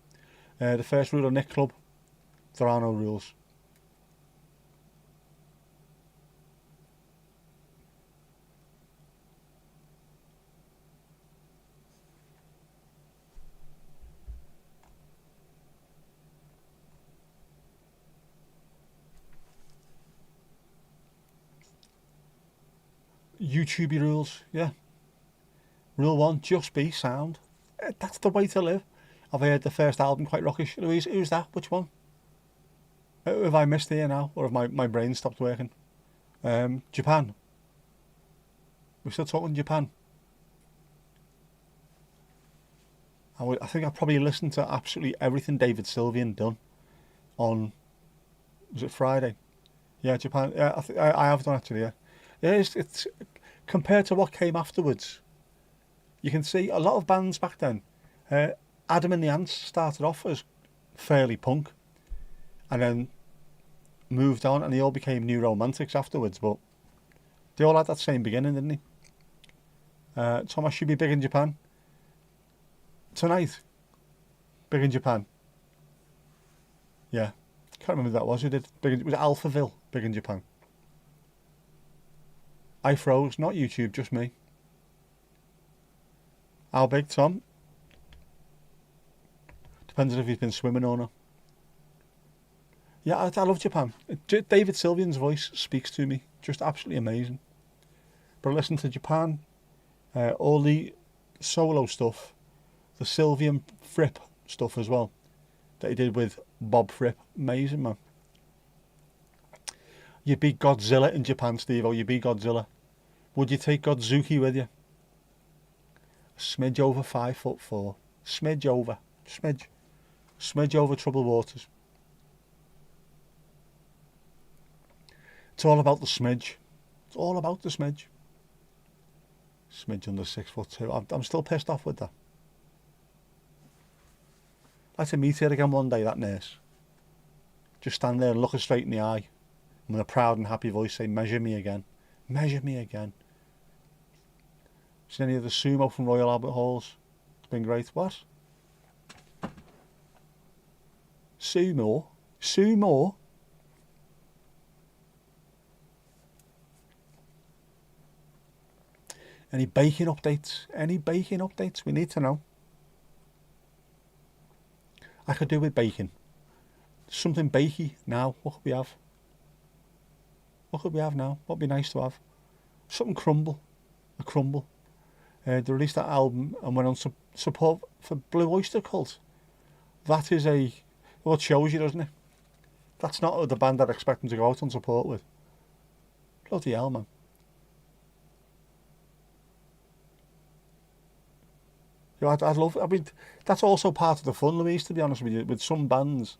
The first rule of Nick Club, there are no rules. YouTubey rules, yeah. Rule 1, just be sound. That's the way to live. I've heard the first album quite rockish. Louise, who's that? Which one? Have I missed here now? Or have my brain stopped working? Japan. We're still talking Japan. I think I probably listened to absolutely everything David Sylvian done on, was it Friday? Yeah, Japan. Yeah, I have done actually, yeah. Yeah, it's compared to what came afterwards. You can see a lot of bands back then. Adam and the Ants started off as fairly punk, and then moved on, and they all became new romantics afterwards. But they all had that same beginning, didn't they? Thomas should be big in Japan tonight. Big in Japan. Yeah, can't remember who that was. Who did? It was Alphaville. Big in Japan. I froze, not YouTube, just me. How big, Tom? Depends on if he's been swimming or not. Yeah, I love Japan. David Sylvian's voice speaks to me. Just absolutely amazing. But I listen to Japan, all the solo stuff, the Sylvian Fripp stuff as well, that he did with Bob Fripp. Amazing, man. You'd be Godzilla in Japan, Steve-o. You'd be Godzilla. Would you take Godzuki with you? A smidge over 5'4". Smidge over. Smidge over troubled waters. It's all about the smidge. It's all about the smidge. Smidge under 6'2". I'm still pissed off with that. I'd like to meet her again one day, that nurse. Just stand there and look her straight in the eye. And with a proud and happy voice say, measure me again. Measure me again. Seen any of the sumo from Royal Albert Halls? It's been great. What? Sumo? Sumo? Any baking updates? Any baking updates? We need to know. I could do with bacon. Something bakey now. What could we have? What could we have now? What'd be nice to have? Something crumble. A crumble. They released that album and went on support for Blue Oyster Cult. That is well, it shows you, doesn't it? That's not the band I'd expect them to go out on support with. Bloody hell, man. I'd love. I mean, that's also part of the fun, Louise. To be honest with you, with some bands,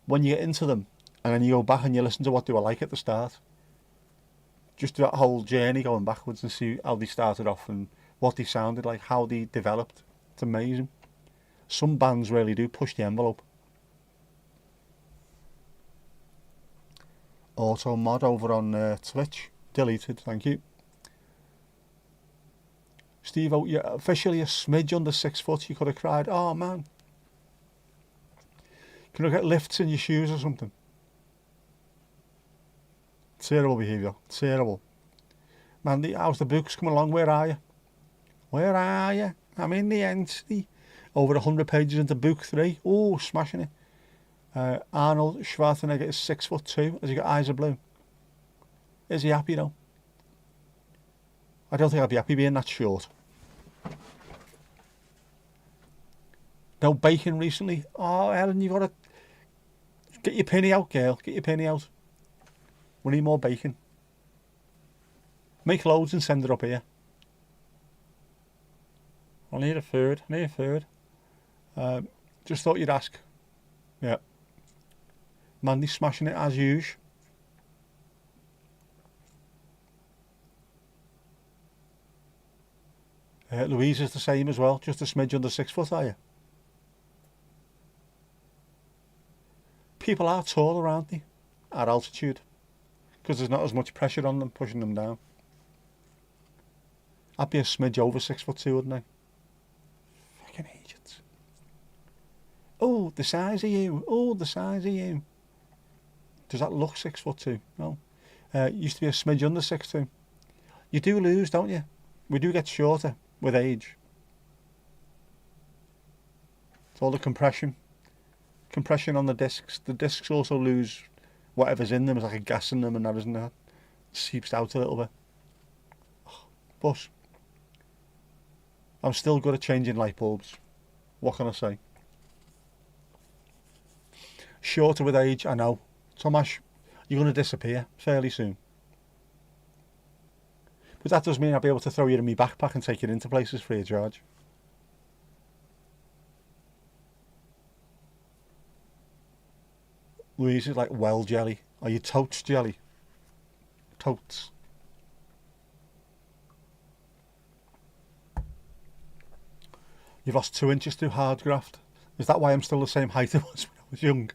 when you get into them and then you go back and you listen to what they were like at the start, just that whole journey going backwards and see how they started off and what they sounded like, how they developed. It's amazing. Some bands really do push the envelope. Auto mod over on Twitch. Deleted, thank you. Steve, you're officially a smidge under 6 foot. You could have cried, oh man. Can I get lifts in your shoes or something? Terrible behaviour. Terrible. Mandy, how's the books coming along? Where are you? Where are you? I'm in the end. Over 100 pages into book 3. Oh, smashing it. Arnold Schwarzenegger is 6'2". Has he got eyes of blue? Is he happy though? I don't think I'd be happy being that short. No bacon recently. Oh, Ellen, you've got to get your penny out, girl. Get your penny out. We need more bacon. Make loads and send it up here. I need a third. I need a third. Just thought you'd ask. Yeah. Mandy's smashing it as usual. Louise is the same as well. Just a smidge under 6 foot, are you? People are taller, aren't they? At altitude. Because there's not as much pressure on them, pushing them down. I'd be a smidge over 6'2", wouldn't I? Fucking idiots. Oh, the size of you. Oh, the size of you. Does that look 6'2"? No. Used to be a smidge under 6'2". You do lose, don't you? We do get shorter with age. It's all the compression. Compression on the discs. The discs also lose whatever's in them. There's like a gas in them and that, isn't there? It seeps out a little bit. But I'm still good at changing light bulbs. What can I say? Shorter with age, I know. Tomash, you're going to disappear fairly soon. But that does mean I'll be able to throw you in my backpack and take you into places free of charge. Louise is like well jelly. Are you totes jelly? Totes. You've lost 2 inches through hard graft. Is that why I'm still the same height I was when I was young?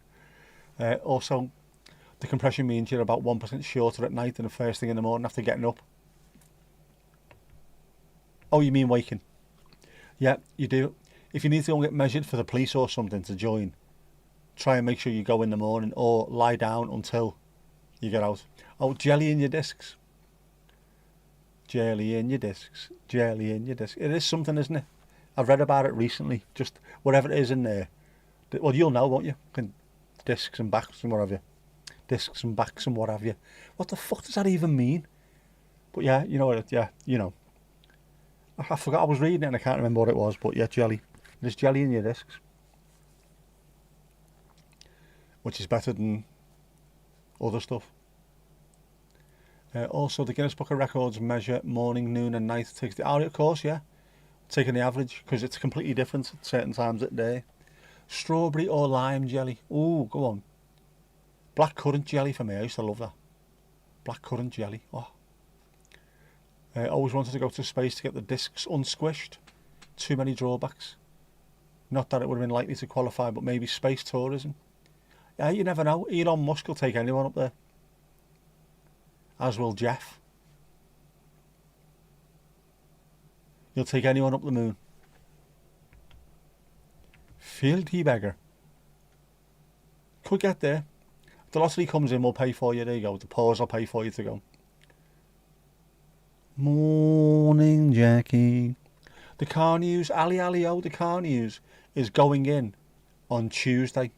Also, the compression means you're about 1% shorter at night than the first thing in the morning after getting up. Oh, you mean waking? Yeah, you do. If you need to go and get measured for the police or something to join, try and make sure you go in the morning or lie down until you get out. Oh, jelly in your discs. Jelly in your discs. Jelly in your discs. It is something, isn't it? I've read about it recently. Just whatever it is in there. Well, you'll know, won't you? Discs and backs and what have you. Discs and backs and what have you. What the fuck does that even mean? But yeah, you know what? Yeah, you know. I forgot I was reading it and I can't remember what it was. But yeah, jelly. There's jelly in your discs. Which is better than other stuff. Also, the Guinness Book of Records measure morning, noon and night. Of course, yeah. Taking the average, because it's completely different at certain times of the day. Strawberry or lime jelly. Ooh, go on. Black currant jelly for me. I used to love that. Blackcurrant jelly. Oh. Always wanted to go to space to get the discs unsquished. Too many drawbacks. Not that it would have been likely to qualify, but maybe space tourism. Yeah, you never know. Elon Musk will take anyone up there. As will Jeff. He'll take anyone up the moon. Filthy beggar. Could get there. The lottery comes in, we'll pay for you. There you go. The pause will pay for you to go. Morning, Jackie. The car news, the car news is going in on Tuesday.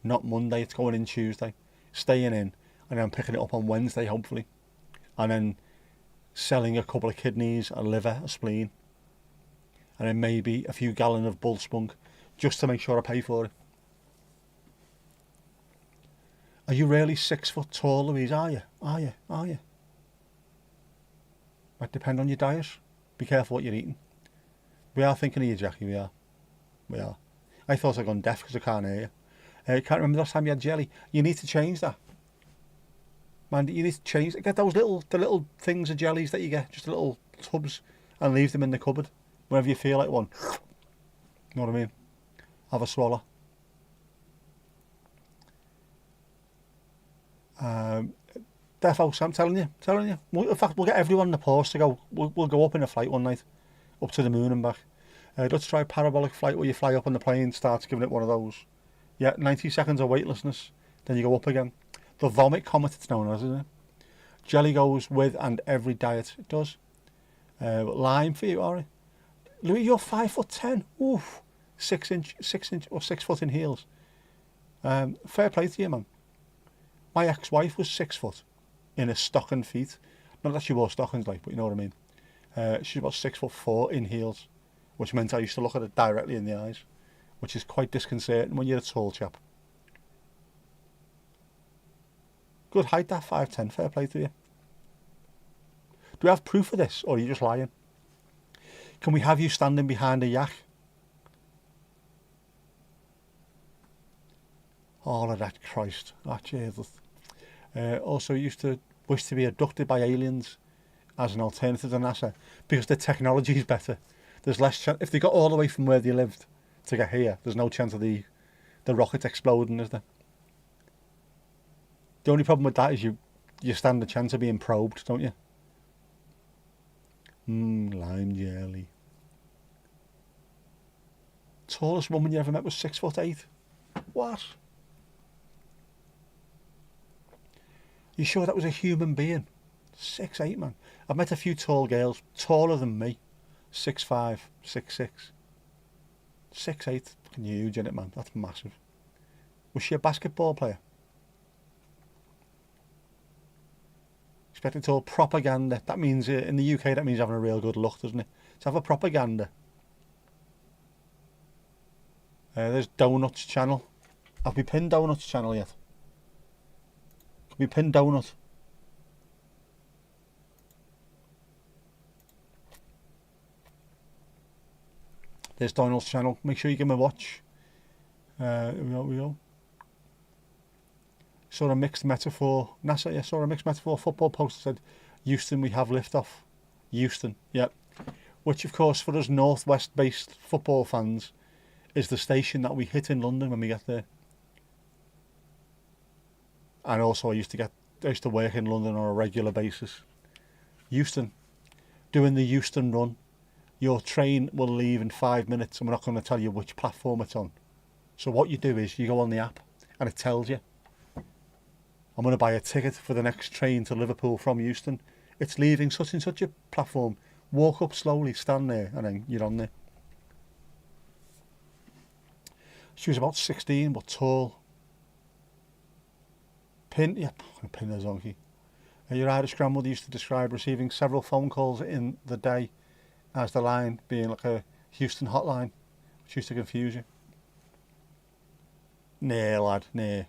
Not Monday, it's going in Tuesday. Staying in, and then picking it up on Wednesday, hopefully. And then selling a couple of kidneys, a liver, a spleen. And then maybe a few gallons of bull spunk, just to make sure I pay for it. Are you really 6 foot tall, Louise? Are you? Might depend on your diet. Be careful what you're eating. We are thinking of you, Jackie, we are. I thought I'd gone deaf because I can't hear you. Can't remember the last time you had jelly. You need to change that. Man, you need to change. Get the little things of jellies that you get, just little tubs, and leave them in the cupboard whenever you feel like one. You know what I mean? Have a swallow. Defo, I'm telling you. In fact, we'll get everyone in the pause to go. We'll go up in a flight one night, up to the moon and back. Let's try a parabolic flight where you fly up on the plane, starts giving it one of those. Yeah, 90 seconds of weightlessness, then you go up again. The vomit comet, it's known as, isn't it? Jelly goes with and every diet. It does. Lime for you, alright. Louis, you're 5'10". Oof. 6 inch or 6 foot in heels. Fair play to you, man. My ex-wife was 6 foot in her stocking feet. Not that she wore stockings, like, but you know what I mean. She's about 6'4" in heels, which meant I used to look at her directly in the eyes, which is quite disconcerting when you're a tall chap. Good height, that 5'10". Fair play to you. Do we have proof of this, or are you just lying? Can we have you standing behind a yak? All of that, Christ. Oh, Jesus. Also used to wish to be abducted by aliens as an alternative to NASA because the technology is better. There's less chance. If they got all the way from where they lived to get here, there's no chance of the rocket exploding, is there? The only problem with that is you stand a chance of being probed, don't you? Lime jelly. Tallest woman you ever met was 6'8". What? You sure that was a human being? 6'8", man. I've met a few tall girls, taller than me. 6'5", 6'6". 6'8", fucking huge, isn't it, man? That's massive. Was she a basketball player? Expected tall propaganda. That means, in the UK, that means having a real good look, doesn't it? To have a propaganda. There's Donuts channel. Have we pinned Donuts channel yet? Can we pin Donut? There's Donald's channel. Make sure you give him a watch. Here we go. Saw a mixed metaphor. NASA, yeah, saw a mixed metaphor football post that said, Houston, we have liftoff. Houston, yeah. Which, of course, for us northwest-based football fans, is the station that we hit in London when we get there. And also I used to work in London on a regular basis. Houston, doing the Houston run. Your train will leave in 5 minutes and we're not going to tell you which platform it's on. So what you do is you go on the app and it tells you. I'm going to buy a ticket for the next train to Liverpool from Houston. It's leaving such and such a platform. Walk up slowly, stand there, and then you're on there. She was about 16, but tall. Pin a donkey. Your Irish grandmother used to describe receiving several phone calls in the day as the line being like a Houston hotline, which used to confuse you. Nah, lad, nah.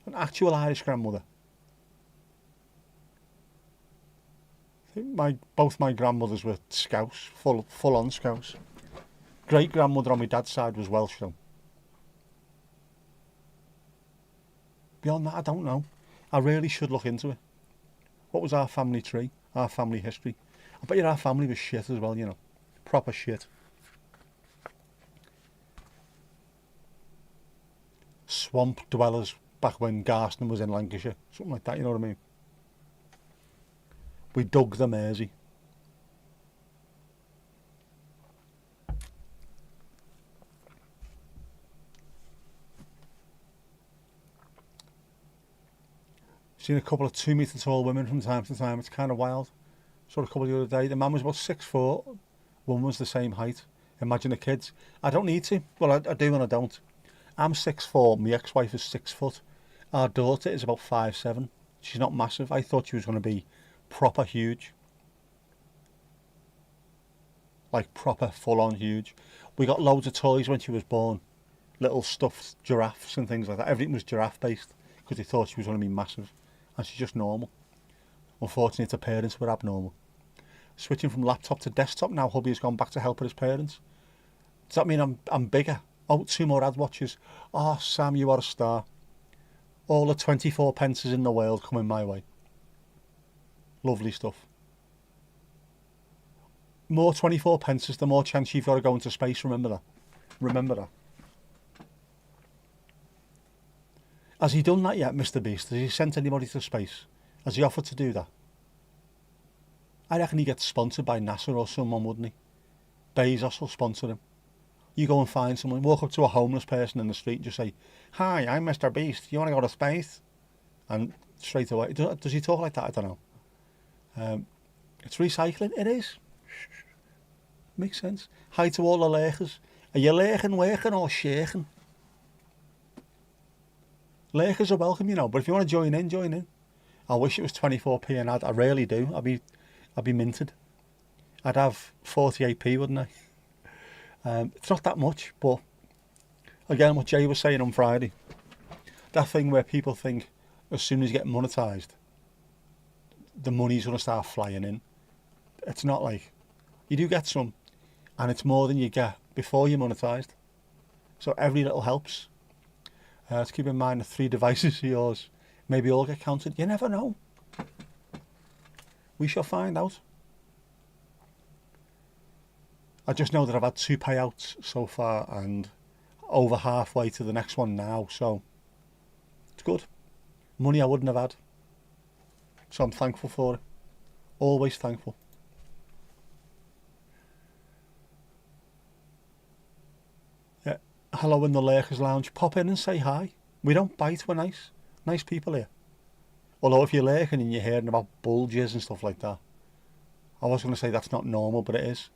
An actual Irish grandmother. I think both my grandmothers were Scouse, full on Scouse. Great grandmother on my dad's side was Welsh though. Beyond that, I don't know. I really should look into it. What was our family tree? Our family history? I bet you our family was shit as well, you know. Proper shit. Swamp dwellers back when Garston was in Lancashire. Something like that, you know what I mean? We dug the Mersey. Seen a couple of 2 metre tall women from time to time. It's kind of wild. Saw a couple the other day. The man was about 6'4". One was the same height. Imagine the kids. I don't need to. Well, I do and I don't. I'm 6'4". My ex-wife is 6 foot. Our daughter is about 5'7". She's not massive. I thought she was going to be proper huge. Like proper full-on huge. We got loads of toys when she was born. Little stuffed giraffes and things like that. Everything was giraffe-based because they thought she was going to be massive. And she's just normal. Unfortunately, it's her parents were abnormal. Switching from laptop to desktop now, hubby has gone back to help with his parents. Does that mean I'm bigger? Oh, 2 more ad watches. Oh, Sam, you are a star. All the 24 pences in the world coming my way. Lovely stuff. More 24 pences, the more chance you've got to go into space, remember that. Remember that. Has he done that yet, Mr. Beast? Has he sent anybody to space? Has he offered to do that? I reckon he gets sponsored by NASA or someone, wouldn't he? Bezos will sponsor him. You go and find someone, walk up to a homeless person in the street and just say, "Hi, I'm Mr. Beast. You want to go to space?" And straight away, does he talk like that? I don't know. It's recycling. It is. Makes sense. Hi to all the lurkers. Are you lurking, working or shaking? Lurkers are welcome, you know, but if you want to join in, join in. I wish it was 24p an ad. I really do. I'd be minted. I'd have 48p, wouldn't I? It's not that much, but again, what Jay was saying on Friday, that thing where people think as soon as you get monetised, the money's going to start flying in. It's not like, you do get some, and it's more than you get before you're monetised. So every little helps. Let's keep in mind the 3 devices of yours maybe all get counted. You never know. We shall find out. I just know that I've had 2 payouts so far and over halfway to the next one now, so it's good. Money I wouldn't have had. So I'm thankful for it. Always thankful. Yeah. Hello in the Lurkers Lounge. Pop in and say hi. We don't bite, we're nice. Nice people here. Although if you're lurking and you're hearing about bulges and stuff like that, I was going to say that's not normal, but it is.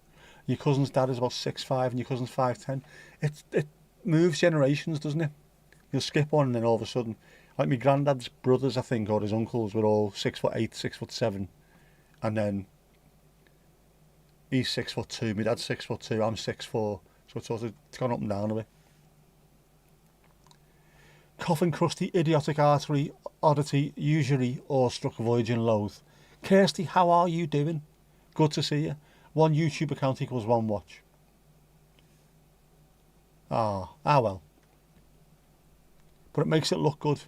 Your cousin's dad is about 6'5" and your cousin's 5'10". It moves generations, doesn't it? You'll skip one and then all of a sudden, like my granddad's brothers, I think, or his uncles were all 6'8", 6'7", and then he's 6'2", my dad's 6'2", I'm 6'4", so it's sort of gone up and down a bit. Coffin crusty, idiotic artery, oddity, usury, awestruck, voyaging loathe. Kirsty, how are you doing? Good to see you. 1 YouTube account equals 1 watch. Ah well. But it makes it look good.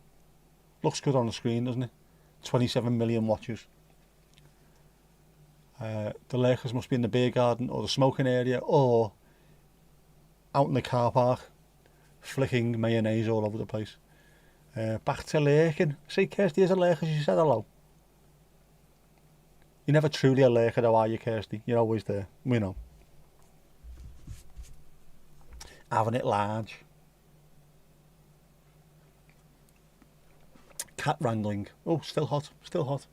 Looks good on the screen, doesn't it? 27 million watches. The lurkers must be in the beer garden or the smoking area or out in the car park, flicking mayonnaise all over the place. Back to lurking. See, Kirsty is a lurker, she said hello. You're never truly a lurker though, are you, Kirsty? You're always there, we know. Having it large. Cat wrangling. Oh, still hot, still hot.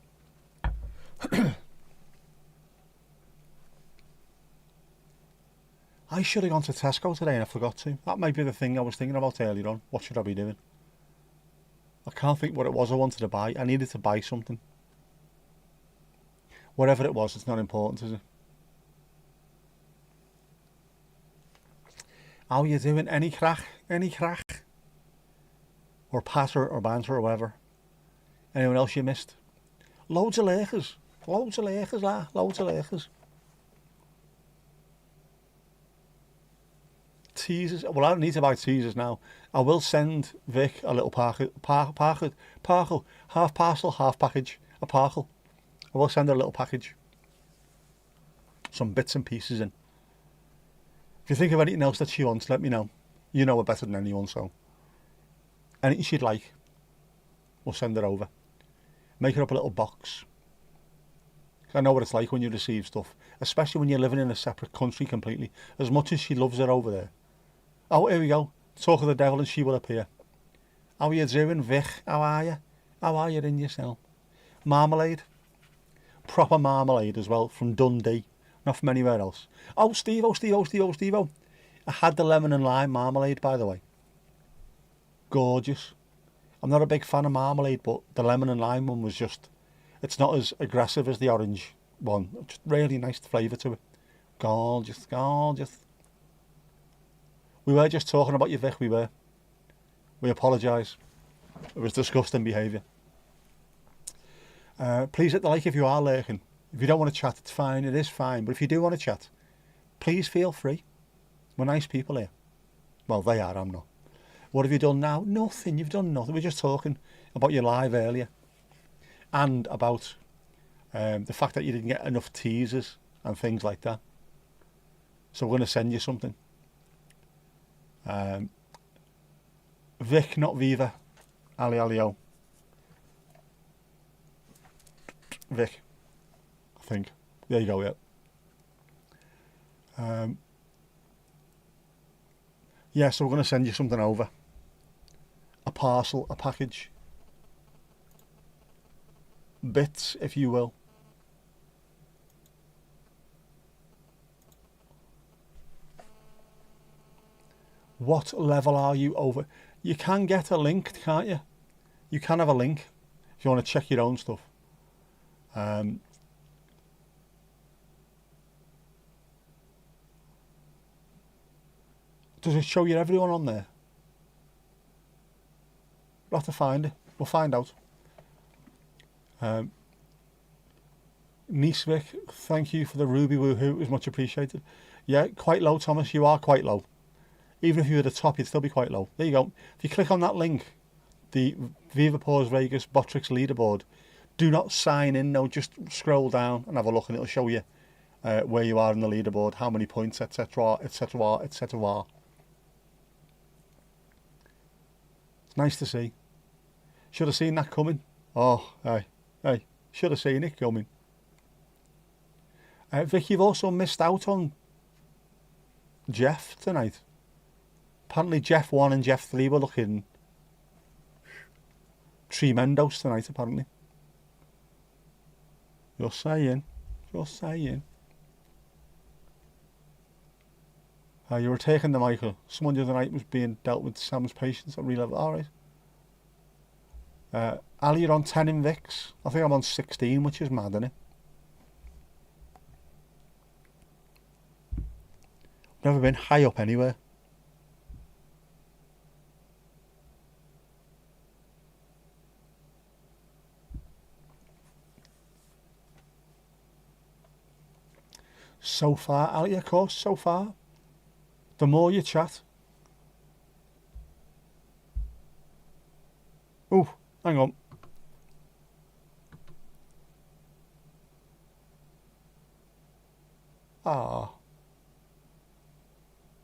I should have gone to Tesco today and I forgot to. That might be the thing I was thinking about earlier on. What should I be doing? I can't think what it was I wanted to buy. I needed to buy something. Whatever it was, it's not important, is it? How you doing? Any crack? Any crack? Or patter or banter or whatever? Anyone else you missed? Loads of lurkers. Loads of lurkers, loads of lurkers. teasers. Well, I don't need to buy teasers now. I will send Vic a little parcel, half parcel, half package, a parcel. I will send her a little package. Some bits and pieces in. If you think of anything else that she wants, let me know. You know her better than anyone, so. Anything she'd like, we'll send her over. Make her up a little box. I know what it's like when you receive stuff, especially when you're living in a separate country completely. As much as she loves it over there. Oh, here we go. Talk of the devil and she will appear. How are you doing, Vic? How are you? How are you in yourself? Marmalade. Proper marmalade as well, from Dundee. Not from anywhere else. Oh, Steve-o. I had the lemon and lime marmalade, by the way. Gorgeous. I'm not a big fan of marmalade, but the lemon and lime one was just... It's not as aggressive as the orange one. Just really nice flavour to it. Gorgeous. We were just talking about you, Vic, we were. We apologise. It was disgusting behaviour. Please hit the like if you are lurking. If you don't want to chat, it's fine. It is fine. But if you do want to chat, please feel free. We're nice people here. Well, they are, I'm not. What have you done now? Nothing. You've done nothing. We're just talking about your live earlier. And about the fact that you didn't get enough teasers and things like that. So we're going to send you something. Vic, not Viva. Ali Alio. Vic, I think. There you go, yeah. Yeah, so we're going to send you something over. A parcel, a package. Bits, if you will. What level are you over? You can get a link, can't you? You can have a link if you want to check your own stuff. Does it show you everyone on there? We'll have to find it. We'll find out. Niecevic, thank you for the Ruby Woohoo. It was much appreciated. Yeah, quite low, Thomas. You are quite low. Even if you were at the top, you'd still be quite low. There you go. If you click on that link, the Viva Paws Vegas Botrix leaderboard, do not sign in. No, just scroll down and have a look, and it'll show you where you are in the leaderboard, how many points, etc., etc., etc. It's nice to see. Should have seen that coming. Oh, hey, should have seen it coming. Vic, you've also missed out on Jeff tonight. Apparently Jeff 1 and Jeff 3 were looking tremendos tonight, apparently. You're saying. You were taking the Michael. Someone the other night was being dealt with Sam's patients at real level. Alright. Ali, you're on 10 in Vicks. I think I'm on 16, which is mad, isn't it? Never been high up anywhere. So far, Ali, of course, so far. The more you chat. Oh, hang on. Ah.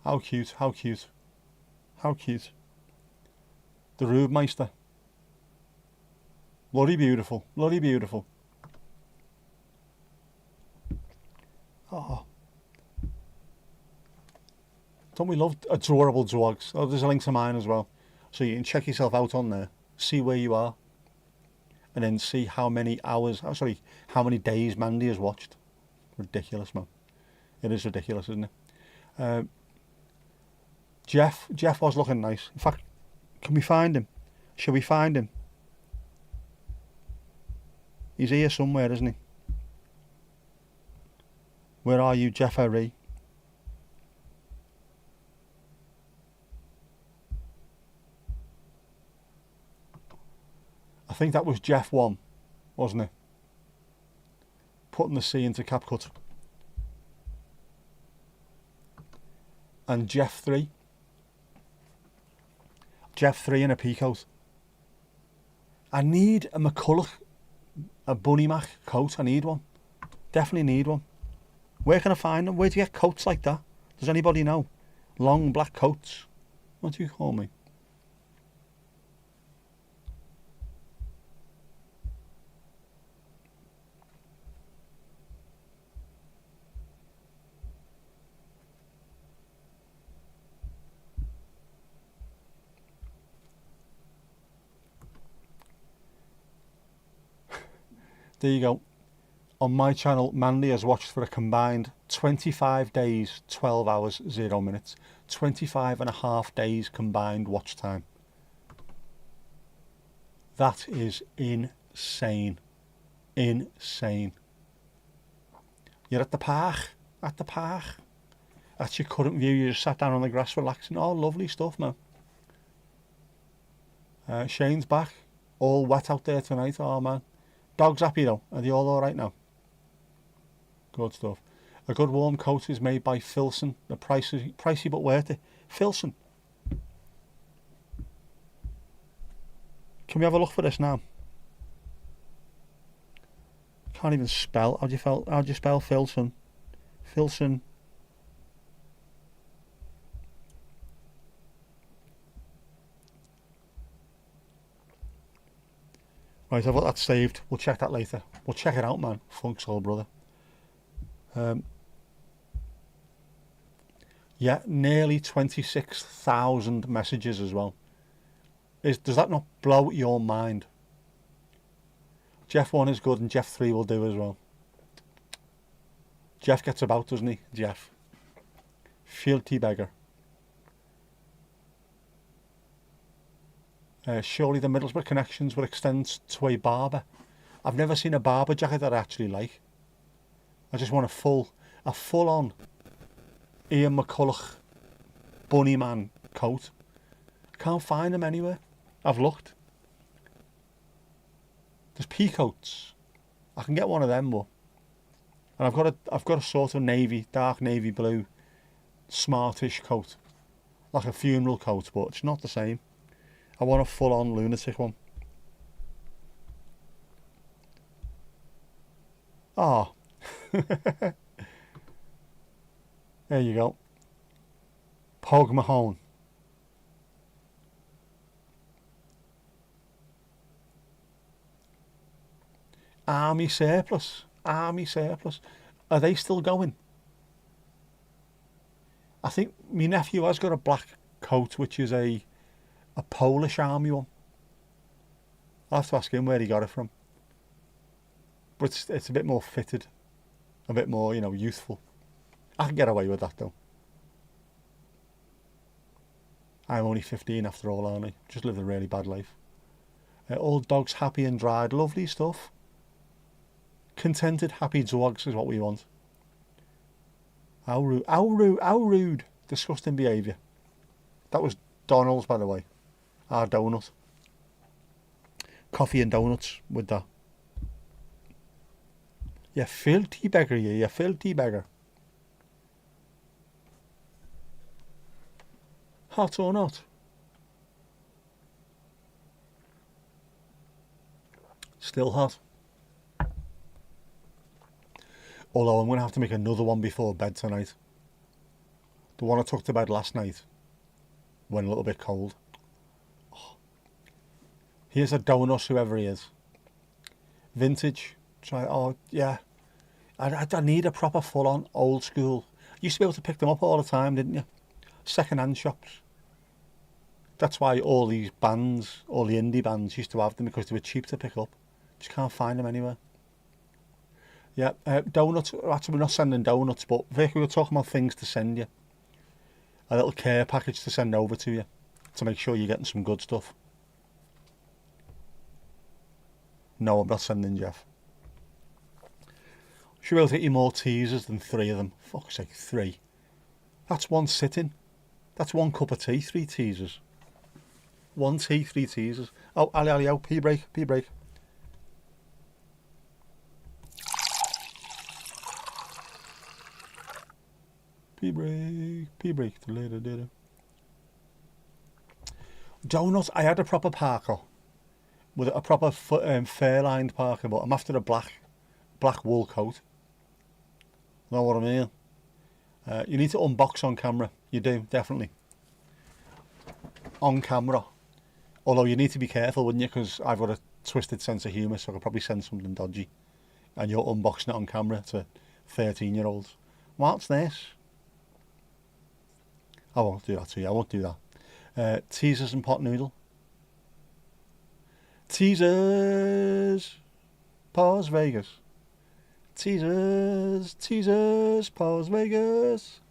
How cute, how cute. How cute. The Rubemeister. Bloody beautiful, bloody beautiful. Oh. Don't we love adorable dogs? Oh, there's a link to mine as well. So you can check yourself out on there, see where you are, and then see how many hours, how many days Mandy has watched. Ridiculous, man. It is ridiculous, isn't it? Jeff was looking nice. In fact, can we find him? Shall we find him? He's here somewhere, isn't he? Where are you, Jeffrey? I think that was Jeff 1, wasn't it? Putting the C into CapCut. And Jeff 3. Jeff 3 and a peacoat. I need a McCulloch, a Bunny Mac coat. I need one. Definitely need one. Where can I find them? Where do you get coats like that? Does anybody know? Long black coats. What do you call me? There you go. On my channel, Mandy has watched for a combined 25 days, 12 hours, 0 minutes. 25 and a half days combined watch time. That is insane. Insane. You're at the park. At the park. That's your current view. You just sat down on the grass relaxing. Oh, lovely stuff, man. Shane's back. All wet out there tonight. Oh, man. Dog's happy though. Are they all alright now? Good stuff. A good warm coat is made by Filson. The pricey but worth it. Filson. Can we have a look for this now? Can't even spell. How do you spell Filson? Filson. Right, I've got that saved. We'll check that later. We'll check it out, man. Funk soul, brother. Yeah, nearly 26,000 messages as well. Does that not blow your mind? Jeff 1 is good and Jeff 3 will do as well. Jeff gets about, doesn't he? Jeff. Filthy beggar. Surely the Middlesbrough connections will extend to a barber. I've never seen a barber jacket that I actually like. I just want a full-on Ian McCulloch bunny man coat. Can't find them anywhere. I've looked. There's peacoats. I can get one of them, but and I've got a sort of dark navy blue, smartish coat, like a funeral coat, but it's not the same. I want a full-on lunatic one. Ah. There you go. Pog Mahone. Army surplus. Army surplus. Are they still going? I think my nephew has got a black coat, which is a Polish army one. I'll have to ask him where he got it from. But it's a bit more fitted. A bit more, youthful. I can get away with that though. I'm only 15 after all, aren't I? Just lived a really bad life. All dogs happy and dried. Lovely stuff. Contented, happy dogs is what we want. How rude. How rude. How rude. Disgusting behaviour. That was Donald's, by the way. Our donut. Coffee and donuts with that. You filthy beggar, you filthy beggar. Hot or not? Still hot. Although I'm going to have to make another one before bed tonight. The one I took to bed last night went a little bit cold. Oh. Here's a donut, whoever he is. Vintage. Oh, yeah. I need a proper full-on old school. You used to be able to pick them up all the time, didn't you? Second-hand shops. That's why all these bands, all the indie bands used to have them, because they were cheap to pick up. Just can't find them anywhere. Yeah, donuts. Actually, we're not sending donuts, but Vic, we were talking about things to send you. A little care package to send over to you to make sure you're getting some good stuff. No, I'm not sending Jeff. Should be able to get you more teasers than 3 of them. Fuck's sake, 3. That's one sitting. That's one cup of tea, 3 teasers. 1 tea, 3 teasers. Oh, Ali, oh, pee break. Pee break. Donuts. I had a proper parker with a proper fur-lined parker, but I'm after a black wool coat. Know what I mean? You need to unbox on camera. You do, definitely. On camera. Although you need to be careful, wouldn't you? Because I've got a twisted sense of humour, so I could probably send something dodgy. And you're unboxing it on camera to 13-year-olds. What's this? I won't do that to you. I won't do that. Teasers and pot noodle. Teasers. Pause Vegas. Teasers. Pause Vegas.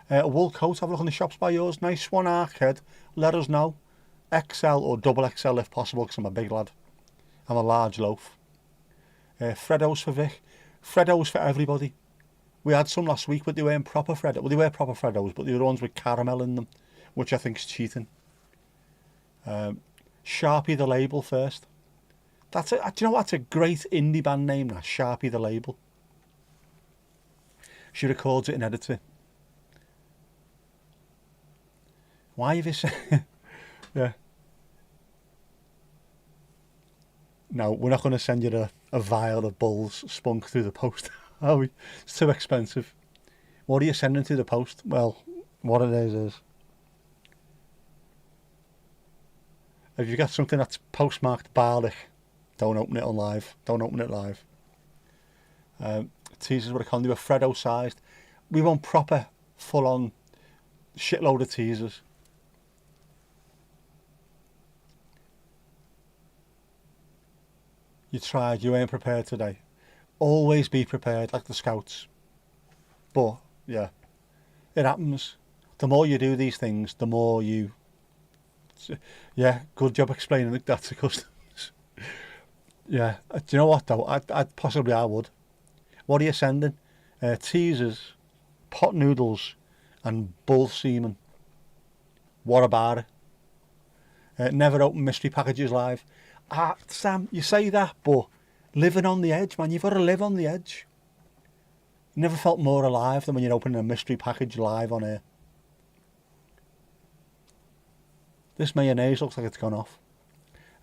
A wool coat. Have a look in the shops by yours. Nice one, Archead. Let us know. XL or double XL if possible, because I'm a big lad. I'm a large loaf. Freddos for Vic. Freddos for everybody. We had some last week, but they weren't proper Freddos. Well, they were proper Freddos, but they were the ones with caramel in them, which I think is cheating. Sharpie the Label first. Do you know what? That's a great indie band name, that. Sharpie the Label. She records it and edits it. Why have you said... Yeah. No, we're not going to send you a vial of Bulls spunk through the post, are we? It's too expensive. What are you sending through the post? Well, what it is... If you get something that's postmarked Barlick, don't open it on live. Don't open it live. Teasers what I can do, a Freddo sized. We want proper, full-on shitload of teasers. You tried, you weren't prepared today. Always be prepared, like the Scouts. But, yeah, it happens. The more you do these things, the more you... Yeah, good job explaining that to customers. Yeah, do you know what though? I would. What are you sending? Teasers, pot noodles, and bull semen. What about it? Never open mystery packages live. Sam, you say that, but living on the edge, man. You've got to live on the edge. You never felt more alive than when you're opening a mystery package live on air. This mayonnaise looks like it's gone off.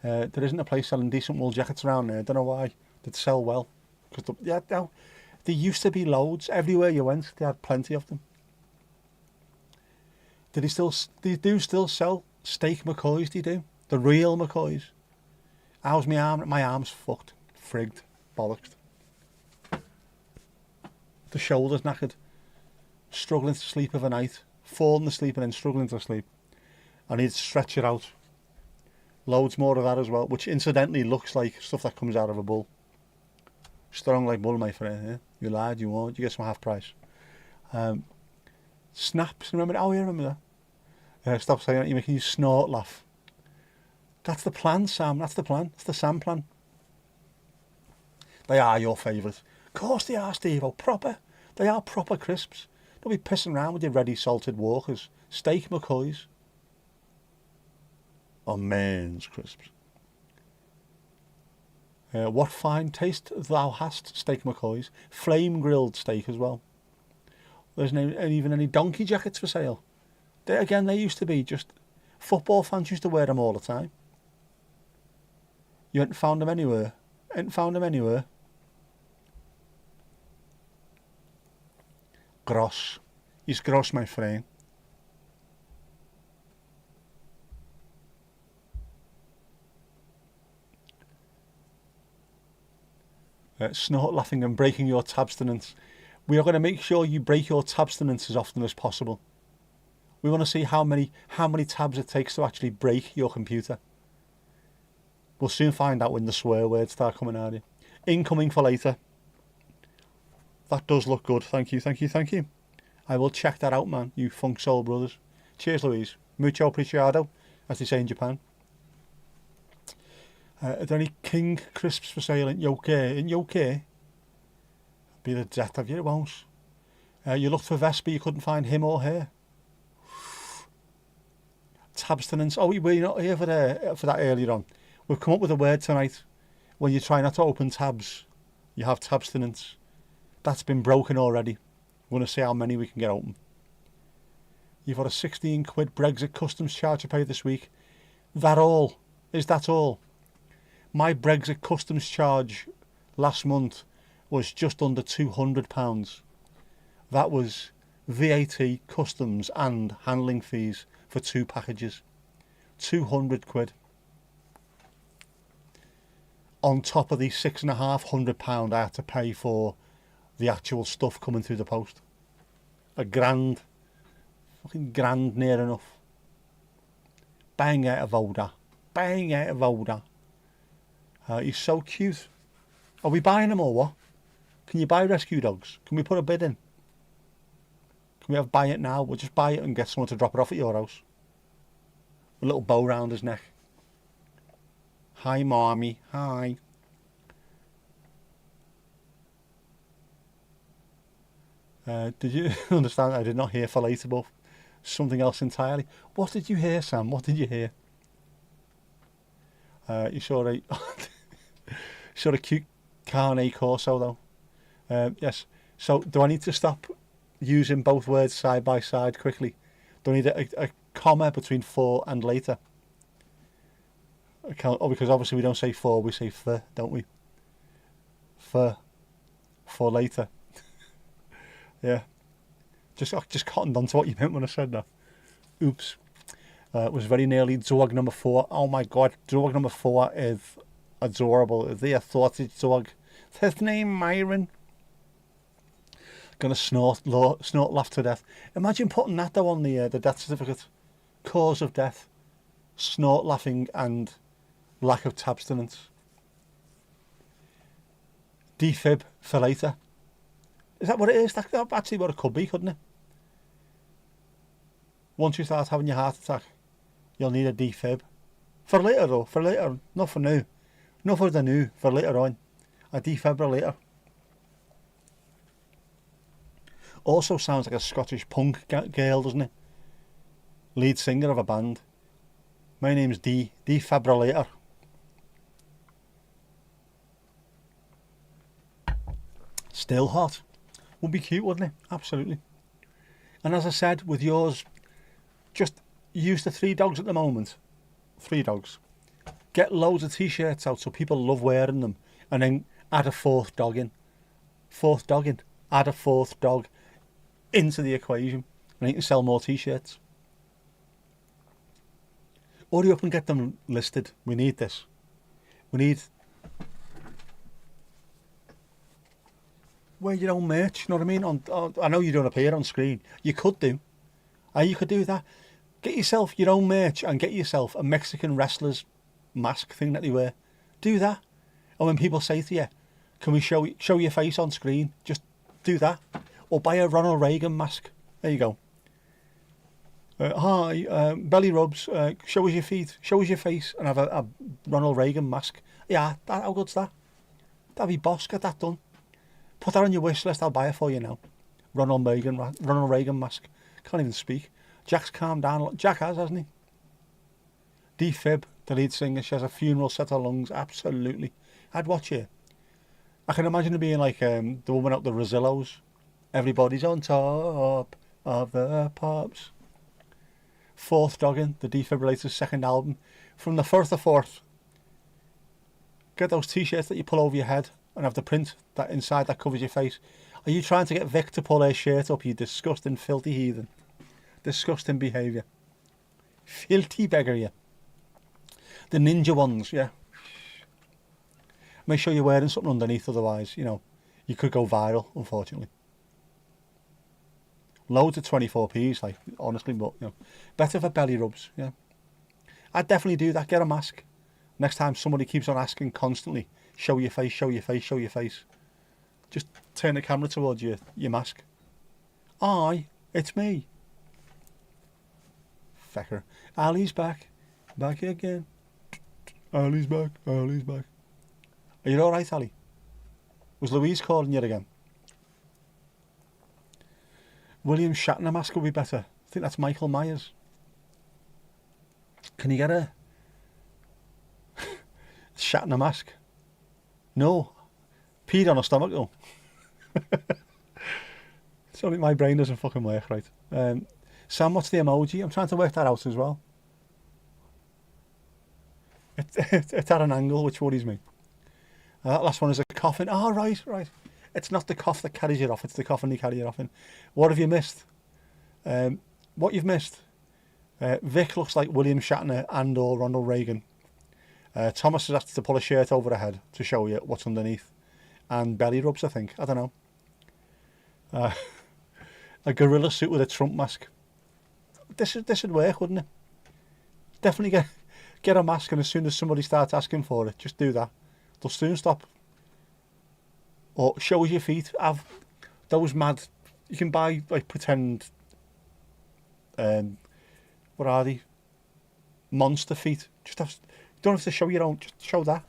There isn't a place selling decent wool jackets around there. I don't know why. They'd sell well. Because there used to be loads. Everywhere you went, they had plenty of them. They do still sell steak McCoys, they do. The real McCoys. How's my arm? My arm's fucked. Frigged. Bollocked. The shoulder's knackered. Struggling to sleep of a night. Falling asleep and then struggling to sleep. I need to stretch it out. Loads more of that as well, which incidentally looks like stuff that comes out of a bull. Strong like bull, my friend. Yeah? You lied, you won't. You get some half price. Snaps, remember? Oh, yeah, remember that. Stop saying that. You're making you snort laugh. That's the plan, Sam. That's the plan. That's the Sam plan. They are your favourite. Of course they are, Steve-o. Proper. They are proper crisps. Don't be pissing around with your ready salted walkers. Steak McCoys. Oh, man's crisps. What fine taste thou hast, steak McCoys. Flame grilled steak as well. There's no even any donkey jackets for sale. They used to be just... Football fans used to wear them all the time. You ain't found them anywhere. Gross. He's gross, my friend. Snort laughing and breaking your tabstinence. We are going to make sure you break your tabstinence as often as possible. We want to see how many tabs it takes to actually break your computer. We'll soon find out when the swear words start coming out of you. Incoming for later. That does look good. Thank you. I will check that out, man. You funk soul brothers. Cheers, Louise. Mucho apreciado, as they say in Japan. Are there any King crisps for sale in UK? In UK? Be the death of you, it won't. You looked for Vespa, you couldn't find him or her. Tabstinence. Oh, we're not here for that earlier on. We've come up with a word tonight. When you try not to open tabs, you have tabstinence. That's been broken already. We're going to see how many we can get open. You've got a 16 quid Brexit customs charge to pay this week. That all? Is that all? My Brexit customs charge last month was just under £200. That was VAT, customs and handling fees for 2 packages. 200 quid. On top of the £650 I had to pay for the actual stuff coming through the post. £1,000. Fucking grand near enough. Bang out of order. Bang out of order. He's so cute. Are we buying them or what? Can you buy rescue dogs? Can we put a bid in? Can we have buy it now? We'll just buy it and get someone to drop it off at your house. A little bow round his neck. Hi, mommy. Hi. Did you understand? I did not hear fallatable. Something else entirely. What did you hear, Sam? What did you hear? You saw a saw a cute Carne Corso though. Yes. So do I need to stop using both words side by side quickly? Do I need a comma between for and later? Because obviously we don't say for, we say for, don't we? For later. Yeah. Just cottoned on to what you meant when I said that. Oops. It was very nearly dog number 4. Oh my god, dog number 4 is adorable. Is he a sausage dog? His name Myron. Gonna snort, laugh to death. Imagine putting that though on the death certificate. Cause of death, snort laughing and lack of abstinence. Defib for later. Is that what it is? That's actually what it could be, couldn't it? Once you start having your heart attack, you'll need a defib. For later though, for later, not for now. Not for the new, for later on. A defibrillator. Also sounds like a Scottish punk girl, doesn't it? Lead singer of a band. My name's Defibrillator. Still hot. Would be cute, wouldn't it? Absolutely. And as I said, with yours, just use the 3 dogs at the moment. 3 dogs. Get loads of t-shirts out so people love wearing them. And then add a 4th dog in. 4th dog in. Add a 4th dog into the equation. And you can sell more t-shirts. Hurry up and get them listed. We need this. We need... wear your own merch, you know what I mean? I know you don't appear on screen. You could do. You could do that. Get yourself your own merch and get yourself a Mexican wrestler's mask thing that they wear. Do that. And when people say to you, can we show your face on screen? Just do that. Or buy a Ronald Reagan mask. There you go. Hi, belly rubs, show us your feet, show us your face, and have a Ronald Reagan mask. Yeah, how good's that? That'd be boss, get that done. Put that on your wish list, I'll buy it for you now. Ronald Reagan mask. Can't even speak. Jack's calmed down. Jack has, hasn't he? Defib, the lead singer, she has a funeral set of lungs. Absolutely. I'd watch it. I can imagine it being like the woman out the Rosillos. Everybody's on top of the pops. 4th Doggin, the Defibrillator's 2nd album. From the 1st of 4th. Get those t-shirts that you pull over your head and have the print that inside that covers your face. Are you trying to get Vic to pull her shirt up, you disgusting, filthy heathen? Disgusting behaviour. Filthy beggar, you. The ninja ones, yeah. Make sure you're wearing something underneath, otherwise, you know, you could go viral, unfortunately. Loads of 24p's, like, honestly, but, you know, better for belly rubs, yeah. I'd definitely do that, get a mask. Next time somebody keeps on asking constantly, show your face, show your face, show your face. Just turn the camera towards your mask. Aye, it's me. Fecker. Ali's back. Back again. Ali's back, Ali's back. Are you alright, Ali? Was Louise calling you again? William Shatner mask would be better. I think that's Michael Myers. Can you get a Shatner mask? No. Peed on a stomach though. Sorry, my brain doesn't fucking work right. Sam, what's the emoji? I'm trying to work that out as well. It's at an angle, which worries me. That last one is a coffin. Oh, right. It's not the cough that carries you off, it's the coffin you carry you off in. What have you missed? What you've missed? Vic looks like William Shatner and or Ronald Reagan. Thomas has had to pull a shirt over her head to show you what's underneath. And belly rubs, I think. I don't know. A gorilla suit with a Trump mask. This would work, wouldn't it? Definitely get a mask, and as soon as somebody starts asking for it, just do that. They'll soon stop. Or show us your feet. Have those mad. You can buy like pretend. What are they? Monster feet. Just have. You don't have to show your own. Just show that.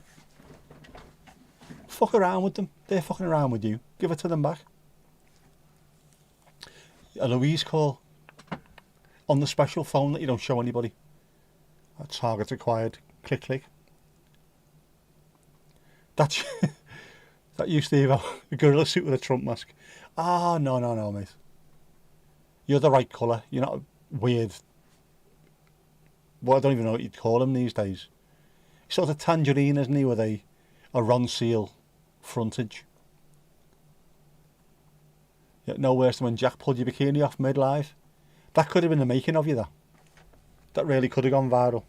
Fuck around with them. They're fucking around with you. Give it to them back. A Louise call on the special phone that you don't show anybody. A target acquired. Click, click. That's that you, Steve. A gorilla suit with a Trump mask. Ah, no, mate. You're the right colour. You're not weird. Well, I don't even know what you'd call him these days. Sort of tangerine, isn't he, with a Ron Seal frontage. Yeah, no worse than when Jack pulled your bikini off mid-live. That could have been the making of you, that. That really could have gone viral.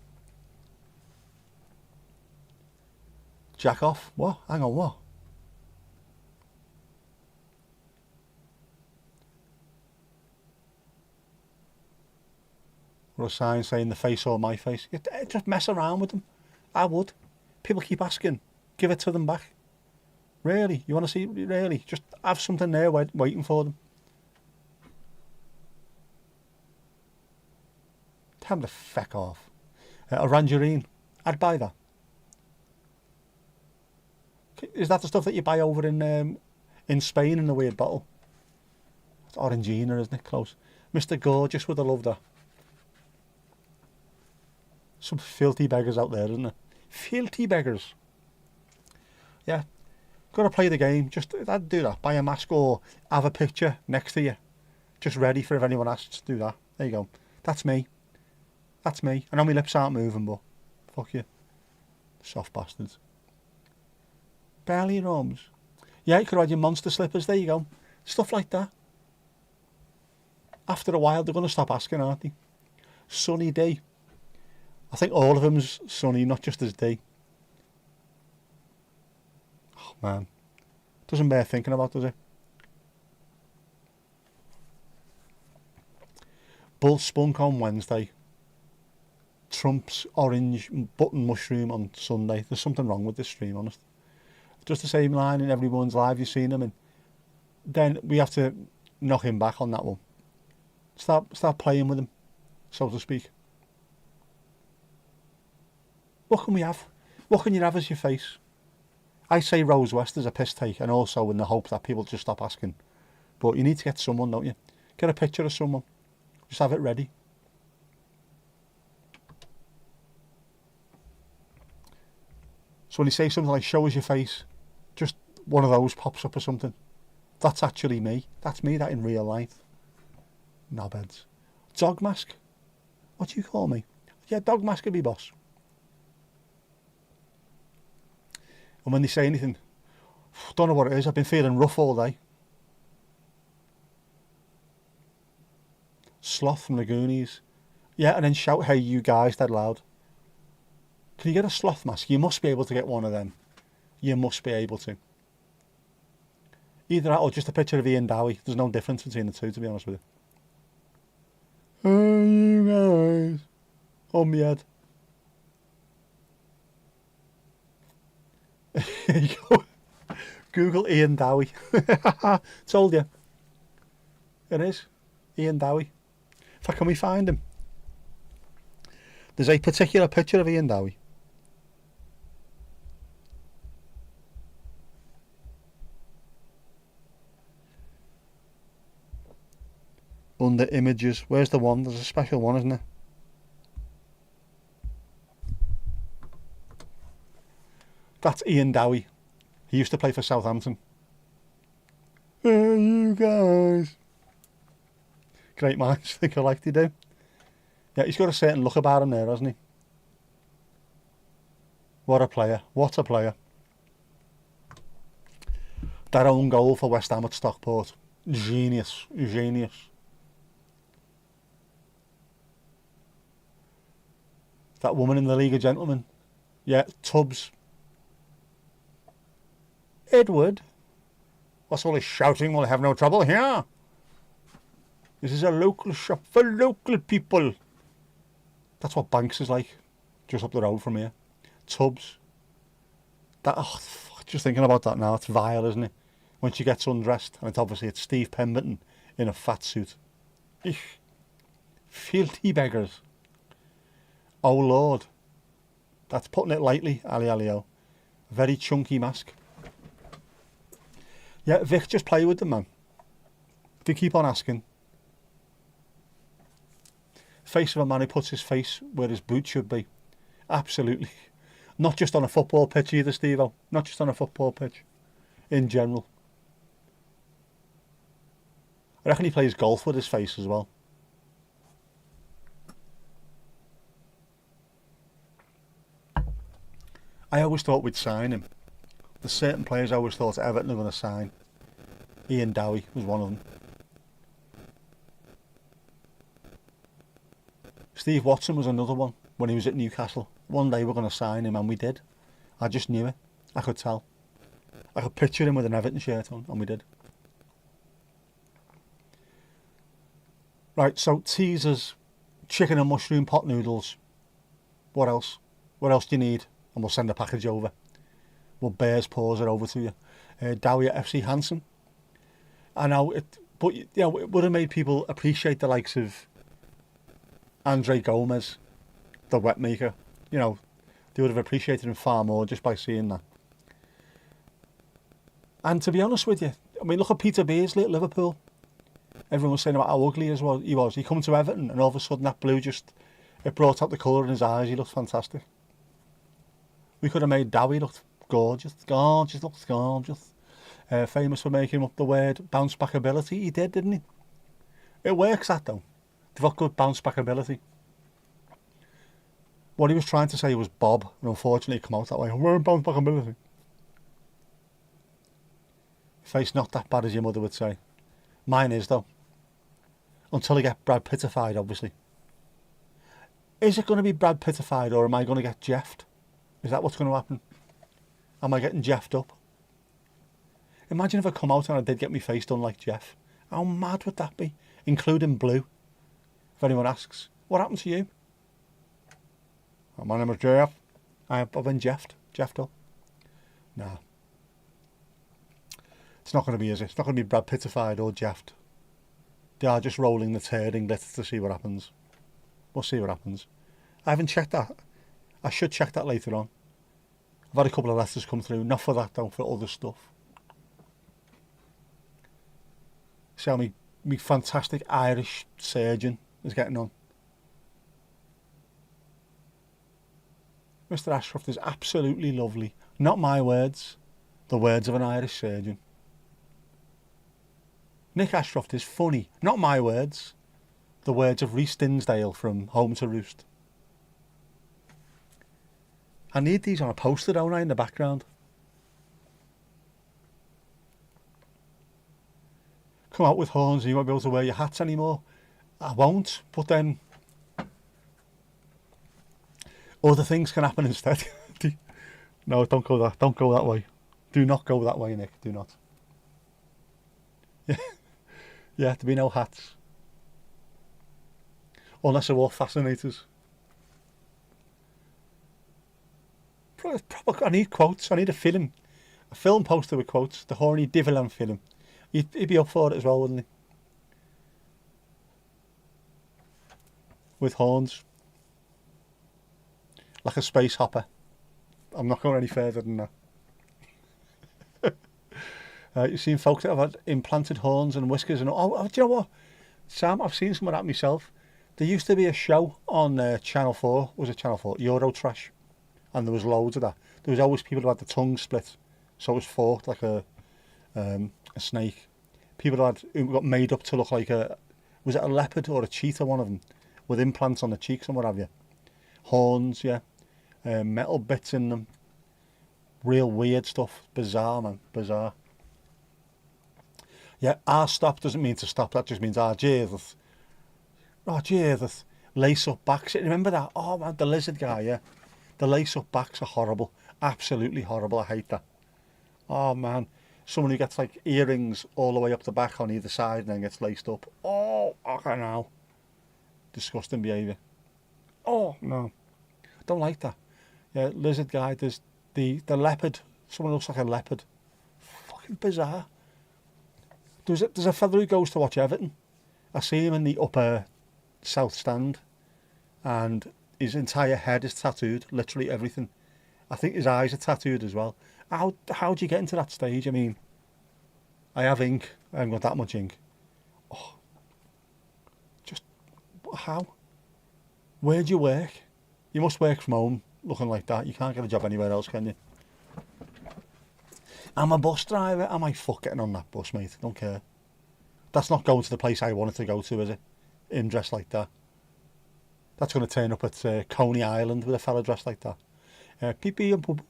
Jack off? What? Hang on, what? Or a sign saying the face or my face. Just mess around with them. I would. People keep asking. Give it to them back. Really? You want to see? Really? Just have something there waiting for them. Tell them to feck off. A Rangerine. I'd buy that. Is that the stuff that you buy over in Spain in the weird bottle? It's Orangina, isn't it? Close. Mr. Gorgeous would have loved that. Some filthy beggars out there, isn't there? Filthy beggars. Yeah. Got to play the game. Just I'd do that. Buy a mask or have a picture next to you. Just ready for if anyone asks. Do that. There you go. That's me. That's me. I know my lips aren't moving, but fuck you. Soft bastards. Belly rums. Yeah, you could have your monster slippers. There you go. Stuff like that. After a while, they're going to stop asking, aren't they? Sunny day. I think all of them's sunny, not just as day. Oh, man. Doesn't bear thinking about, does it? Bull spunk on Wednesday. Trump's orange button mushroom on Sunday. There's something wrong with this stream, honest. Just the same line in everyone's live you've seen him in. Then we have to knock him back on that one. Start playing with him, so to speak. What can we have? What can you have as your face? I say Rose West as a piss take, and also in the hope that people just stop asking. But you need to get someone, don't you? Get a picture of someone. Just have it ready. So when you say something like show us your face, just one of those pops up or something. That's actually me. That's me, that in real life. Knobheads. Dog mask. What do you call me? Yeah, dog mask could be boss. And when they say anything, don't know what it is, I've been feeling rough all day. Sloth from the Goonies. Yeah, and then shout, hey you guys, dead loud. Can you get a sloth mask? You must be able to get one of them. You must be able to. Either that or just a picture of Ian Dowie. There's no difference between the two, to be honest with you. Hey you guys. On my head. Here you go. Google Ian Dowie. Told you. It is. Ian Dowie. In fact, can we find him? There's a particular picture of Ian Dowie. Under images. Where's the one? There's a special one, isn't there? That's Ian Dowie. He used to play for Southampton. Hey, you guys. Great minds think alike they do. Yeah, he's got a certain look about him there, hasn't he? What a player. What a player. That own goal for West Ham at Stockport. Genius. Genius. That woman in the League of Gentlemen. Yeah, Tubbs. Edward? What's all this shouting? We'll have no trouble here. This is a local shop for local people. That's what Banks is like. Just up the road from here. Tubbs. That, oh, just thinking about that now, it's vile, isn't it? When she gets undressed, and it's Steve Pemberton in a fat suit. Eesh. Filthy beggars. Oh Lord. That's putting it lightly, Ali Alio. Very chunky mask. Yeah, Vic, just play with them, man. They keep on asking. Face of a man who puts his face where his boot should be. Absolutely. Not just on a football pitch either, Steve-O. Not just on a football pitch. In general. I reckon he plays golf with his face as well. I always thought we'd sign him. There's certain players I always thought Everton were going to sign. Ian Dowie was one of them. Steve Watson was another one when he was at Newcastle. One day we're going to sign him, and we did. I just knew it. I could tell. I could picture him with an Everton shirt on, and we did. Right, so teasers, chicken and mushroom pot noodles. What else? What else do you need? And we'll send a package over. We'll bear's paws it over to you. Dowie at FC Hansen. I know, but you know, it would have made people appreciate the likes of Andre Gomez, the wet maker. You know, they would have appreciated him far more just by seeing that. And to be honest with you, I mean, look at Peter Beardsley at Liverpool. Everyone was saying about how ugly he was. He come to Everton and all of a sudden that blue just, it brought out the colour in his eyes. He looked fantastic. We could have made Dowie look gorgeous. Looks gorgeous. Famous for making up the word bounce back ability. He did, didn't he? It works, that though. They've got good bounce back ability. What he was trying to say was Bob, and unfortunately it came out that way. We're bounce back ability. Face not that bad as your mother would say. Mine is though. Until I get Brad Pittified, obviously. Is it going to be Brad Pittified, or am I going to get Jeffed? Is that what's going to happen? Am I getting Jeffed up? Imagine if I come out and I did get my face done like Jeff. How mad would that be? Including blue. If anyone asks, what happened to you? Oh, my name is Jeff. I've been Jeffed up. No. It's not going to be, is it? It's not going to be Brad Pittified or Jeffed. They are just rolling the turd in glitter to see what happens. We'll see what happens. I haven't checked that. I should check that later on. I've had a couple of letters come through. Not for that though, for other stuff. See how me fantastic Irish surgeon is getting on. Mr. Ashcroft is absolutely lovely. Not my words. The words of an Irish surgeon. Nick Ashcroft is funny. Not my words. The words of Rhys Dinsdale from Home to Roost. I need these on a poster, don't I, in the background? Come out with horns and you won't be able to wear your hats anymore. I won't, but then other things can happen instead. No, don't go that way. Do not go that way, Nick. Do not. Yeah, there'll be no hats. Unless they're all fascinators. Proper, I need quotes. I need a film poster with quotes. The horny Diviland film. He'd be up for it as well, wouldn't he? With horns. Like a space hopper. I'm not going any further than that. You've seen folks that have had implanted horns and whiskers and all. Oh, do you know what, Sam? I've seen some of that myself. There used to be a show on Channel 4. Was it Channel 4? Eurotrash. And there was loads of that. There was always people who had the tongue split. So it was forked like a snake. People who got made up to look like was it a leopard or a cheetah, one of them, with implants on the cheeks and what have you. Horns, yeah. Metal bits in them. Real weird stuff. Bizarre, man. Bizarre. Yeah, our stop doesn't mean to stop. That just means, Jesus. Oh, Jesus. Lace up backs. Remember that? Oh, man, the lizard guy, yeah. The lace up backs are horrible. Absolutely horrible. I hate that. Oh, man. Someone who gets like earrings all the way up the back on either side and then gets laced up. Oh, okay, now. Disgusting behaviour. Oh, no. Don't like that. Yeah, lizard guy. There's the leopard. Someone looks like a leopard. Fucking bizarre. There's a fella who goes to watch Everton. I see him in the upper south stand, and his entire head is tattooed, literally everything. I think his eyes are tattooed as well. How do you get into that stage? I mean, I have ink. I haven't got that much ink. Oh, just how? Where do you work? You must work from home looking like that. You can't get a job anywhere else, can you? I'm a bus driver. I might fuck getting on that bus, mate. Don't care. That's not going to the place I wanted to go to, is it? Him dressed like that. That's going to turn up at Coney Island with a fella dressed like that. Pee and Pub.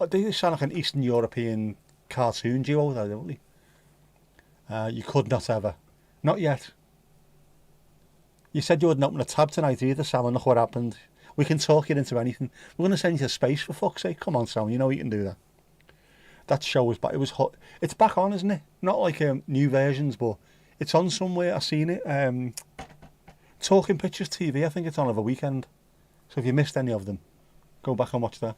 They sound like an Eastern European cartoon duo, though, don't they? You could not ever. Not yet. You said you wouldn't open a tab tonight either, Sam, and look what happened. We can talk it into anything. We're going to send you to space, for fuck's sake. Come on, Sam, you know you can do that. That show was back. It was hot. It's back on, isn't it? Not like new versions, but it's on somewhere. I've seen it. Talking Pictures TV. I think it's on over weekend. So if you missed any of them, go back and watch that.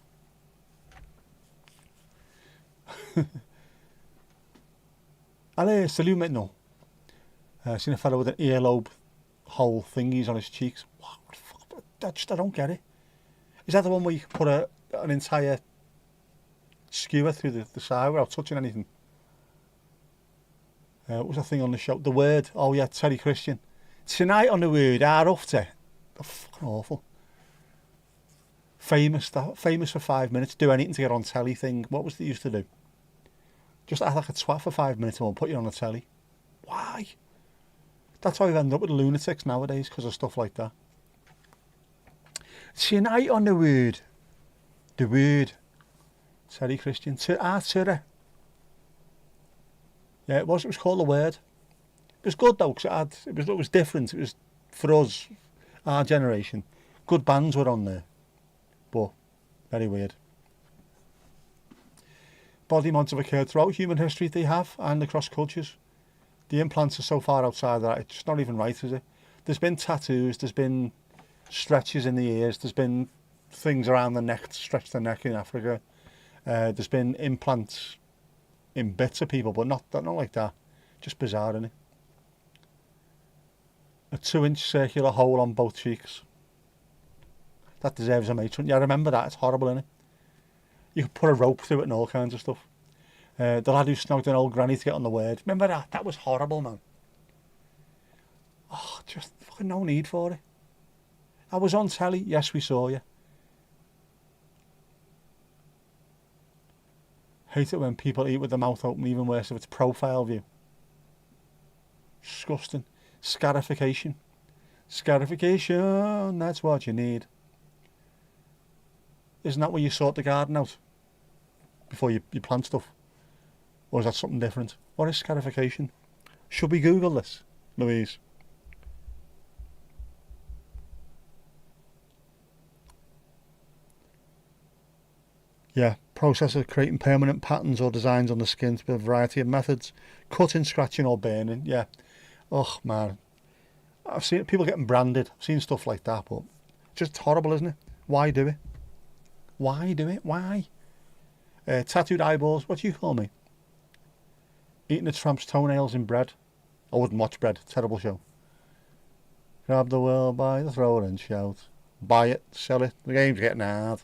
Allez, salut maintenant. Seen a fellow with an earlobe hole thingies on his cheeks. What the fuck? I don't get it. Is that the one where you put an entire skewer through the side without touching anything? What was that thing on the show? The Word. Oh yeah, Terry Christian. Tonight on The Word, after. Oh, fucking awful. Famous for 5 minutes. Do anything to get on telly thing. What was they used to do? Just act like a twat for 5 minutes and we'll put you on the telly. Why? That's how we've ended up with lunatics nowadays, because of stuff like that. Tonight on The Word. The Word. Terry Christian. Terry. Yeah, it was called The Word. It was good though, because it was different. It was, for us, our generation, good bands were on there. But, very weird. Body mods have occurred throughout human history, they have, and across cultures. The implants are so far outside of that, it's not even right, is it? There's been tattoos, there's been stretches in the ears, there's been things around the neck to stretch the neck in Africa. There's been implants in bits of people, but not like that. Just bizarre, isn't it? A 2-inch circular hole on both cheeks. That deserves a matron. Yeah, I remember that. It's horrible, isn't it? You could put a rope through it and all kinds of stuff. The lad who snogged an old granny to get on The Word. Remember that? That was horrible, man. Oh, just fucking no need for it. I was on telly. Yes, we saw you. Hate it when people eat with their mouth open, even worse if it's profile view. Disgusting. Scarification. Scarification, that's what you need. Isn't that where you sort the garden out? Before you plant stuff? Or is that something different? What is scarification? Should we Google this, Louise? Yeah, process of creating permanent patterns or designs on the skin with a variety of methods. Cutting, scratching or burning, yeah. Oh man. I've seen people getting branded. I've seen stuff like that, but just horrible, isn't it? Why do it? Why do it? Why? Tattooed eyeballs. What do you call me? Eating a tramp's toenails in bread. I wouldn't watch Bread. Terrible show. Grab the world by the throat and shout. Buy it. Sell it. The game's getting hard.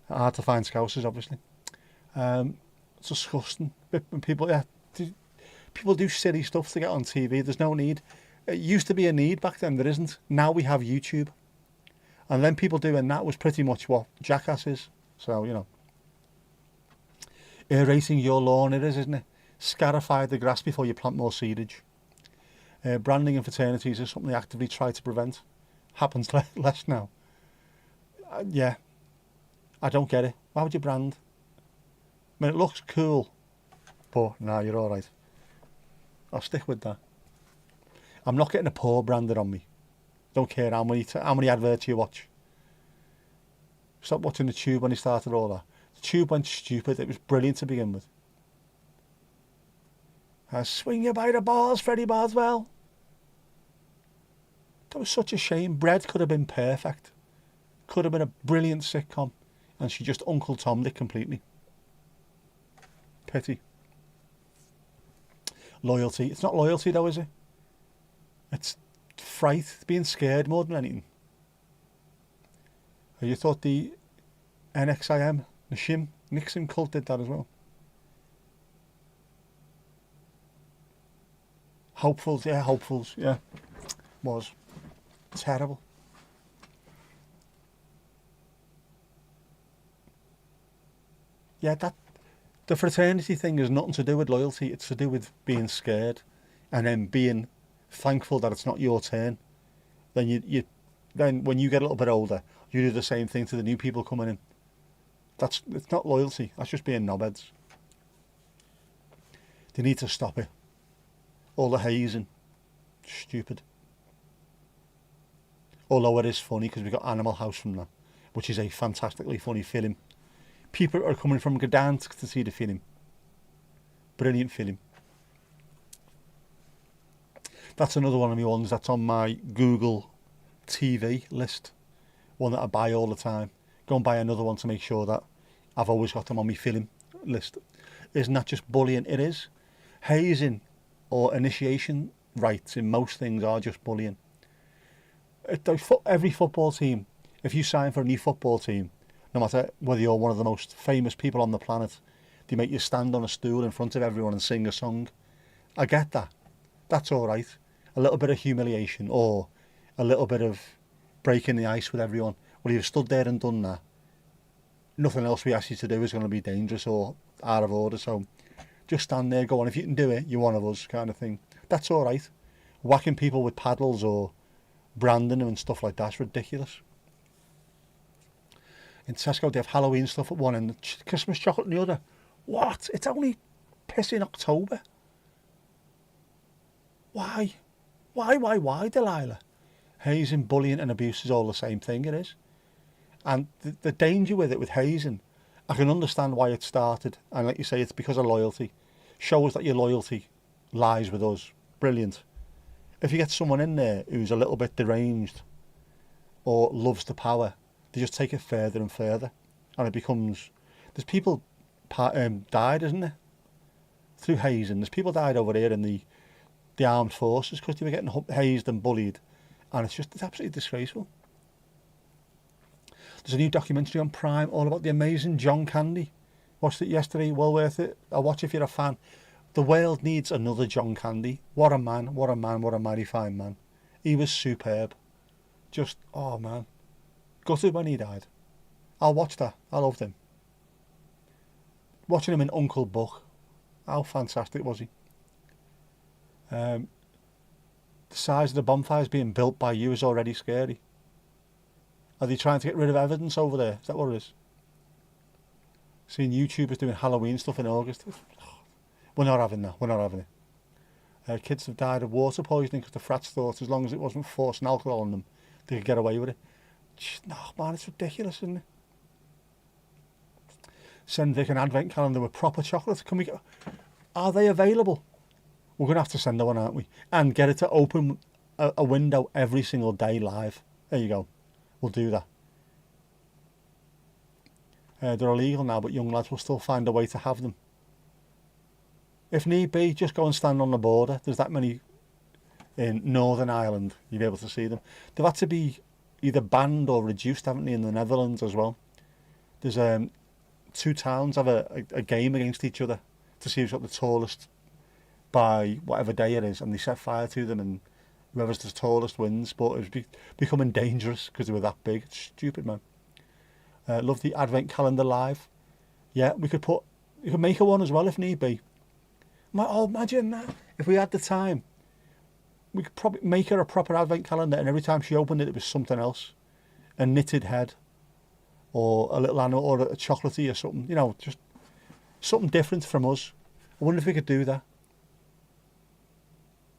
Hard to find scousers, obviously. It's disgusting. People, yeah, people do silly stuff to get on TV. There's no need. It used to be a need back then. There isn't. Now we have YouTube. And then people doing that was pretty much what Jackass is. So, you know. Aerating your lawn, it is, isn't it? Scarify the grass before you plant more seedage. Branding in fraternities is something they actively try to prevent. Happens less now. Yeah. I don't get it. Why would you brand? I mean, it looks cool, but nah, you're all right. I'll stick with that. I'm not getting a paw branded on me. Don't care how many adverts you watch. Stop watching the Tube when he started all that. The Tube went stupid. It was brilliant to begin with. I swing you by the balls, Freddie Boswell. That was such a shame. Bread could have been perfect. Could have been a brilliant sitcom. And she just Uncle Tom'd it completely. Pity. Loyalty. It's not loyalty though, is it? It's fright. It's being scared more than anything. You thought the NXIM, the Nixon cult did that as well? Hopefuls, yeah. Was. Terrible. Yeah, the fraternity thing has nothing to do with loyalty. It's to do with being scared, and then being thankful that it's not your turn. Then then when you get a little bit older, you do the same thing to the new people coming in. It's not loyalty. That's just being knobheads. They need to stop it. All the hazing, stupid. Although it is funny because we got Animal House from that, which is a fantastically funny film. People are coming from Gdansk to see the film. Brilliant film. That's another one of my ones that's on my Google TV list. One that I buy all the time. Go and buy another one to make sure that I've always got them on my film list. Isn't that just bullying? It is. Hazing or initiation rights in most things are just bullying. Every football team, if you sign for a new football team, no matter whether you're one of the most famous people on the planet, they make you stand on a stool in front of everyone and sing a song. I get that. That's all right. A little bit of humiliation or a little bit of breaking the ice with everyone. Well, you've stood there and done that. Nothing else we ask you to do is going to be dangerous or out of order. So just stand there, go on. If you can do it, you're one of us, kind of thing. That's all right. Whacking people with paddles or branding them and stuff like that's ridiculous. In Tesco, they have Halloween stuff at one end, Christmas chocolate at the other. What? It's only pissing October. Why? Why, Delilah? Hazing, bullying and abuse is all the same thing, it is. And the danger with it, with hazing, I can understand why it started. And like you say, it's because of loyalty. Shows that your loyalty lies with us. Brilliant. If you get someone in there who's a little bit deranged or loves the power, they just take it further and further. And it becomes... There's people died, isn't there? Through hazing. There's people died over here in the armed forces because they were getting hazed and bullied. And it's absolutely disgraceful. There's a new documentary on Prime all about the amazing John Candy. Watched it yesterday, well worth it. I'll watch if you're a fan. The world needs another John Candy. What a man, what a man, what a mighty fine man. He was superb. Just, oh man. Gutted when he died. I'll watch that. I loved him. Watching him in Uncle Buck. How fantastic was he? The size of the bonfires being built by you is already scary. Are they trying to get rid of evidence over there? Is that what it is? Seeing YouTubers doing Halloween stuff in August. We're not having that. We're not having it. Kids have died of water poisoning because the frats thought as long as it wasn't forcing alcohol on them, they could get away with it. No, man, it's ridiculous, isn't it? Send Vic an advent calendar with proper chocolate. Are they available? We're going to have to send her one, aren't we? And get it to open a window every single day live. There you go. We'll do that. They're illegal now, but young lads will still find a way to have them. If need be, just go and stand on the border. There's that many in Northern Ireland. You'll be able to see them. They've had to be either banned or reduced, haven't they, in the Netherlands as well. There's two towns have a game against each other to see who's got the tallest by whatever day it is, and they set fire to them, and whoever's the tallest wins. But it was becoming dangerous because they were that big. It's stupid, man. Love the advent calendar live. Yeah, we could make her one as well if need be. Oh, imagine that. If we had the time, we could probably make her a proper advent calendar, and every time she opened it, it was something else. A knitted head, or a little animal, or a chocolatey or something, you know, just something different from us. I wonder if we could do that.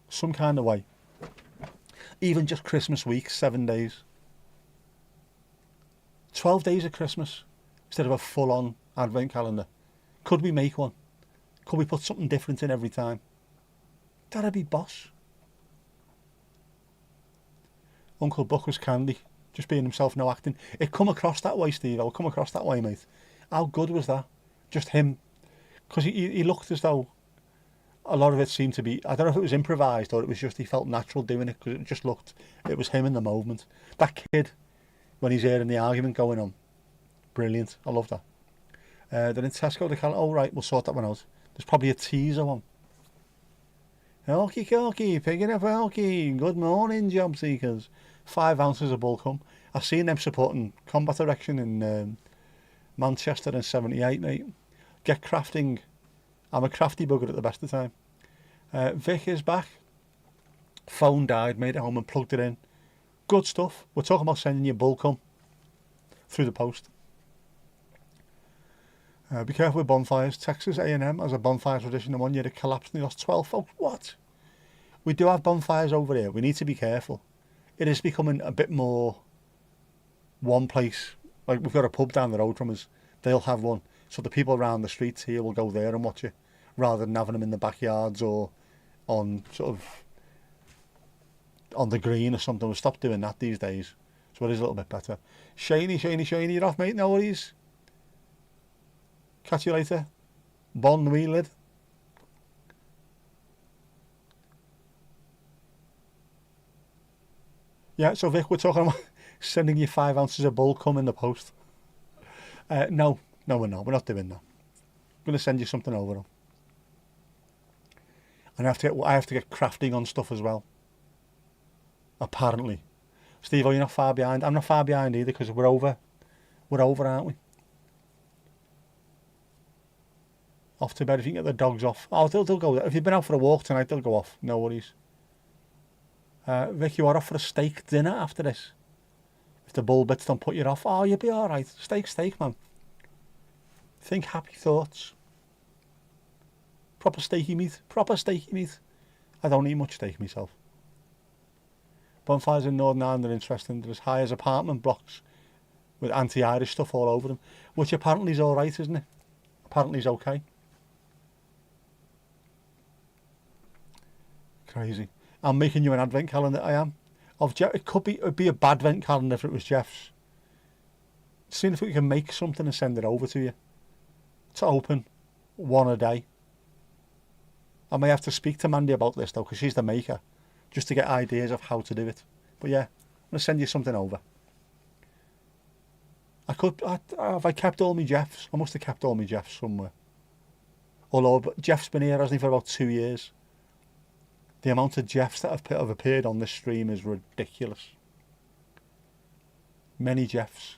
Some kind of way. Even just Christmas week, 7 days. 12 days of Christmas instead of a full-on advent calendar. Could we make one? Could we put something different in every time? That'd be boss. Uncle Buck was candy, just being himself, no acting. It come across that way, Steve. I'll come across that way, mate. How good was that? Just him. Because he looked as though a lot of it seemed to be, I don't know if it was improvised or it was just he felt natural doing it, because it just looked, it was him in the moment. That kid, when he's hearing the argument going on, brilliant. I love that. Then in Tesco, they call it, oh right, we'll sort that one out. There's probably a teaser one. Okie dokie, picking up Elkie. Good morning, job seekers. 5 ounces of Bullcombe. I've seen them supporting Combat Erection in Manchester in 78, mate. Get crafting. I'm a crafty bugger at the best of time. Vic is back. Phone died, made it home and plugged it in. Good stuff. We're talking about sending you Bullcombe through the post. Be careful with bonfires. Texas A&M has a bonfire tradition, and 1 year it collapsed and they lost 12 folks. What? We do have bonfires over here. We need to be careful. It is becoming a bit more one place. Like, we've got a pub down the road from us. They'll have one. So the people around the streets here will go there and watch it, rather than having them in the backyards or on sort of on the green or something. We'll stop doing that these days. So it is a little bit better. Shaney, you're off, mate. No worries. Catch you later. Bon Wheeled. Yeah, so Vic, we're talking about sending you 5 ounces of Bullcombe in the post. No, we're not. We're not doing that. I'm going to send you something over. And I have to get crafting on stuff as well. Apparently. Steve, you're not far behind. I'm not far behind either, because we're over. We're over, aren't we? Off to bed if you can get the dogs off. Oh, they'll go. If you've been out for a walk tonight, they'll go off. No worries. Vic, you are off for a steak dinner after this. If the bull bits don't put you off, oh, you'll be all right. Steak, man. Think happy thoughts. Proper steaky meat. I don't eat much steak myself. Bonfires in Northern Ireland are interesting. They're as high as apartment blocks with anti-Irish stuff all over them, which apparently is all right, isn't it? Apparently is okay. Crazy. I'm making you an advent calendar. I am. Of Jeff. It'd be a bad advent calendar if it was Jeff's. Seeing if we can make something and send it over to you. To open one a day. I may have to speak to Mandy about this though, because she's the maker, just to get ideas of how to do it. But yeah, I'm gonna send you something over. Have I kept all my Jeffs? I must have kept all my Jeffs somewhere. Although Jeff's been here, hasn't he, for about 2 years. The amount of Jeffs that have appeared on this stream is ridiculous. Many Jeffs.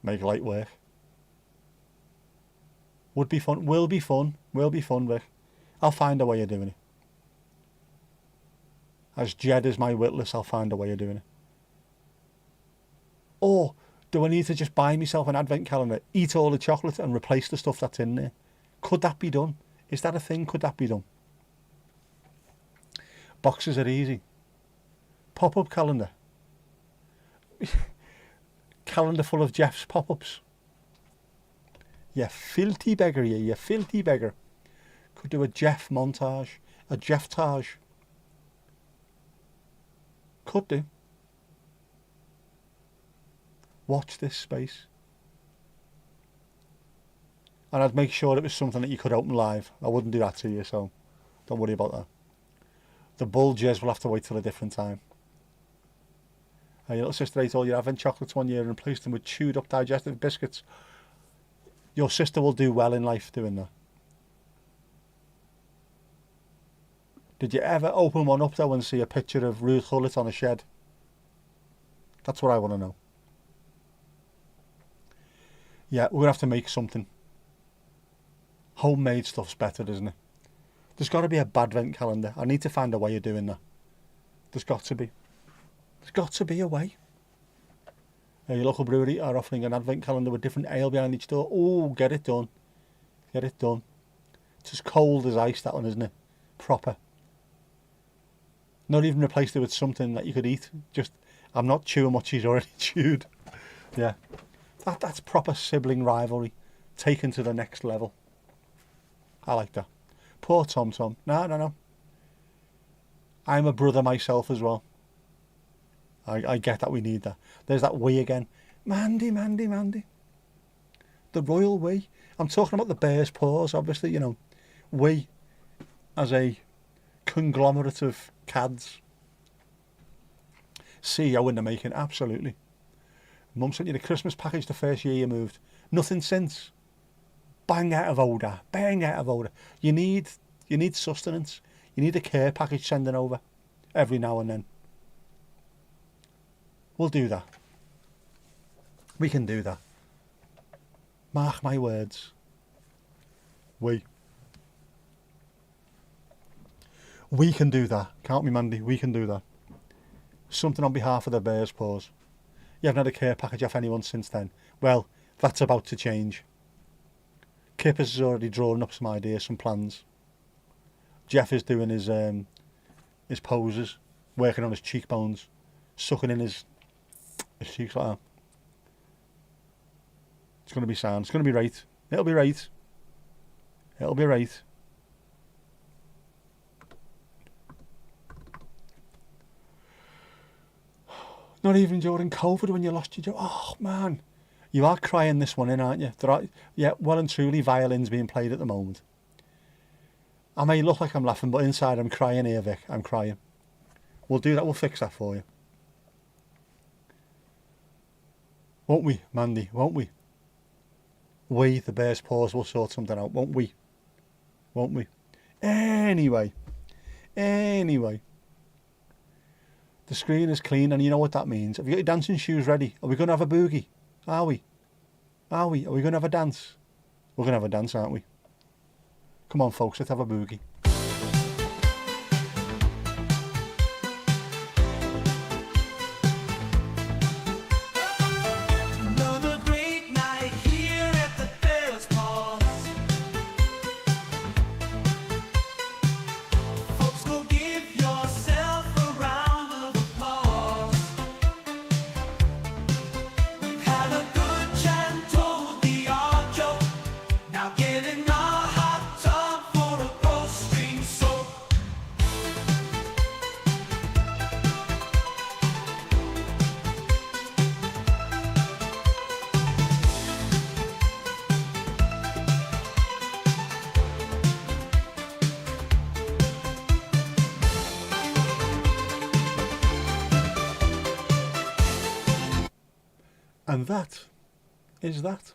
Make light work. Would be fun. Will be fun, Vic. I'll find a way of doing it. As Jed is my witless, I'll find a way of doing it. Or do I need to just buy myself an advent calendar, eat all the chocolate and replace the stuff that's in there? Could that be done? Is that a thing? Could that be done? Boxes are easy. Pop-up calendar. Calendar full of Jeff's pop-ups. You filthy beggar, you filthy beggar. Could do a Jeff montage. A Jeff-tage. Could do. Watch this space. And I'd make sure it was something that you could open live. I wouldn't do that to you, so don't worry about that. The bulges will have to wait till a different time. Your little sister ate all your advent chocolates 1 year and replaced them with chewed up digestive biscuits. Your sister will do well in life doing that. Did you ever open one up though and see a picture of Ruth Hullett on a shed? That's what I want to know. Yeah, we're going to have to make something. Homemade stuff's better, isn't it? There's got to be a bad advent calendar. I need to find a way of doing that. There's got to be. There's got to be a way. Your local brewery are offering an advent calendar with different ale behind each door. Oh, get it done. Get it done. It's as cold as ice, that one, isn't it? Proper. Not even replaced it with something that you could eat. Just, I'm not chewing what she's already chewed. Yeah. That's proper sibling rivalry taken to the next level. I like that. Poor Tom Tom. No. I'm a brother myself as well. I get that we need that. There's that we again. Mandy. The royal we. I'm talking about the bear's paws, obviously, you know. We, as a conglomerate of cads. CEO in the making, absolutely. Mum sent you the Christmas package the first year you moved. Nothing since. Bang out of order. You need sustenance. You need a care package sending over every now and then. We'll do that. We can do that. Mark my words. We can do that. Can't we, Mandy? We can do that. Something on behalf of the bear's paws. You haven't had a care package off anyone since then. Well, that's about to change. Kippers has already drawn up some ideas, some plans. Jeff is doing his poses, working on his cheekbones, sucking in his cheeks like that. It's going to be sound. It's going to be right. It'll be right. It'll be right. Not even during COVID when you lost your job. Oh, man. You are crying this one in, aren't you? There are, yeah, well and truly violins being played at the moment. I may look like I'm laughing, but inside I'm crying here, Vic. I'm crying. We'll do that. We'll fix that for you. Won't we, Mandy? Won't we? We, the bear's paws, will sort something out, won't we? Won't we? Anyway. The screen is clean, and you know what that means. Have you got your dancing shoes ready? Are we going to have a boogie? Are we? Are we going to have a dance? We're going to have a dance, aren't we? Come on, folks, let's have a boogie. Another great night here at the Bear's Paws. Folks, go give yourself a round of applause. We've had a good chat, told the odd joke. Now get in our hot tub for a post-stream soak. And that is that.